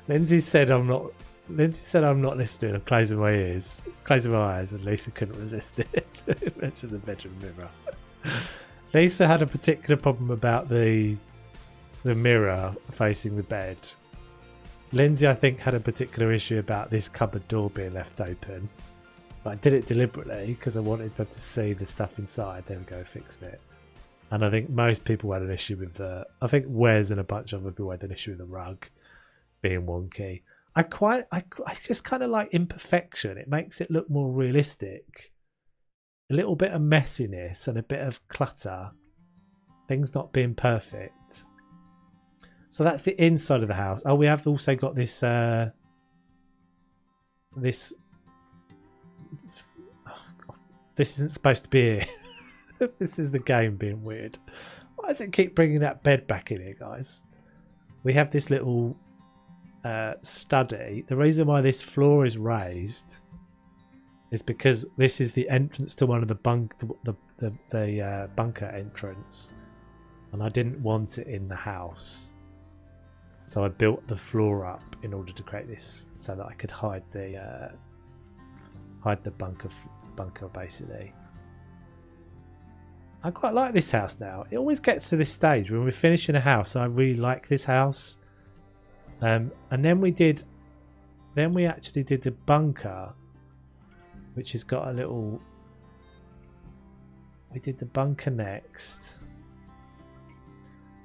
Lindsay said I'm not listening. I'm closing my ears, closing my eyes, and Lisa couldn't resist it. Mentioned the bedroom mirror. Lisa had a particular problem about the mirror facing the bed. Lindsay, I think, had a particular issue about this cupboard door being left open. But I did it deliberately because I wanted them to see the stuff inside. There we go, fixed it. And I think most people had an issue with I think Wes and a bunch of other people had an issue with the rug being wonky. I just kind of like imperfection. It makes it look more realistic. A little bit of messiness and a bit of clutter. Things not being perfect. So that's the inside of the house. Oh, we have also got this this isn't supposed to be here. This is the game being weird. Why does it keep bringing that bed back in here, guys? We have this little study. The reason why this floor is raised is because this is the entrance to one of the bunker entrance, and I didn't want it in the house, so I built the floor up in order to create this so that I could hide the bunker basically. I quite like this house now. It always gets to this stage when we're finishing a house. I really like this house. And then we actually did the bunker, which has got a little. We did the bunker next,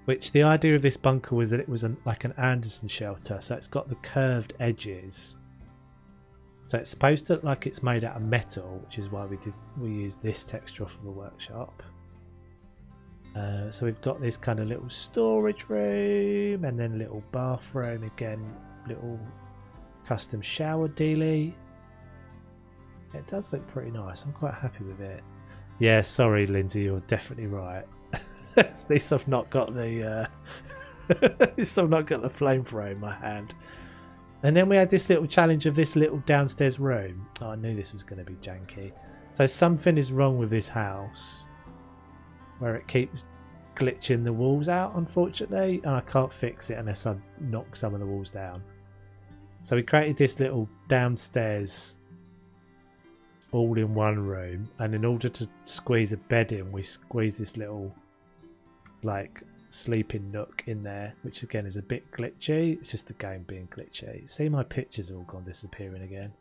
which the idea of this bunker was that it was like an Anderson shelter, so it's got the curved edges. So it's supposed to look like it's made out of metal, which is why we used this texture off of the workshop. So we've got this kind of little storage room, and then a little bathroom again, little custom shower dealie. It does look pretty nice. I'm quite happy with it. Yeah, sorry, Lindsay, you're definitely right. At least I've not got the at least I've not got the flamethrower in my hand. And then we had this little challenge of this little downstairs room. Oh, I knew this was going to be janky. So something is wrong with this house, where it keeps glitching the walls out, unfortunately, and I can't fix it unless I knock some of the walls down. So we created this little downstairs all in one room, and in order to squeeze a bed in, we squeeze this little like sleeping nook in there, which again is a bit glitchy. It's just the game being glitchy. See, my pictures all gone disappearing again.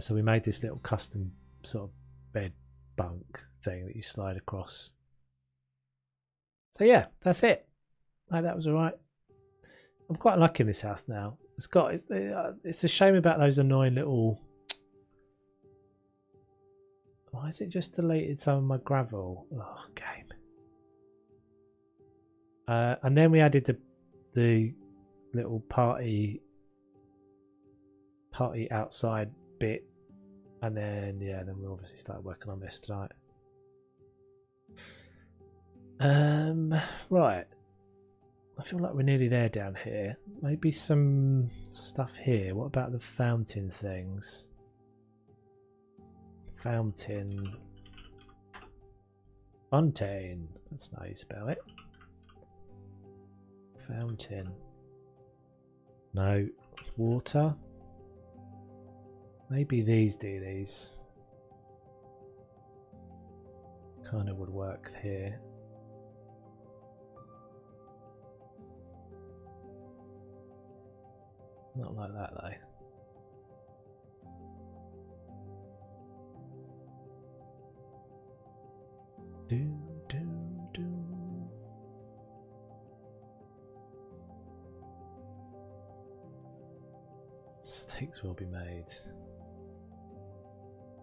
So we made this little custom sort of bed bunk thing that you slide across. So yeah, that's it. That was alright. I'm quite liking this house now. It's a shame about those annoying little. Why is it just deleted some of my gravel? Oh, game. And then we added the little party party outside bit, and then then we'll obviously start working on this tonight. Right. I feel like we're nearly there down here. Maybe some stuff here. What about the fountain things? Fountain. Fontaine. That's not how you spell it. Fountain. No. Water. Maybe these do these. Kind of would work here. Not like that though. Steaks will be made.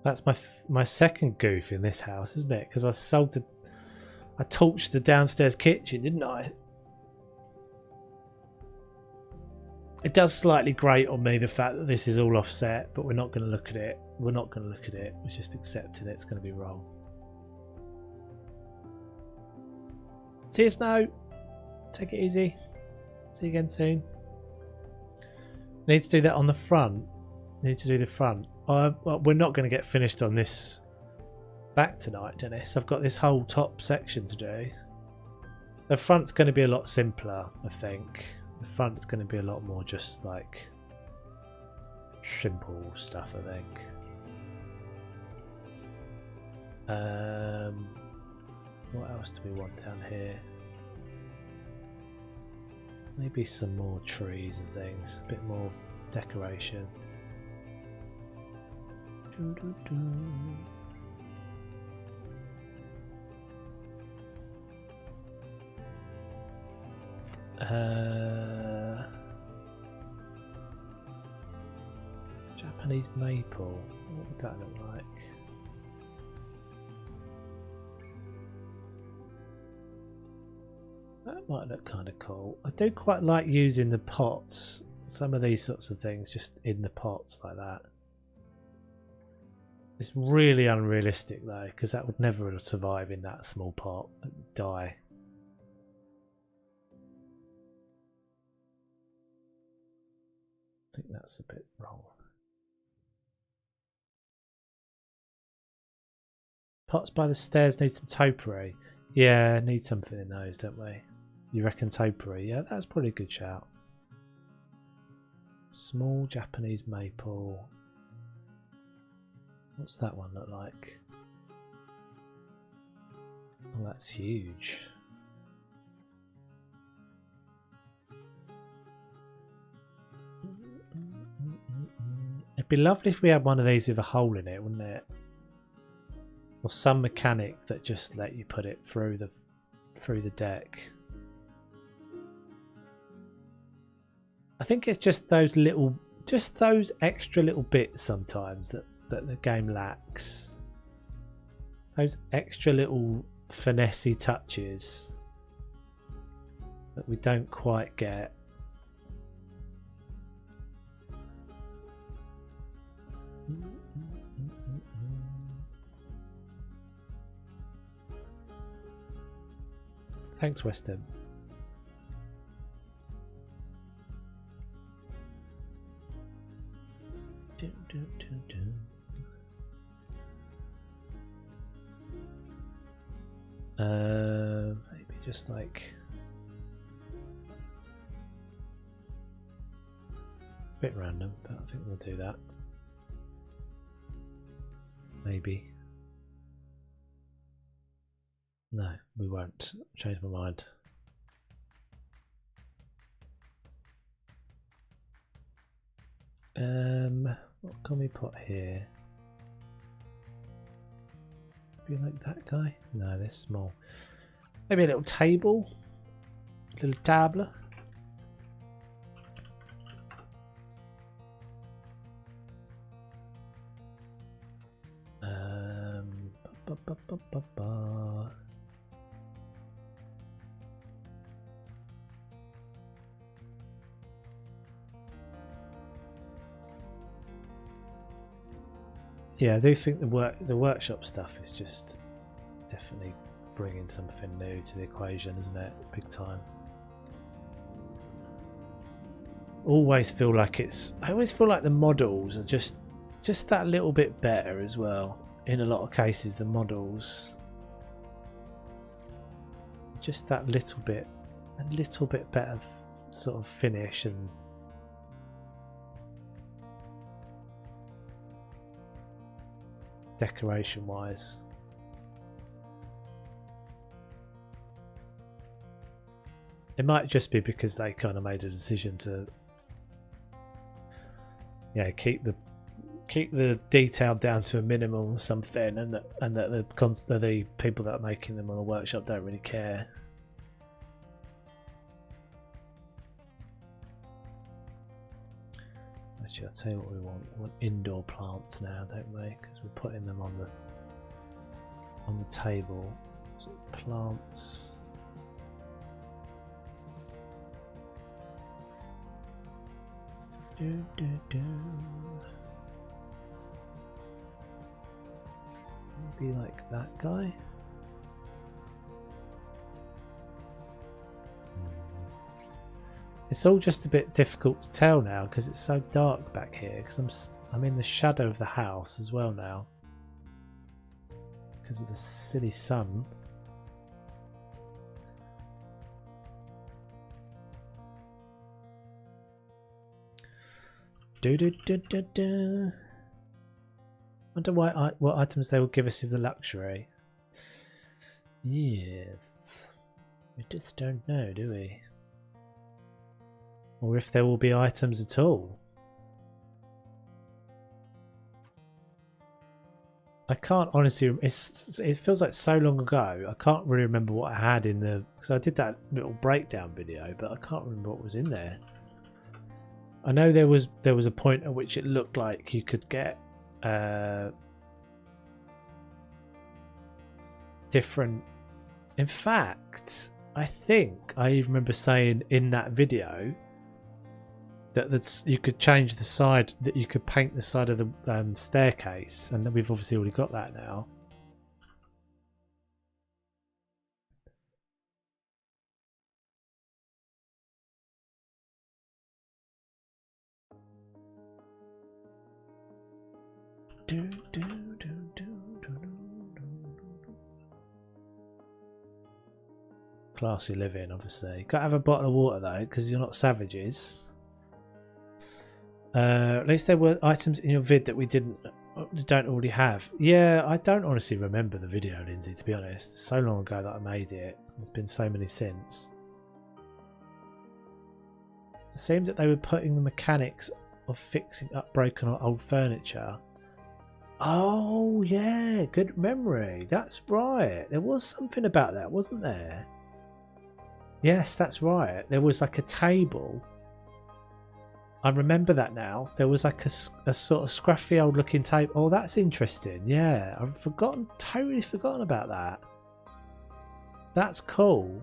That's my second goof in this house, isn't it? Because I torched the downstairs kitchen, didn't I? It does slightly grate on me the fact that this is all offset, but we're not going to look at it. We're not going to look at it. We're just accepting it's going to be wrong. See you, Snow. Take it easy. See you again soon. Need to do that on the front. Need to do the front. Well, we're not going to get finished on this back tonight, Dennis. I've got this whole top section to do. The front's going to be a lot simpler, I think. The front's going to be a lot more just like simple stuff, I think. What else do we want down here? Maybe some more trees and things, a bit more decoration. Japanese maple. What would that look like? That might look kind of cool. I do quite like using the pots. Some of these sorts of things just in the pots like that. It's really unrealistic though, because that would never survive in that small pot. It would die. I think that's a bit wrong. Pots by the stairs need some topiary. Yeah, need something in those, don't we? You reckon topiary? Yeah, that's probably a good shout. Small Japanese maple. What's that one look like? Oh, that's huge. It'd be lovely if we had one of these with a hole in it, wouldn't it? Or some mechanic that just let you put it through the deck. I think it's just those extra little bits sometimes that the game lacks. Those extra little finessey touches that we don't quite get. Thanks, Weston. Maybe just like a bit random, but I think we'll do that. Maybe. No, we won't. Change my mind. What can we put here? Maybe like that guy? No, they're small. Maybe a little table? A little table? Ba, ba, ba, ba, ba. Yeah, I do think the workshop stuff is just definitely bringing something new to the equation, isn't it? Big time. I always feel like the models are just that little bit better as well. In a lot of cases, the models just that little bit better sort of finish and decoration wise. It might just be because they kind of made a decision to keep the detail down to a minimum or something, and that the people that are making them on the workshop don't really care. Actually, I'll tell you what we want. We want indoor plants now, don't we? Because we're putting them on the table. So plants. Maybe like that guy. It's all just a bit difficult to tell now because it's so dark back here. Because I'm in the shadow of the house as well now because of the silly sun. Wonder what items they will give us with the luxury. Yes, we just don't know, do we? Or if there will be items at all. I can't honestly. It feels like so long ago. I can't really remember what I had in the. Because I did that little breakdown video, but I can't remember what was in there. I know there was a point at which it looked like you could get different. In fact, I think I even remember saying in that video that you could change the side, that you could paint the side of the staircase, and we've obviously already got that now. Classy living, obviously. Gotta have a bottle of water though, because you're not savages. At least there were items in your vid that we don't already have. Yeah, I don't honestly remember the video, Lindsay, to be honest. It's so long ago that I made it. There's been so many since. It seemed that they were putting the mechanics of fixing up broken or old furniture. Oh yeah, good memory. That's right. There was something about that, wasn't there? Yes, that's right. There was like a table. I remember that now. There was like a sort of scruffy old looking table. Oh, that's interesting. Yeah, I've totally forgotten about that. That's cool.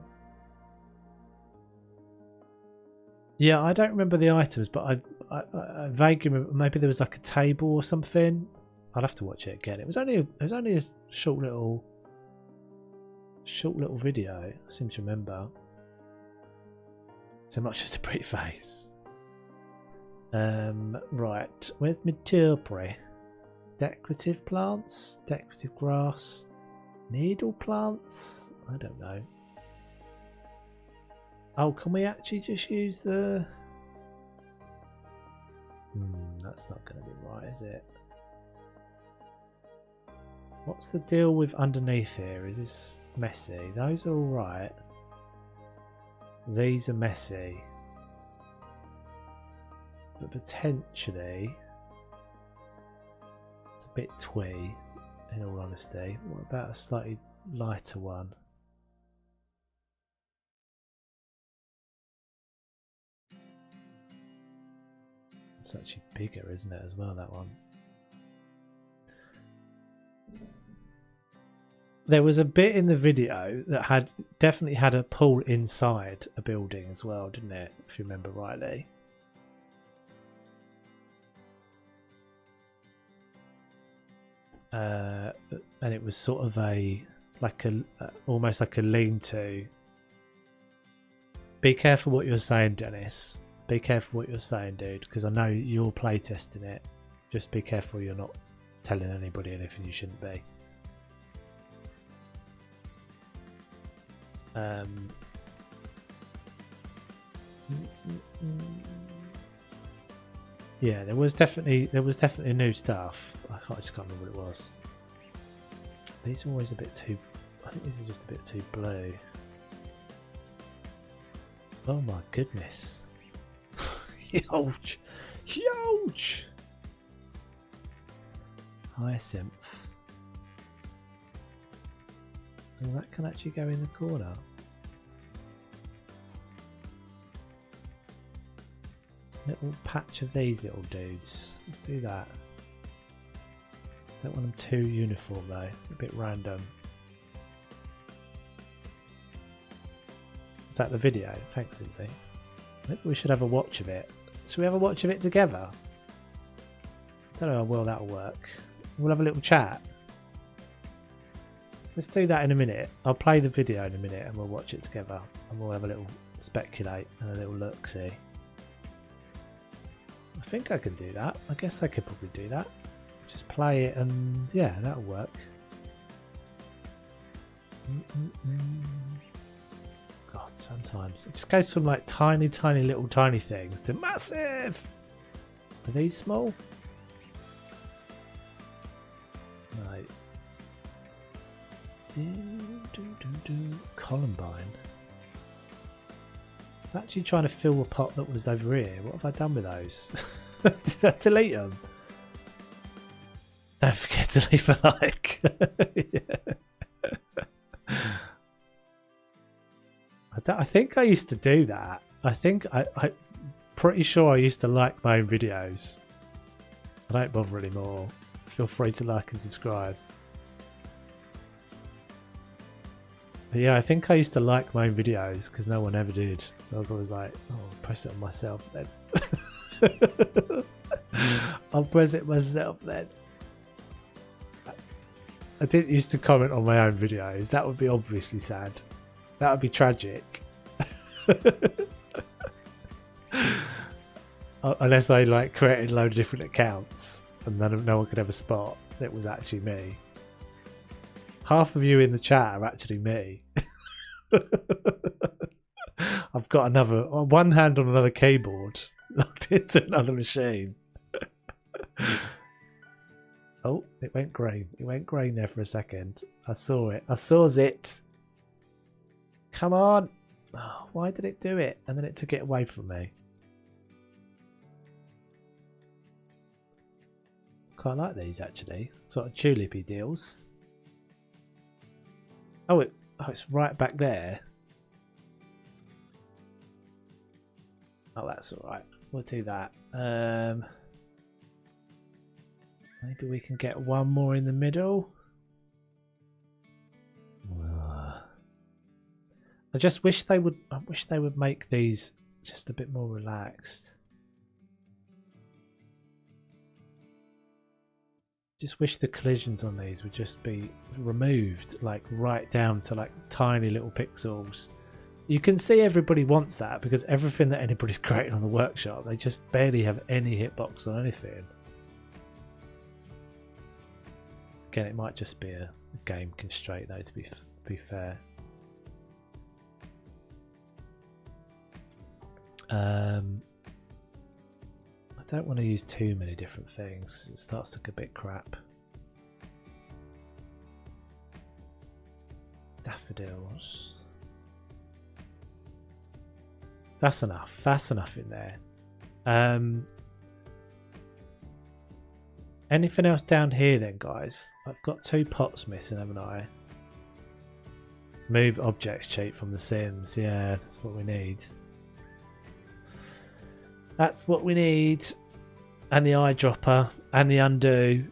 Yeah, I don't remember the items, but I vaguely remember maybe there was like a table or something. I'll have to watch it again. It was only a short little video. I seem to remember. So not just a pretty face. Right, where's my tilbury? Decorative plants, decorative grass, needle plants. I don't know. Oh, can we actually just use the? That's not going to be right, is it? What's the deal with underneath here? Is this messy? Those are all right. These are messy. But potentially it's a bit twee, in all honesty. What about a slightly lighter one? It's actually bigger, isn't it, as well, that one? There was a bit in the video that definitely had a pool inside a building as well, didn't it? If you remember rightly. and it was sort of almost like a lean-to. Be careful what you're saying, Dennis. Be careful what you're saying, dude, because I know you're playtesting it. Just be careful you're not telling anybody anything you shouldn't be. Yeah, there was definitely new stuff. I just can't remember what it was. These are always a bit too. I think these are just a bit too blue. Oh my goodness! Huge, huge. Hyacinth. Oh, that can actually go in the corner. Little patch of these little dudes. Let's do that. Don't want them too uniform though. A bit random. Is that the video? Thanks, Izzy. Maybe we should have a watch of it. Should we have a watch of it together? I don't know how well that'll work. We'll have a little chat. Let's do that in a minute. I'll play the video in a minute and we'll watch it together. And we'll have a little speculate and a little look-see. I think I can do that. I guess I could probably do that. Just play it and yeah, that'll work. God, sometimes it just goes from like tiny little tiny things to massive. Are these small? Right. Columbine. I was actually trying to fill a pot that was over here. What have I done with those? Did I delete them? Don't forget to leave a like. I think I used to do that. I'm pretty sure I used to like my own videos. I don't bother anymore. Feel free to like and subscribe. But yeah, I think I used to like my own videos because no one ever did. So I was always like, oh, I'll press it on myself then. I'll press it myself then. I didn't used to comment on my own videos. That would be obviously sad. That would be tragic. Unless I like created a load of different accounts and then no one could ever spot it was actually me. Half of you in the chat are actually me. I've got one hand on another keyboard locked into another machine. Oh, it went green. It went green there for a second. I saw it. I saw it. Come on. Oh, why did it do it? And then it took it away from me. Quite like these actually. Sort of tulipy deals. Oh, it's right back there. Oh, that's alright. We'll do that. Maybe we can get one more in the middle. I just wish they would. I wish they would make these just a bit more relaxed. Just wish the collisions on these would just be removed, like right down to like tiny little pixels. You can see everybody wants that because everything that anybody's creating on the workshop, they just barely have any hitbox on anything. Again, it might just be a game constraint though, to be fair. I don't want to use too many different things. It starts to look a bit crap. Daffodils. That's enough. That's enough in there. Anything else down here then, guys? I've got 2 pots missing, haven't I? Move objects cheat from The Sims. Yeah, that's what we need. That's what we need. And the eyedropper and the undo.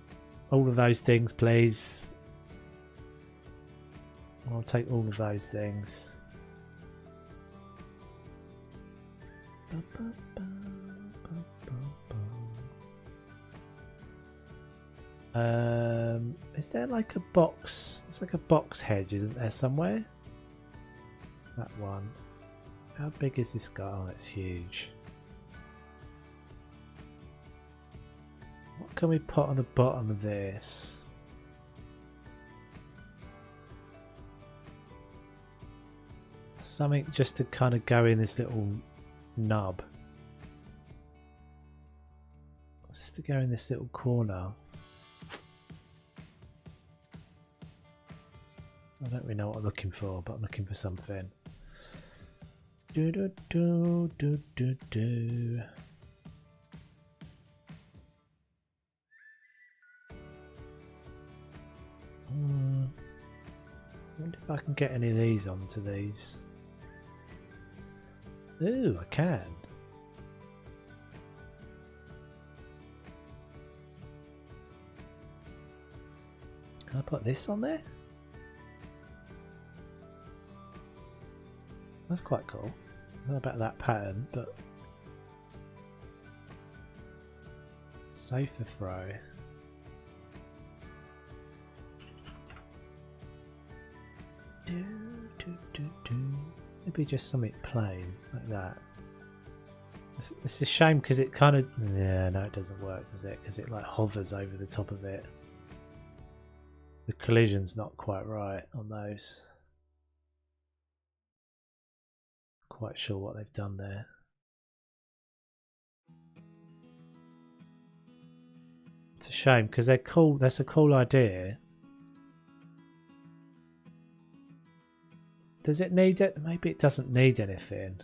All of those things, please. I'll take all of those things. Is there like a box? It's like a box hedge, isn't there, somewhere? That one. How big is this guy? Oh, it's huge. What can we put on the bottom of this? Something just to kind of go in this little nub. Just to go in this little corner. I don't really know what I'm looking for, but I'm looking for something. Do do do do do do. I wonder if I can get any of these onto these. Ooh, I can. Can I put this on there? That's quite cool. I don't know about that pattern, but sofa throw. Maybe just something plain like that. It's a shame because it kind of, yeah, no, it doesn't work, does it? Because it like hovers over the top of it. The collision's not quite right on those. Quite sure what they've done there. It's a shame because they're cool. That's a cool idea. Does it need it? Maybe it doesn't need anything.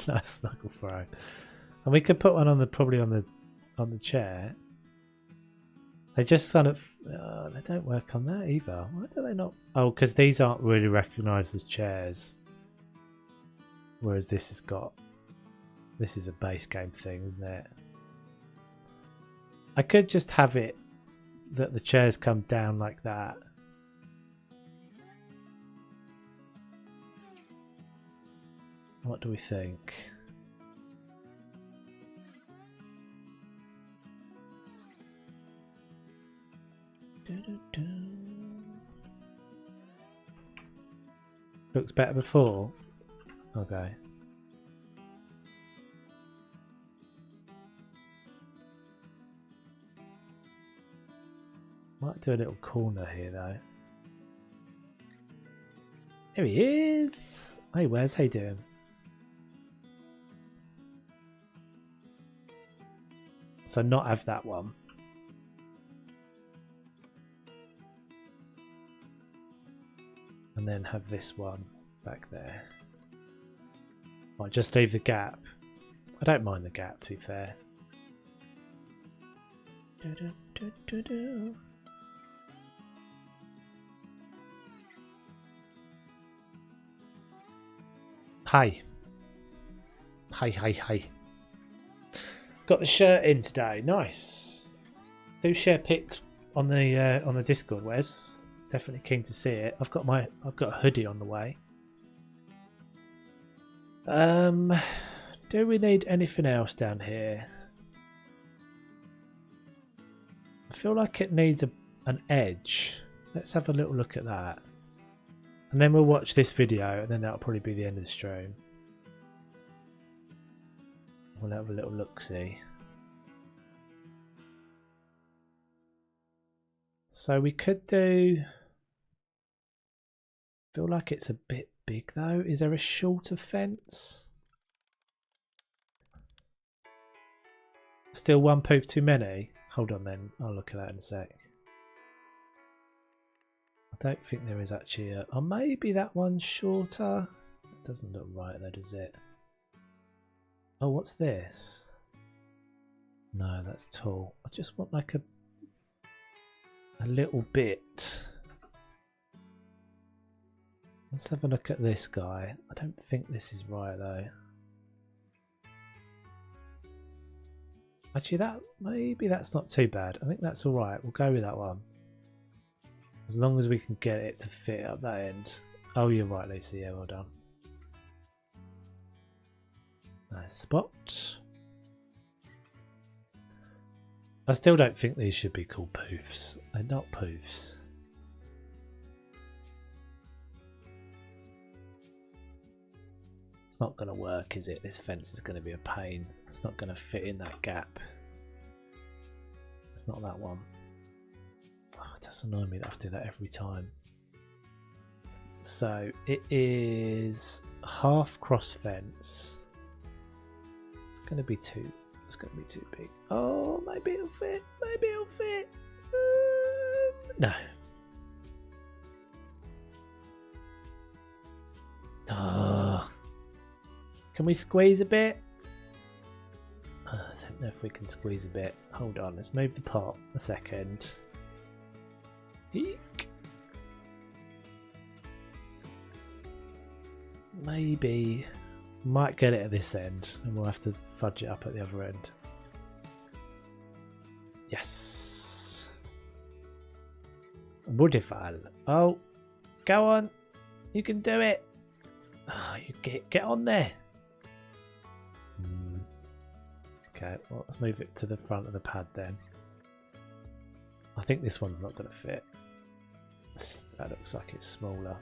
Nice snuggle throw. And we could put one on the probably on the chair. They just kind of they don't work on that either. Why do they not? Oh, because these aren't really recognised as chairs. Whereas this has got, this is a base game thing, isn't it? I could just have it that the chairs come down like that. What do we think? Looks better before. Okay. Might do a little corner here though. Here he is! Hey, where's he doing? So not have that one. And then have this one back there. Might just leave the gap. I don't mind the gap, to be fair. Hi. Hi. Got the shirt in today. Nice. Do share pics on the Discord, Wes. Definitely keen to see it. I've got a hoodie on the way. Do we need anything else down here? I feel like it needs an edge. Let's have a little look at that. And then we'll watch this video, and then that'll probably be the end of the stream. We'll have a little look-see. So we could do... feel like it's a bit big though. Is there a shorter fence? Still one poof too many? Hold on then, I'll look at that in a sec. I don't think there is actually a... oh, maybe that one's shorter. It doesn't look right though, does it? Oh, what's this? No, that's tall. I just want like a little bit. Let's have a look at this guy. I don't think this is right though. Actually, maybe that's not too bad. I think that's all right. We'll go with that one. As long as we can get it to fit up that end. Oh, you're right, Lisa. Yeah, well done. Nice spot. I still don't think these should be called poofs. They're not poofs. It's not going to work, is it? This fence is going to be a pain. It's not going to fit in that gap. It's not that one. Oh, it does annoy me that I have to do that every time. So it is half cross fence. It's going to be too. It's going to be too big. Oh, maybe it'll fit. Maybe it'll fit. No. Oh. Can we squeeze a bit? I don't know if we can squeeze a bit. Hold on. Let's move the pot a second. Eek. Maybe. Might get it at this end and we'll have to fudge it up at the other end. Yes. Woodifal. Oh, go on. You can do it. Oh, you get on there. Okay, well, let's move it to the front of the pad then. I think this one's not going to fit. That looks like it's smaller.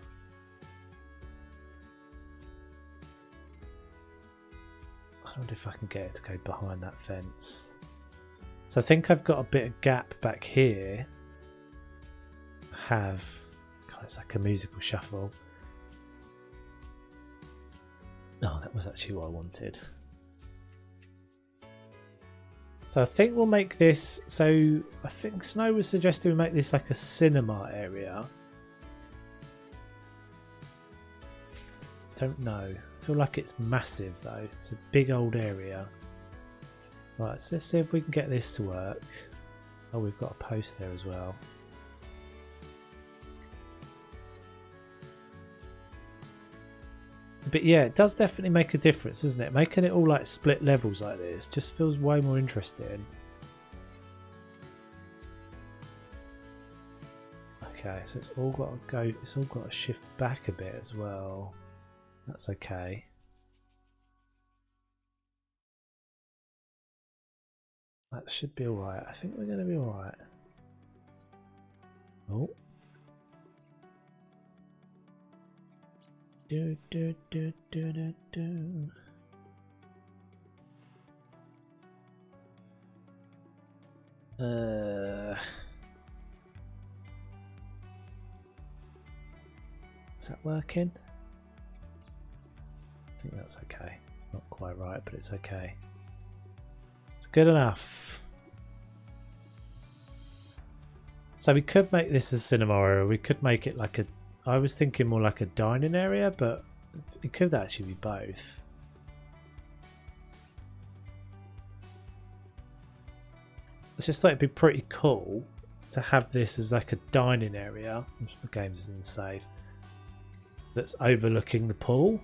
I wonder if I can get it to go behind that fence. So I think I've got a bit of gap back here. God, it's like a musical shuffle. Oh, that was actually what I wanted. So I think we'll make this. So I think Snow was suggesting we make this like a cinema area. Don't know. I feel like it's massive though. It's a big old area. Right, so let's see if we can get this to work. Oh, we've got a post there as well. But yeah, it does definitely make a difference, doesn't it? Making it all like split levels like this just feels way more interesting. Okay, so it's all got to go. It's all got to shift back a bit as well. That's okay. That should be alright. I think we're going to be alright. Oh. Do, do, do, do, do, do. Is that working? I think that's okay. It's not quite right, but it's okay. It's good enough. So we could make this a cinema area. We could make it like a... I was thinking more like a dining area, but it could actually be both. I just thought it'd be pretty cool to have this as like a dining area. The game's isn't safe. That's overlooking the pool.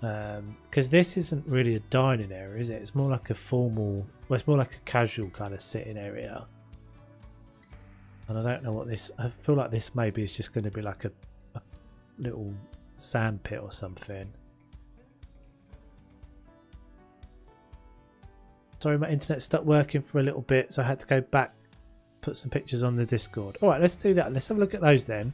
Because this isn't really a dining area, is it? It's more like a formal, well, it's more like a casual kind of sitting area. And I don't know what this, I feel like this maybe is just going to be like a little sand pit or something. Sorry, my internet stopped working for a little bit, so I had to go back, put some pictures on the Discord. Alright, let's do that. Let's have a look at those then.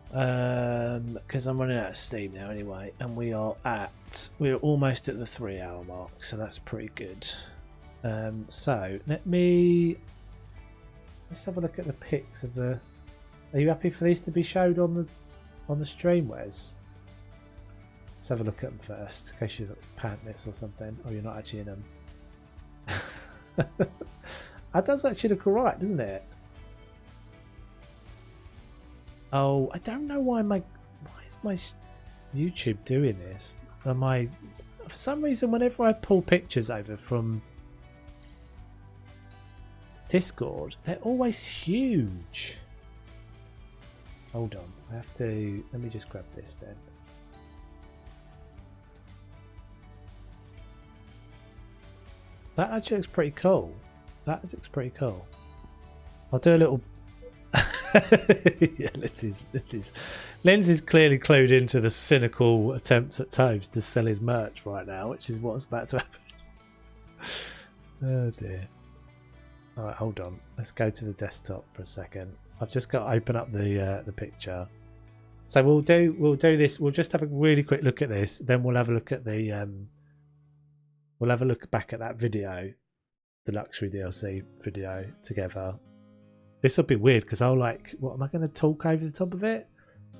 Because I'm running out of steam now anyway, and we're almost at the 3 hour mark, so that's pretty good. So let's have a look at the pics of the... Are you happy for these to be showed on the stream, Wes? Let's have a look at them first, in case you're pantless or something, or you're not actually in them. That does actually look alright, doesn't it? Oh, I don't know why is my YouTube doing this? For some reason, whenever I pull pictures over from Discord, they're always huge. Hold on, let me just grab this then. That actually looks pretty cool. That looks pretty cool. I'll do a little Yeah, Lenz is clearly clued into the cynical attempts at Toves to sell his merch right now, which is what's about to happen. Oh dear. Alright, hold on. Let's go to the desktop for a second. I've just got to open up the picture. So we'll do this. We'll just have a really quick look at this. Then we'll have a look at the we'll have a look back at that video, the luxury DLC video together. This will be weird because I'll like, what am I going to talk over the top of it?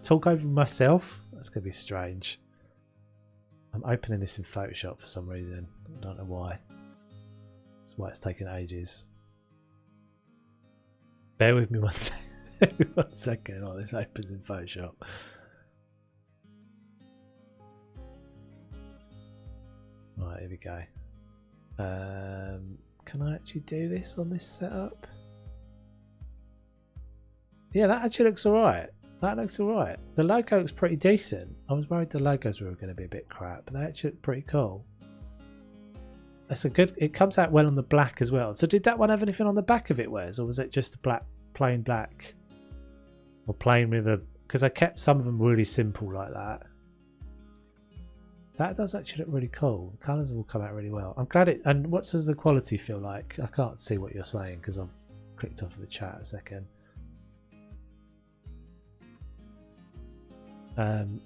Talk over myself? That's going to be strange. I'm opening this in Photoshop for some reason. I don't know why. That's why it's taken ages. Bear with me 1 second. 1 second. Oh, this opens in Photoshop. Right, here we go. Can I actually do this on this setup? Yeah, that actually looks alright. That looks alright. The logo looks pretty decent. I was worried the logos were going to be a bit crap, but they actually look pretty cool. That's a good. It comes out well on the black as well. So did that one have anything on the back of it, Wes, or was it just black, plain black, or plain with a? Because I kept some of them really simple like that. That does actually look really cool. The colours will come out really well. I'm glad it. And what does the quality feel like? I can't see what you're saying because I've clicked off of the chat a second.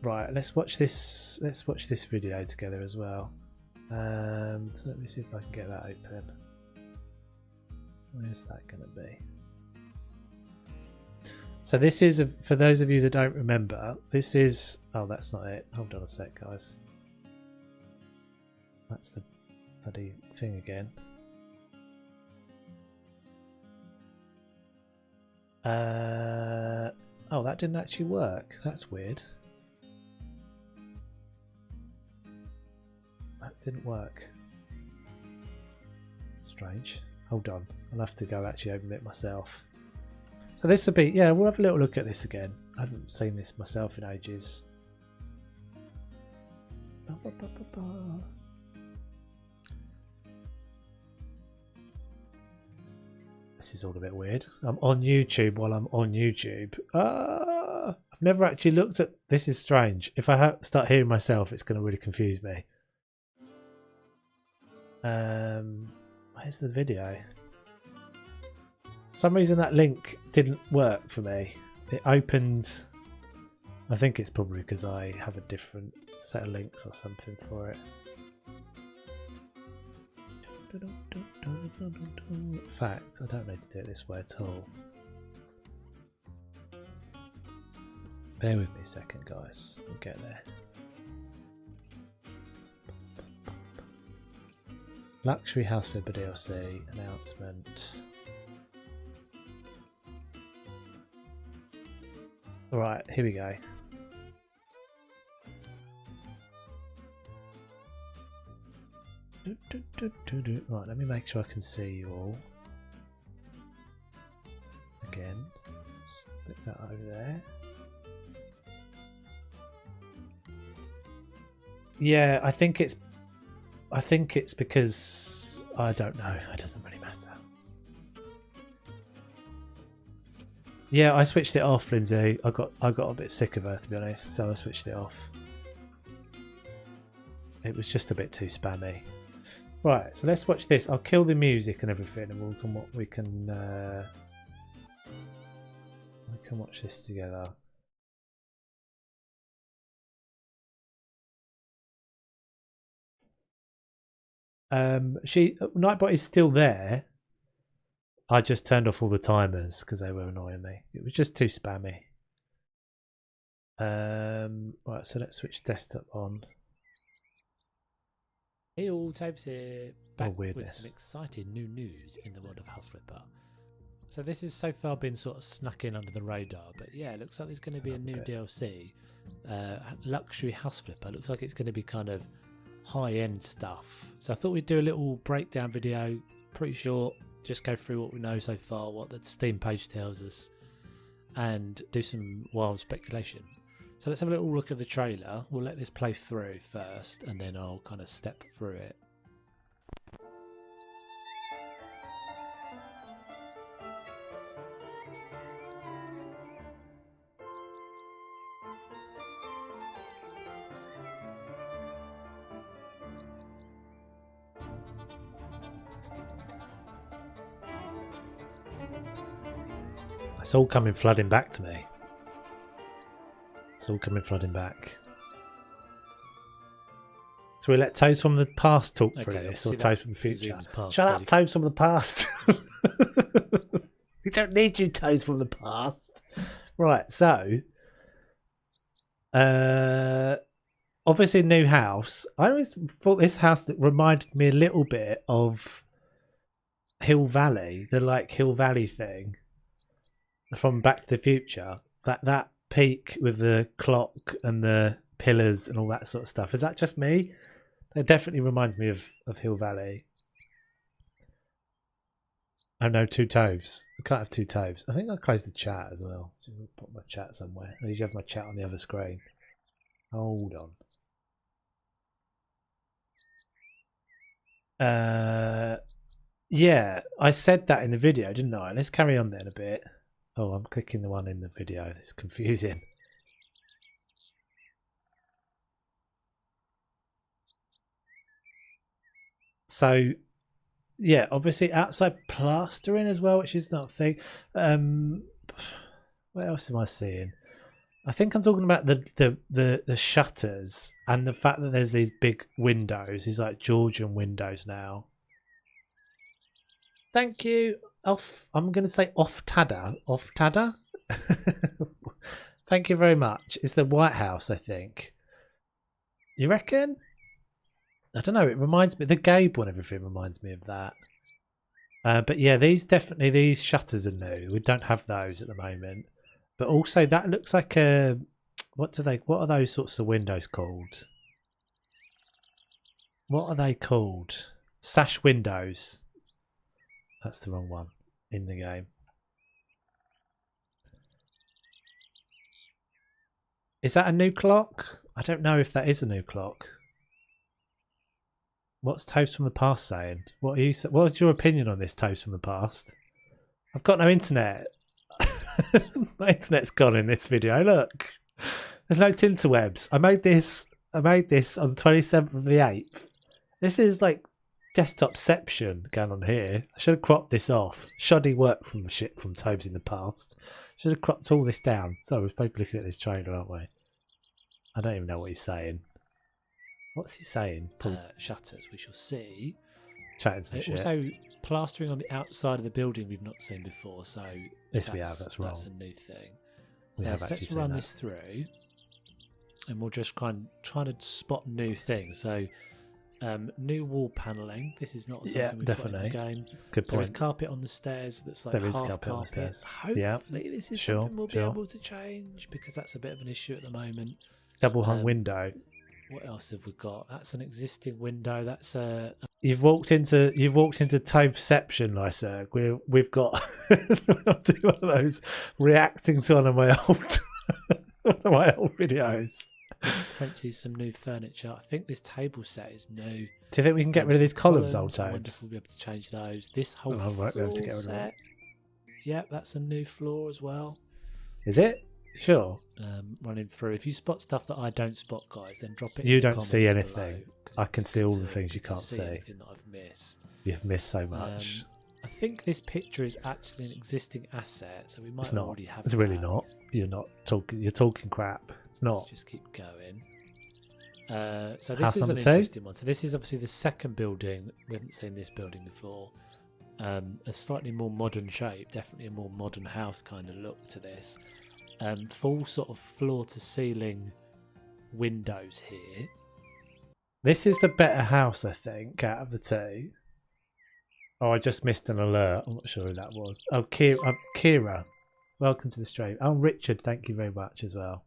Right, let's watch this. Let's watch this video together as well. So let me see if I can get that open. Where's that going to be? So this is, for those of you that don't remember, this is, oh, that's not it. Hold on a sec, guys. That's the bloody thing again. Oh, that didn't actually work. That's weird. That didn't work. Strange. Hold on. I'll have to go actually open it myself. So this will be, yeah, we'll have a little look at this again. I haven't seen this myself in ages. This is all a bit weird. I'm on YouTube while I'm on YouTube. I've never actually looked at... This is strange. If I start hearing myself, it's going to really confuse me. Where's the video? For some reason that link didn't work for me. It opened... I think it's probably because I have a different set of links or something for it. In fact, I don't need to do it this way at all. Bear with me a second, guys. We'll get there. Luxury House Flipper DLC announcement. Alright, here we go. Right, let me make sure I can see you all. Again, split that over there. Yeah, I think it's because I don't know. It doesn't really matter. Yeah, I switched it off, Lindsay. I got a bit sick of her, to be honest, so I switched it off. It was just a bit too spammy. Right, so let's watch this. I'll kill the music and everything, and we can watch this together. Nightbot is still there. I just turned off all the timers because they were annoying me. It was just too spammy. Right, so let's switch desktop on. Hey all, Tabes here, back with weirdness. some exciting new news in the world of House Flipper. So this has so far been sort of snuck in under the radar, but yeah, it looks like there's going to be a new DLC. Luxury House Flipper. Looks like it's going to be kind of high-end stuff. So I thought we'd do a little breakdown video, pretty short, just go through what we know so far, what the Steam page tells us, and do some wild speculation. So let's have a little look at the trailer. We'll let this play through first, and then I'll kind of step through it. It's all coming flooding back to me. It's all coming flooding back. So we let Toes from the past talk through this, or Toes from the future? Shut up, Toes from the past. We don't need you, Toes from the past. Right, so obviously new house. I always thought this house that reminded me a little bit of Hill Valley, the like Hill Valley thing from Back to the Future. That peak with the clock and the pillars and all that sort of stuff. Is that just me? It definitely reminds me of Hill Valley. Oh no, two Toves. I can't have two Toves. I think I'll close the chat as well. Put my chat somewhere. I usually have my chat on the other screen. Hold on. Yeah, I said that in the video, didn't I? Let's carry on then a bit. Oh, I'm clicking the one in the video. It's confusing. So, yeah, obviously outside plastering as well, which is not a thing. What else am I seeing? I think I'm talking about the shutters and the fact that there's these big windows, these like Georgian windows now. Thank you. I'm going to say off Tada. Thank you very much. It's the White House, I think. You reckon? I don't know. It reminds me, the Gabe one, everything reminds me of that. But yeah, these shutters are new. We don't have those at the moment. But also that looks like a, what are those sorts of windows called? What are they called? Sash windows. That's the wrong one in the game. Is that a new clock? I don't know if that is a new clock. What's Toast from the Past saying? What's your opinion on this, Toast from the Past? I've got no internet. My internet's gone in this video. Look, there's no tinterwebs. I made this on 27th of the 8th. This is like desktopception going on here. I should have cropped this off. Shoddy work from Toves in the past. Should have cropped all this down. So we're supposed to be looking at this trailer, aren't we? I don't even know what he's saying. What's he saying? Shutters, we shall see. Chatting some shit. Also, plastering on the outside of the building we've not seen before, so yes, we have. That's wrong. That's a new thing. So let's run this through, and we'll just try to spot new things. So, new wall panelling. This is not something we've got in the game. Good point. There is carpet on the stairs that's like half carpet. Hopefully, this is something we'll be able to change because that's a bit of an issue at the moment. Double hung window. What else have we got? That's an existing window. That's a. You've walked into Toveception, Lysa. We've got I'll do one of those reacting to one of my old videos. Potentially some new furniture. I think this table set is new. Do you think we can get rid of these columns, old I wonder Toves? if we'll be able to change those. This whole I won't be able to floor get rid of set. Yep, that's a new floor as well. Is it? Sure. Running through. If you spot stuff that I don't spot, guys, then drop it. You don't see anything. I can see all the things you can't see. Anything that I've missed. You've missed so much. I think this picture is actually an existing asset, so we might already have. It's really not. You're not talking. You're talking crap. It's not. Let's just keep going. So this is an interesting one. So this is obviously the second building. We haven't seen this building before. A slightly more modern shape, definitely a more modern house kind of look to this. Full sort of floor to ceiling windows here. This is the better house, I think, out of the two. Oh, I just missed an alert. I'm not sure who that was. Oh, Kira. Welcome to the stream. Oh, Richard, thank you very much as well.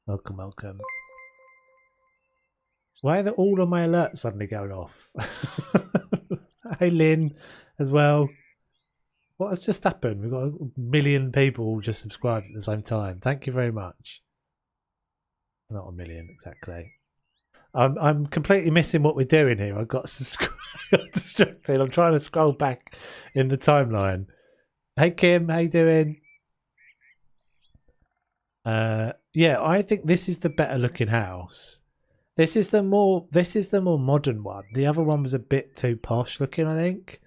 Welcome. Why are all of my alerts suddenly going off? Hey, Lynn, as well. What has just happened? We've got a million people just subscribed at the same time. Thank you very much. Not a million exactly. I'm completely missing what we're doing here. I got distracted. I'm trying to scroll back in the timeline. Hey Kim, how you doing? Yeah, I think this is the better looking house. This is the more modern one. The other one was a bit too posh looking, I think.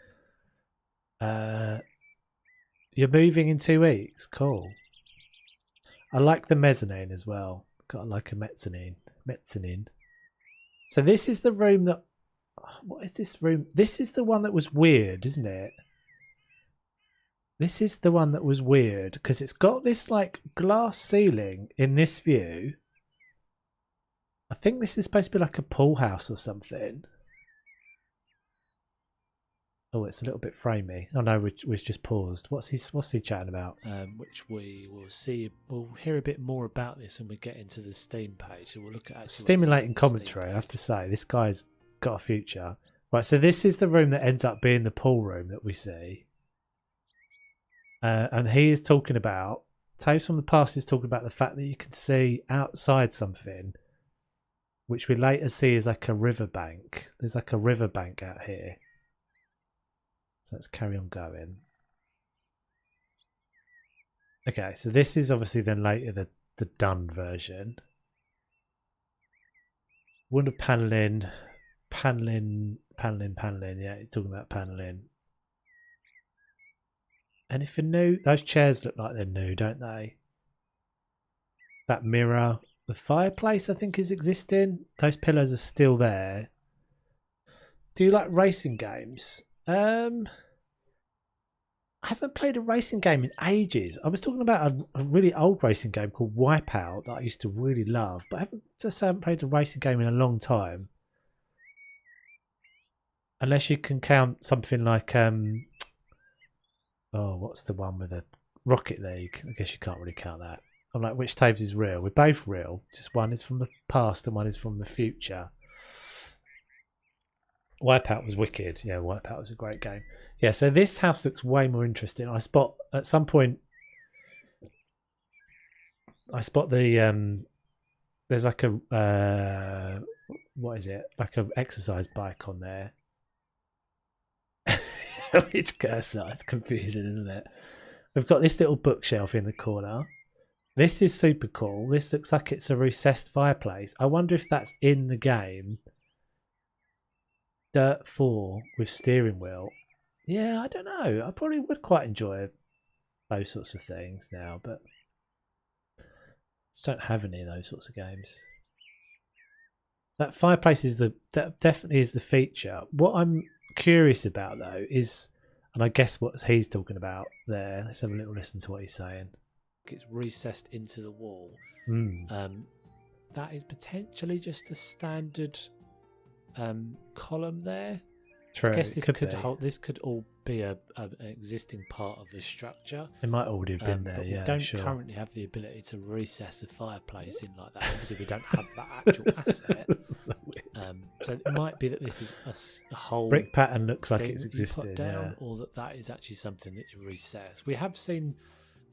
You're moving in 2 weeks. Cool. I like the mezzanine as well. Got like a mezzanine. Mezzanine. So this is the room that. What is this room? This is the one that was weird, isn't it? This is the one that was weird because it's got this like glass ceiling in this view. I think this is supposed to be like a pool house or something. Oh, it's a little bit framey. Oh no, we've just paused. What's he chatting about? Which we will see. We'll hear a bit more about this when we get into the Steam page. So we'll look at stimulating commentary. I have to say, this guy's got a future. Right, so this is the room that ends up being the pool room that we see. And he is talking about, Tales from the Past is talking about the fact that you can see outside something, which we later see is like a riverbank. There's like a riverbank out here. So let's carry on going. Okay, so this is obviously then later the done version. Wonder paneling. Yeah, he's talking about paneling. Anything new? Those chairs look like they're new, don't they? That mirror. The fireplace, I think, is existing. Those pillars are still there. Do you like racing games? I haven't played a racing game in ages. I was talking about a really old racing game called Wipeout that I used to really love, but I haven't played a racing game in a long time. Unless you can count something like what's the one with the Rocket League? I guess you can't really count that. I'm like, which Taves is real? We're both real. Just one is from the past and one is from the future. Wipeout was wicked. Yeah, Wipeout was a great game. Yeah, so this house looks way more interesting. I spot at some point. I spot the there's like a what is it? Like an exercise bike on there. Which cursor? It's confusing, isn't it? We've got this little bookshelf in the corner. This is super cool. This looks like it's a recessed fireplace. I wonder if that's in the game. Dirt 4 with steering wheel. Yeah, I don't know. I probably would quite enjoy those sorts of things now, but just don't have any of those sorts of games. That fireplace is that definitely is the feature. What I'm curious about though is, and I guess what he's talking about there. Let's have a little listen to what he's saying. It's recessed into the wall. That is potentially just a standard column there. True. I guess this could all be an existing part of the structure. It might already have been there. But yeah, we don't sure. currently have the ability to recess a fireplace in like that. Obviously, we don't have that actual asset. So weird. So it might be that this is a whole brick pattern looks like it's you existed, put down, yeah. or that is actually something that you recess. We have seen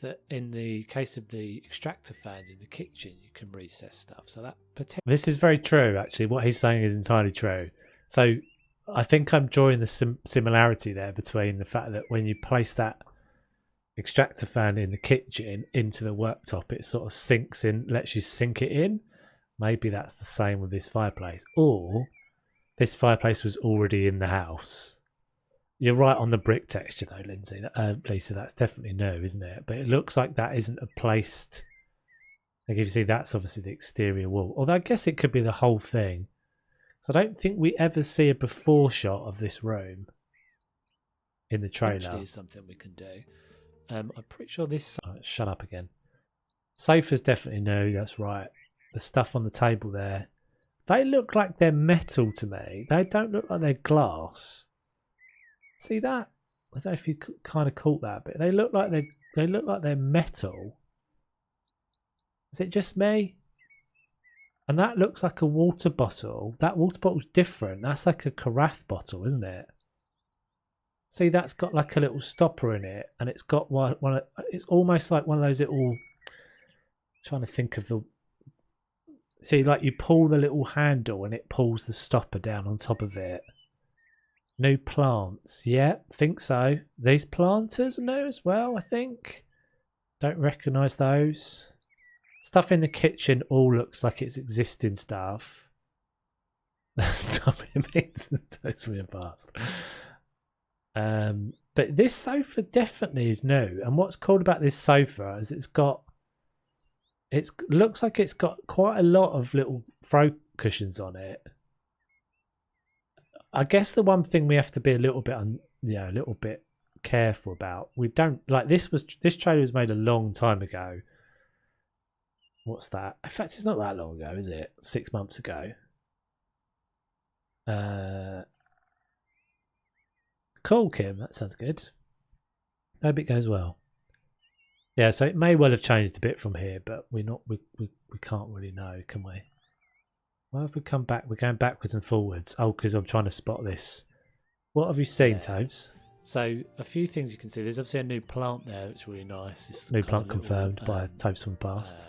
that in the case of the extractor fans in the kitchen, you can recess stuff. So that this is very true. Actually, what he's saying is entirely true. So I think I'm drawing the similarity there between the fact that when you place that extractor fan in the kitchen into the worktop, it sort of sinks in, lets you sink it in. Maybe that's the same with this fireplace, or this fireplace was already in the house. You're right on the brick texture though, Lindsay. Lisa, that's definitely new, isn't it? But it looks like that isn't a placed. Like if you see, that's obviously the exterior wall. Although I guess it could be the whole thing. So I don't think we ever see a before shot of this room in the trailer. actually is something we can do. I'm pretty sure this. Oh, shut up again. Sofa's definitely new. That's right. The stuff on the table there, they look like they're metal to me. They don't look like they're glass. See that? I don't know if you kind of caught that, but they look like they're metal. Is it just me? And that looks like a water bottle. That water bottle's different. That's like a carafe bottle, isn't it? See, that's got like a little stopper in it, and it's got one. It's almost like one of those little. Trying to think of the. See, like you pull the little handle, and it pulls the stopper down on top of it. New plants, yeah, think so. These planters are new as well, I think. Don't recognise those. Stuff in the kitchen all looks like it's existing stuff. Stop it, makes me past. But this sofa definitely is new. And what's cool about this sofa is it looks like it's got quite a lot of little throw cushions on it. I guess the one thing we have to be a little bit careful about. We don't like this trailer was made a long time ago. What's that? In fact, it's not that long ago, is it? 6 months ago. Cool, Kim. That sounds good. Hope it goes well. Yeah, so it may well have changed a bit from here, but we can't really know, can we? Why have we come back? We're going backwards and forwards. Oh, because I'm trying to spot this. What have you seen, Toads? So a few things you can see. There's obviously a new plant there. It's really nice. It's new plant confirmed by Toads from the past.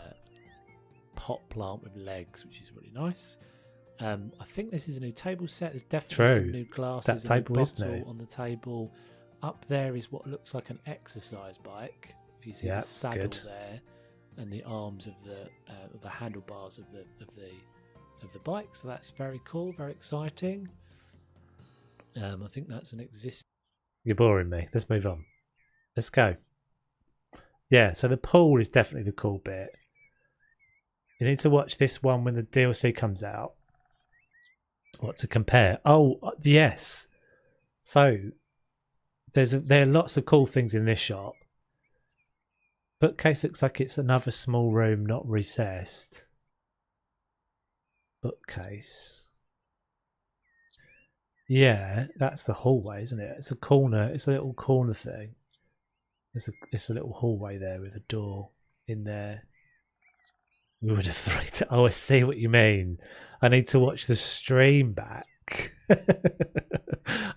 Pot plant with legs, which is really nice. I think this is a new table set. There's definitely some new glasses. That table is new. On the table. Up there is what looks like an exercise bike. If you see the saddle there, and the arms of the handlebars of the bike. So that's very cool, very exciting. I think that's an existing. You're boring me. Let's move on. Let's go. Yeah, so the pool is definitely the cool bit. You need to watch this one when the DLC comes out. What to compare? Oh, yes. So there are lots of cool things in this shot. Bookcase looks like it's another small room, not recessed. Bookcase. Yeah, that's the hallway, isn't it? It's a corner. It's a little corner thing. It's a little hallway there with a door in there. We would have thrown it. Oh, I see what you mean. I need to watch the stream back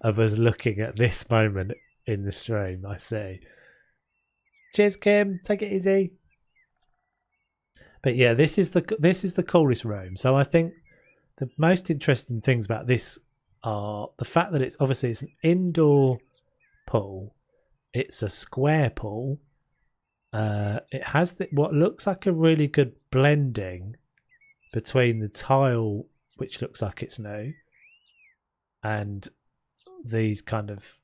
of us looking at this moment in the stream. I see. Cheers, Kim. Take it easy. But yeah, this is the coolest room. So I think the most interesting things about this are the fact that it's an indoor pool. It's a square pool. It has what looks like a really good blending between the tile, which looks like it's new, and these kind of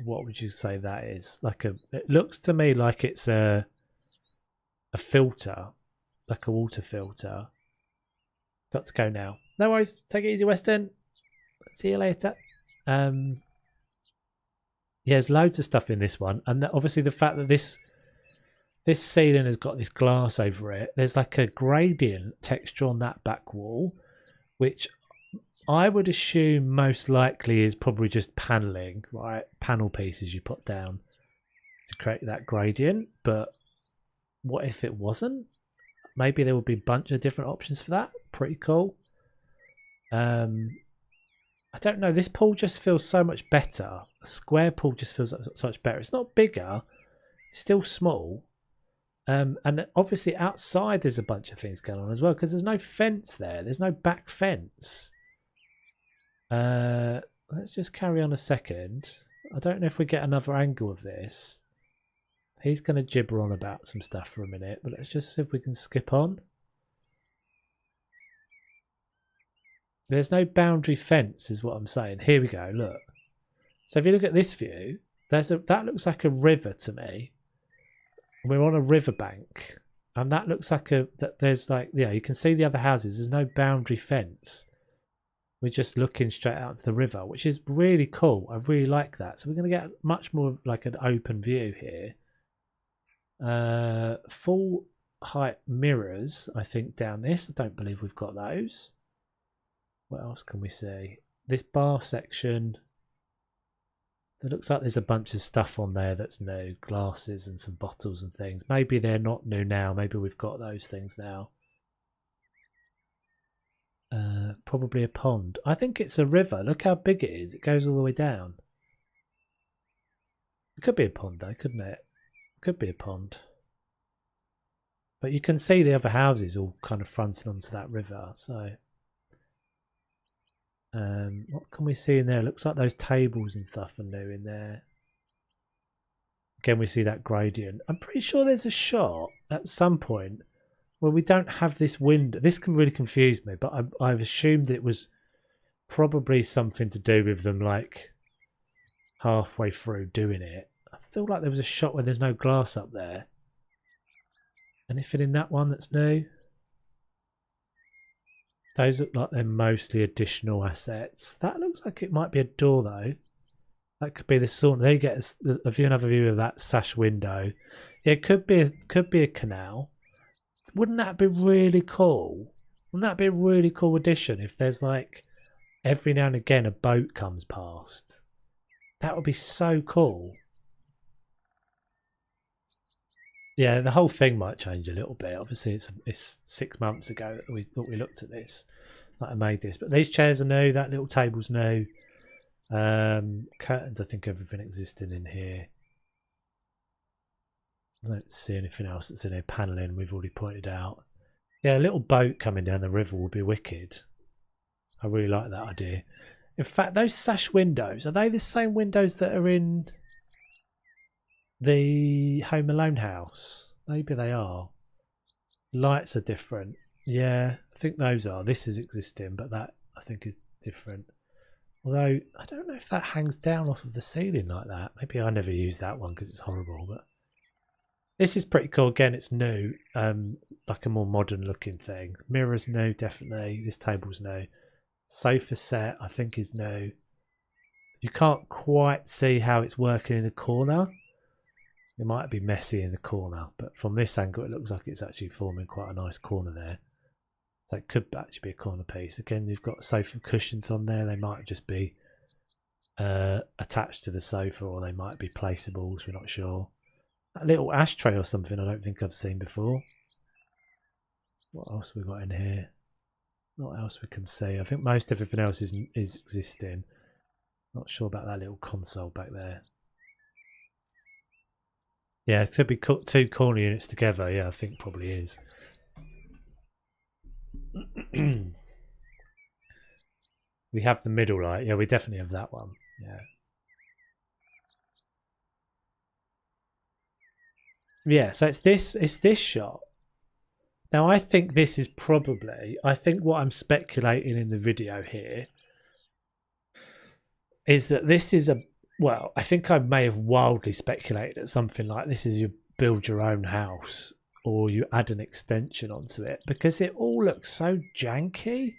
what would you say that is? It looks to me like it's a filter, like a water filter. Got to go now. No worries. Take it easy, Weston. See you later. Yeah, there's loads of stuff in this one, and obviously the fact that this ceiling has got this glass over it. There's like a gradient texture on that back wall, which I would assume most likely is probably just paneling, right? Panel pieces you put down to create that gradient. But what if it wasn't? Maybe there would be a bunch of different options for that. Pretty cool. I don't know. This pool just feels so much better. A square pool just feels so much better. It's not bigger. It's still small. And obviously outside there's a bunch of things going on as well because there's no fence there. There's no back fence. Let's just carry on a second. I don't know if we get another angle of this. He's going to gibber on about some stuff for a minute, but let's just see if we can skip on. There's no boundary fence is what I'm saying. Here we go, look. So if you look at this view, that looks like a river to me. We're on a riverbank. And that looks like you can see the other houses. There's no boundary fence. We're just looking straight out to the river, which is really cool. I really like that. So we're going to get much more like an open view here. Full height mirrors, I think, down this. I don't believe we've got those. What else can we see? This bar section. It looks like there's a bunch of stuff on there that's new. Glasses and some bottles and things. Maybe they're not new now. Maybe we've got those things now. Probably a pond. I think it's a river. Look how big it is. It goes all the way down. It could be a pond though, couldn't it? Could be a pond. But you can see the other houses all kind of fronting onto that river. So what can we see in there? Looks like those tables and stuff are new in there. Again, we see that gradient. I'm pretty sure there's a shot at some point where we don't have this window. This can really confuse me, but I've assumed it was probably something to do with them like halfway through doing it. I feel like there was a shot where there's no glass up there. Anything in that one that's new? Those look like they're mostly additional assets. That looks like it might be a door though. That could be the sort. There you get another view of that sash window. Yeah, it could be a canal. Wouldn't that be really cool? Wouldn't that be a really cool addition if there's like every now and again a boat comes past? That would be so cool. Yeah, the whole thing might change a little bit. Obviously, it's 6 months ago that we looked at this, that I made this. But these chairs are new. That little table's new. Curtains, I think everything existing in here. I don't see anything else that's in here. Panelling, we've already pointed out. Yeah, a little boat coming down the river would be wicked. I really like that idea. In fact, those sash windows, are they the same windows that are in the Home Alone house? Maybe they are. Lights are different. Yeah, I think those are. This is existing, but that I think is different. Although I don't know if that hangs down off of the ceiling like that. Maybe I never use that one because it's horrible. But this is pretty cool. Again, it's new, like a more modern looking thing. Mirrors new, definitely. This table's new. Sofa set, I think, is new. You can't quite see how it's working in the corner. It might be messy in the corner, but from this angle, it looks like it's actually forming quite a nice corner there. So it could actually be a corner piece. Again, you've got sofa cushions on there. They might just be attached to the sofa, or they might be placeables. We're not sure. A little ashtray or something I don't think I've seen before. What else have we got in here? What else we can see? I think most everything else is existing. Not sure about that little console back there. Yeah, it could be two corner units together. Yeah, I think probably is. We have the middle light. Yeah, we definitely have that one. Yeah. Yeah, so it's this shot. Now I think this is probably, I think what I'm speculating in the video here is that this is a, well, I think I may have wildly speculated at something like this is you build your own house or you add an extension onto it, because it all looks so janky.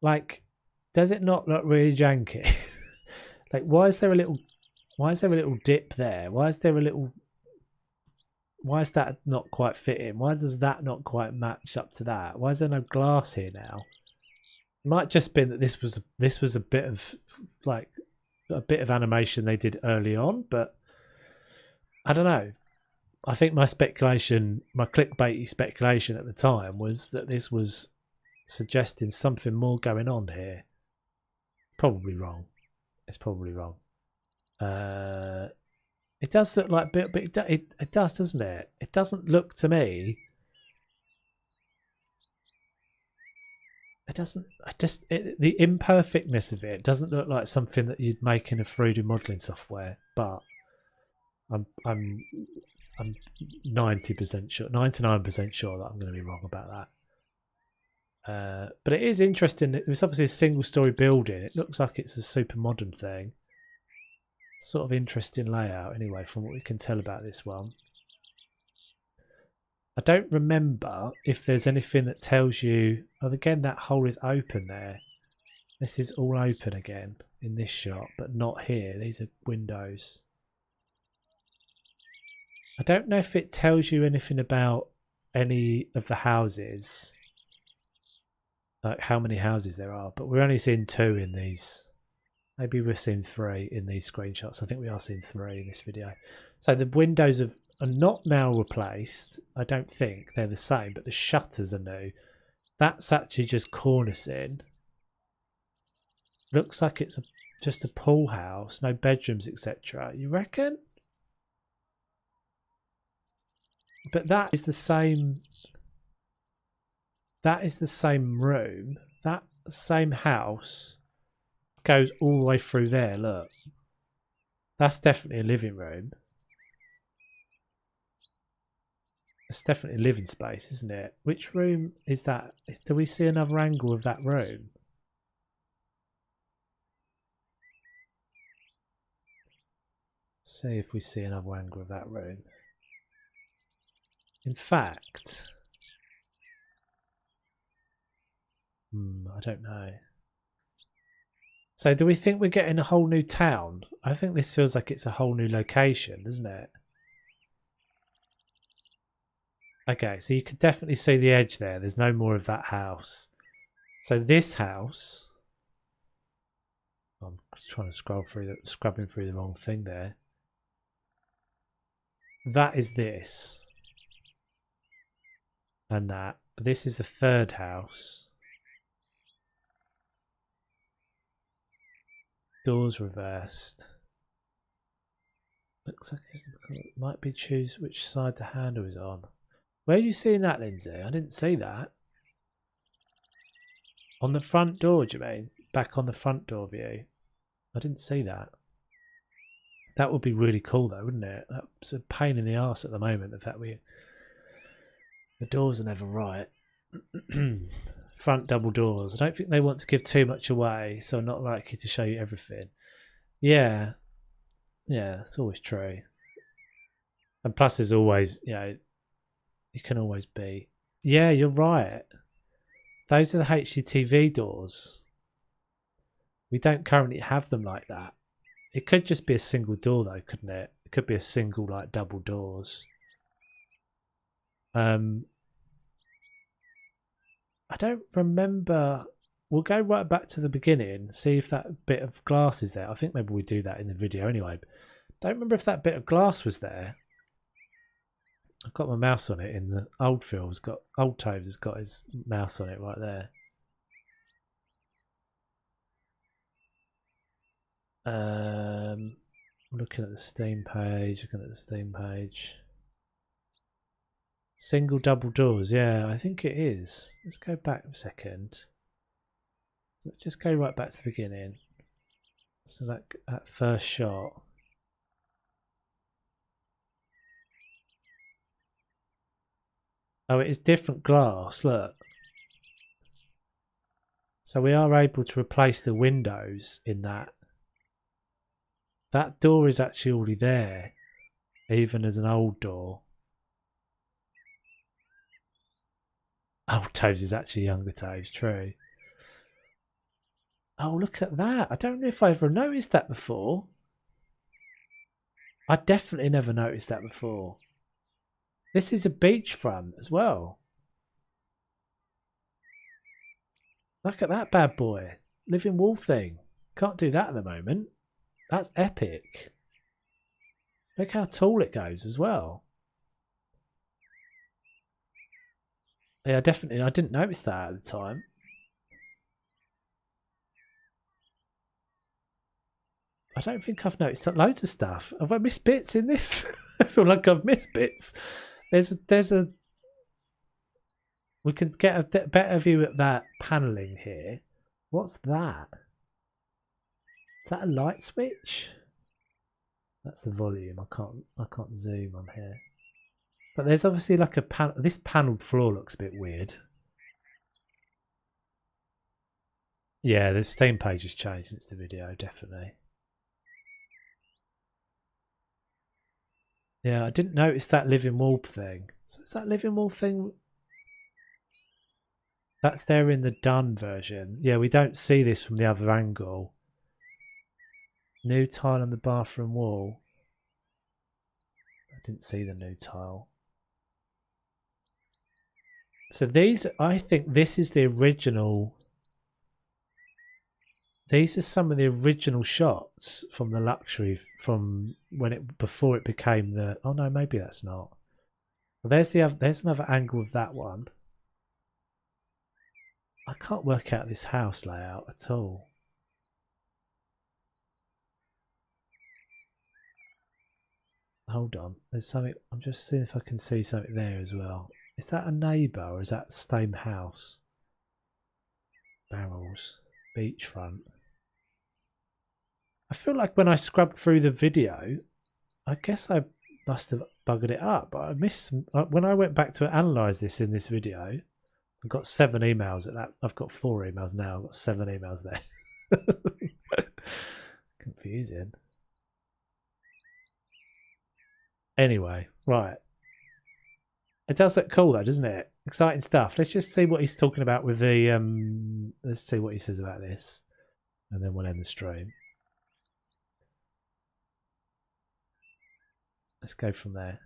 Like, does it not look really janky? Like, why is there a little dip there? Why is that not quite fitting? Why does that not quite match up to that? Why is there no glass here now? It might just been that this was a bit of animation they did early on, but I don't know. I think my clickbaity speculation at the time was that this was suggesting something more going on here. Probably wrong. It's probably wrong. It does look like, but it does, doesn't it? It doesn't look to me. It doesn't. The imperfectness of it doesn't look like something that you'd make in a 3D modeling software. But I'm 90% sure, 99% sure that I'm going to be wrong about that. But it is interesting. It's obviously a single-story building. It looks like it's a super modern thing. Sort of interesting layout, anyway, from what we can tell about this one. I don't remember if there's anything that tells you. Oh, again, that hole is open there. This is all open again in this shot, but not here. These are windows. I don't know if it tells you anything about any of the houses, like how many houses there are, but we're only seeing 2 in these. Maybe we're seeing 3 in these screenshots. I think we are seeing 3 in this video. So the windows are not now replaced. I don't think they're the same, but the shutters are new. That's actually just cornicing. Looks like it's just a pool house, no bedrooms, etc. You reckon? But that is the same. That is the same room. That same house goes all the way through there. Look, that's definitely a living room. It's definitely a living space, isn't it? Which room is that? Do we see another angle of that room? see if we see another angle of that room. In fact, I don't know. So do we think we're getting a whole new town? I think this feels like it's a whole new location, doesn't it? Okay, so you can definitely see the edge there. There's no more of that house. So this house... I'm trying to scrubbing through the wrong thing there. That is this. And that. This is the third house. Doors reversed. Looks like it might be choose which side the handle is on. Where are you seeing that, Lindsay? I didn't see that. On the front door, do you mean? Back on the front door view. I didn't see that. That would be really cool though, wouldn't it? That's a pain in the arse at the moment, the fact the doors are never right. Front double doors. I don't think they want to give too much away, so I'm not likely to show you everything. Yeah. Yeah, it's always true. And plus there's always, you can always be. Yeah, you're right. Those are the HGTV doors. We don't currently have them like that. It could just be a single door though, couldn't it? It could be a single like double doors. I don't remember. We'll go right back to the beginning, see if that bit of glass is there. I think maybe we do that in the video anyway. Don't remember if that bit of glass was there. I've got my mouse on it in the old film. Old Toves has got his mouse on it right there. Looking at the Steam page, Single double doors, yeah, I think it is. Let's go back a second. Let's just go right back to the beginning. So that first shot. Oh, it is different glass, look. So we are able to replace the windows in that. That door is actually already there, even as an old door. Old Toves is actually younger Toves, true. Oh, look at that. I don't know if I ever noticed that before. I definitely never noticed that before. This is a beachfront as well. Look at that bad boy. Living wall thing. Can't do that at the moment. That's epic. Look how tall it goes as well. Yeah, definitely. I didn't notice that at the time. I don't think I've noticed loads of stuff. Have I missed bits in this? I feel like I've missed bits. There's a. We can get a better view at that paneling here. What's that? Is that a light switch? That's the volume. I can't zoom on here. But there's obviously like a panel. This panelled floor looks a bit weird. Yeah, the Steam page has changed since the video, definitely. Yeah, I didn't notice that living wall thing. So is that living wall thing? That's there in the done version. Yeah, we don't see this from the other angle. New tile on the bathroom wall. I didn't see the new tile. So these, I think this is the original. These are some of the original shots from the luxury from before it became the. Oh no, maybe that's not. Well, there's another angle of that one. I can't work out this house layout at all. Hold on, there's something. I'm just seeing if I can see something there as well. Is that a neighbour or is that the same house? Barrels, beachfront. I feel like when I scrubbed through the video, I guess I must have buggered it up. But I missed some, when I went back to analyse this in this video. I've got 7 emails at that. I've got 4 emails now. I've got 7 emails there. Confusing. Anyway, right. It does look cool though, doesn't it? Exciting stuff. Let's just see what he's talking about with the let's see what he says about this. And then we'll end the stream. Let's go from there.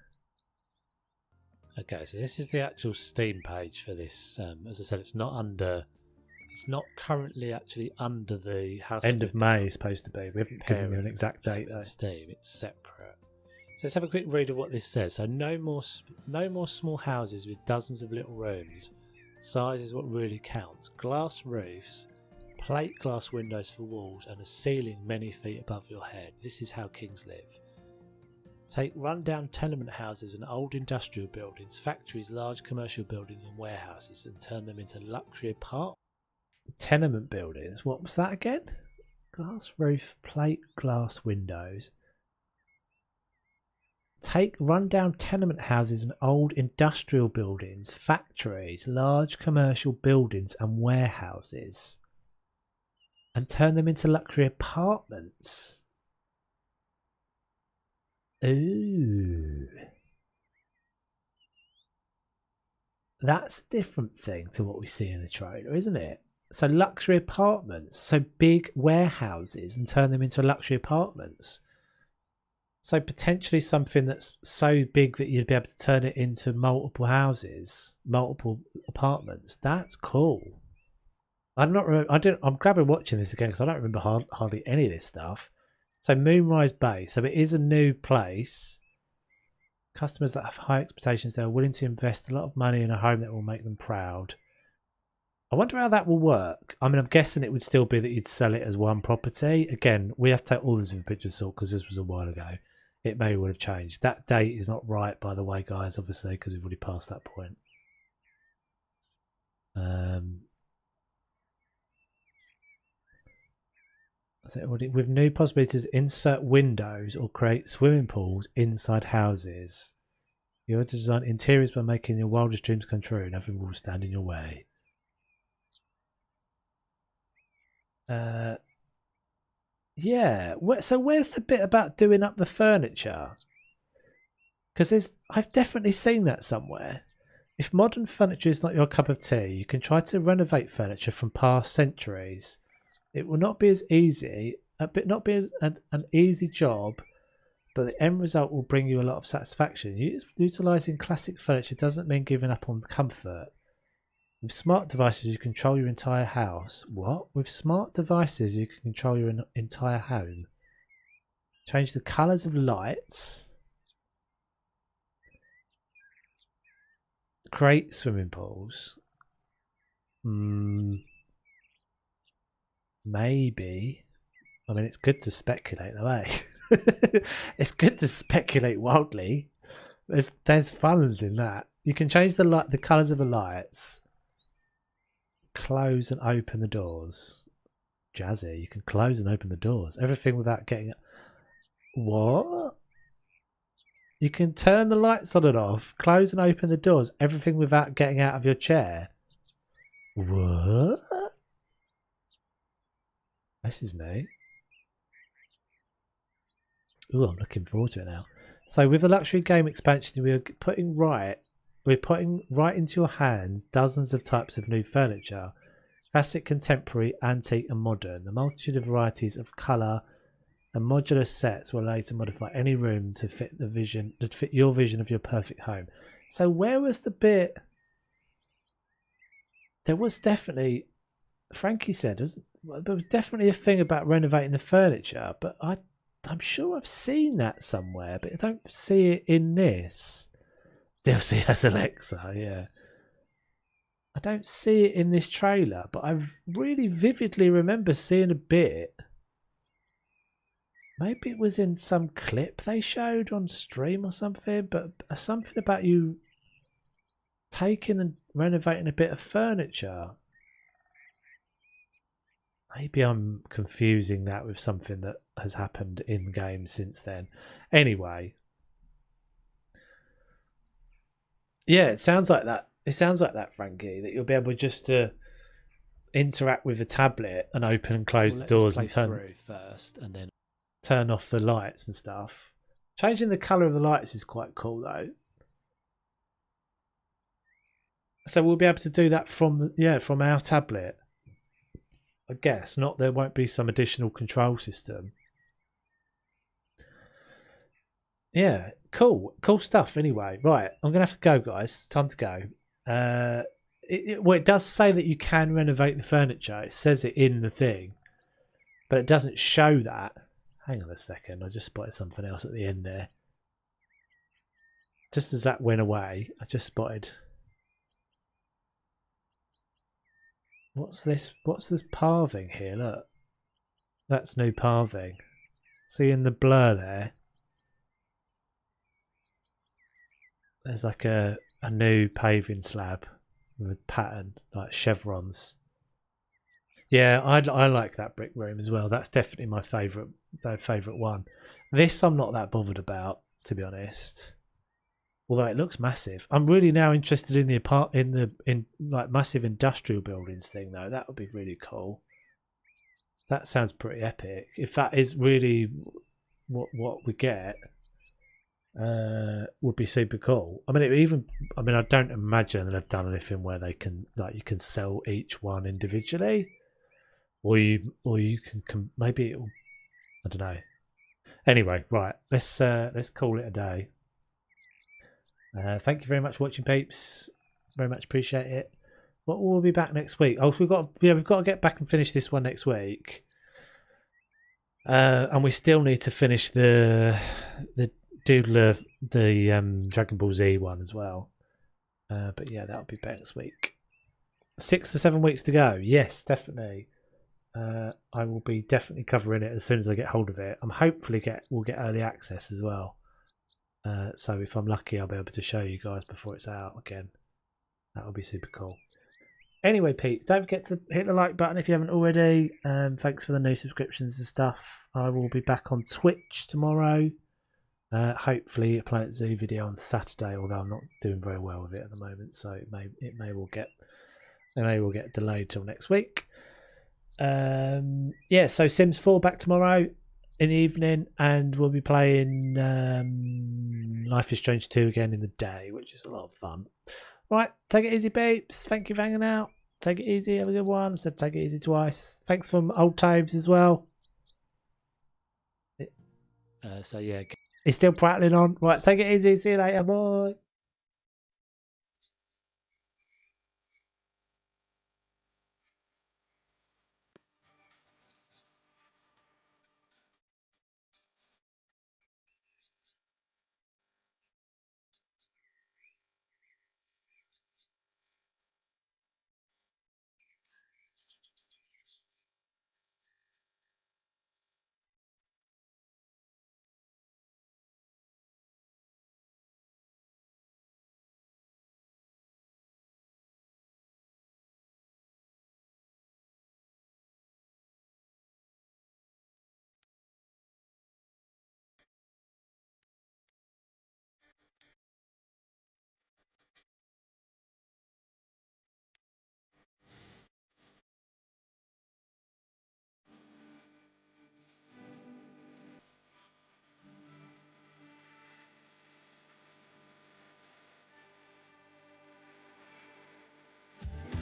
Okay, so this is the actual Steam page for this. As I said, it's not currently actually under the house. End of May is supposed to be. We haven't given you an exact date though. Steam, it's separate. So let's have a quick read of what this says. So no more small houses with dozens of little rooms. Size is what really counts. Glass roofs, plate glass windows for walls, and a ceiling many feet above your head. This is how kings live. Take rundown tenement houses and old industrial buildings, factories, large commercial buildings and warehouses, and turn them into luxury apartments. Tenement buildings. What was that again? Glass roof, plate glass windows. Take rundown tenement houses and old industrial buildings, factories, large commercial buildings and warehouses, and turn them into luxury apartments. Ooh. That's a different thing to what we see in the trailer, isn't it? So luxury apartments, so big warehouses, and turn them into luxury apartments. So potentially something that's so big that you'd be able to turn it into multiple houses, multiple apartments. That's cool. I'm grabbing watching this again because I don't remember hardly any of this stuff. So Moonrise Bay. So it is a new place. Customers that have high expectations, they are willing to invest a lot of money in a home that will make them proud. I wonder how that will work. I mean, I'm guessing it would still be that you'd sell it as one property. Again, we have to take all this with a pinch of salt because this was a while ago. It may well have changed. That date is not right, by the way, guys, obviously, because we've already passed that point. So with new possibilities, insert windows or create swimming pools inside houses. You have to design interiors by making your wildest dreams come true. Nothing will stand in your way. Yeah. So where's the bit about doing up the furniture? Because I've definitely seen that somewhere. If modern furniture is not your cup of tea, you can try to renovate furniture from past centuries. It will not be as easy, not be an easy job, but the end result will bring you a lot of satisfaction. Utilising classic furniture doesn't mean giving up on comfort. With smart devices, you control your entire house. What? With smart devices, you can control your entire home. Change the colours of lights. Create swimming pools. Maybe. I mean, it's good to speculate, though, eh? It's good to speculate wildly. There's funds in that. You can change the colours of the lights. Close and open the doors. Jazzy. You can close and open the doors. Everything without getting... What? You can turn the lights on and off. Close and open the doors. Everything without getting out of your chair. What? This is new. Ooh, I'm looking forward to it now. So with the luxury game expansion, we're putting right into your hands dozens of types of new furniture. Classic, contemporary, antique and modern. A multitude of varieties of colour and modular sets will allow you to modify any room to fit your vision of your perfect home. So where was the bit? There was definitely, Frankie said, there was definitely a thing about renovating the furniture, but I'm sure I've seen that somewhere, but I don't see it in this. DLC has Alexa, yeah. I don't see it in this trailer, but I really vividly remember seeing a bit. Maybe it was in some clip they showed on stream or something, but something about you taking and renovating a bit of furniture. Maybe I'm confusing that with something that has happened in game since then. Anyway. Yeah, it sounds like that. It sounds like that, Frankie, that you'll be able just to interact with a tablet and open and close the doors and turn off the lights and stuff. Changing the colour of the lights is quite cool though. So we'll be able to do that from from our tablet. I guess not. There won't be some additional control system. Yeah, cool stuff. Anyway, right, I'm gonna have to go, guys. Time to go. It does say that you can renovate the furniture. It says it in the thing, but it doesn't show that. Hang on a second. I just spotted something else at the end there. Just as that went away, I just spotted. What's this? What's this pathing here? Look, that's new pathing. See in the blur there. There's like a new paving slab with pattern, like chevrons. Yeah, I like that brick room as well. That's definitely my favourite one. This I'm not that bothered about, to be honest. Although it looks massive. I'm really now interested in the like massive industrial buildings thing though. That would be really cool. That sounds pretty epic. If that is really what we get, would be super cool. I mean, I don't imagine that they've done anything where they can you can sell each one individually, or you can maybe it'll, I don't know. Anyway, right, let's call it a day. Thank you very much for watching, peeps. Very much appreciate it. We'll be back next week. Oh, we've got to get back and finish this one next week. And we still need to finish the Doodler, the Dragon Ball Z one as well. But yeah, that'll be back next week. 6 to 7 weeks to go. Yes, definitely. I will be definitely covering it as soon as I get hold of it. I'm hopefully we'll get early access as well. So if I'm lucky, I'll be able to show you guys before it's out again. That will be super cool. Anyway, Pete, don't forget to hit the like button if you haven't already. Thanks for the new subscriptions and stuff. I will be back on Twitch tomorrow. Hopefully a Planet Zoo video on Saturday, although I'm not doing very well with it at the moment, so it may well get delayed till next week. Yeah, so Sims 4 back tomorrow in the evening, and we'll be playing Life is Strange 2 again in the day, which is a lot of fun. Right, take it easy, peeps. Thank you for hanging out. Take it easy, have a good one. Said take it easy twice. Thanks from old Taves as well. So yeah, he's still prattling on. Right, take it easy. See you later. Bye.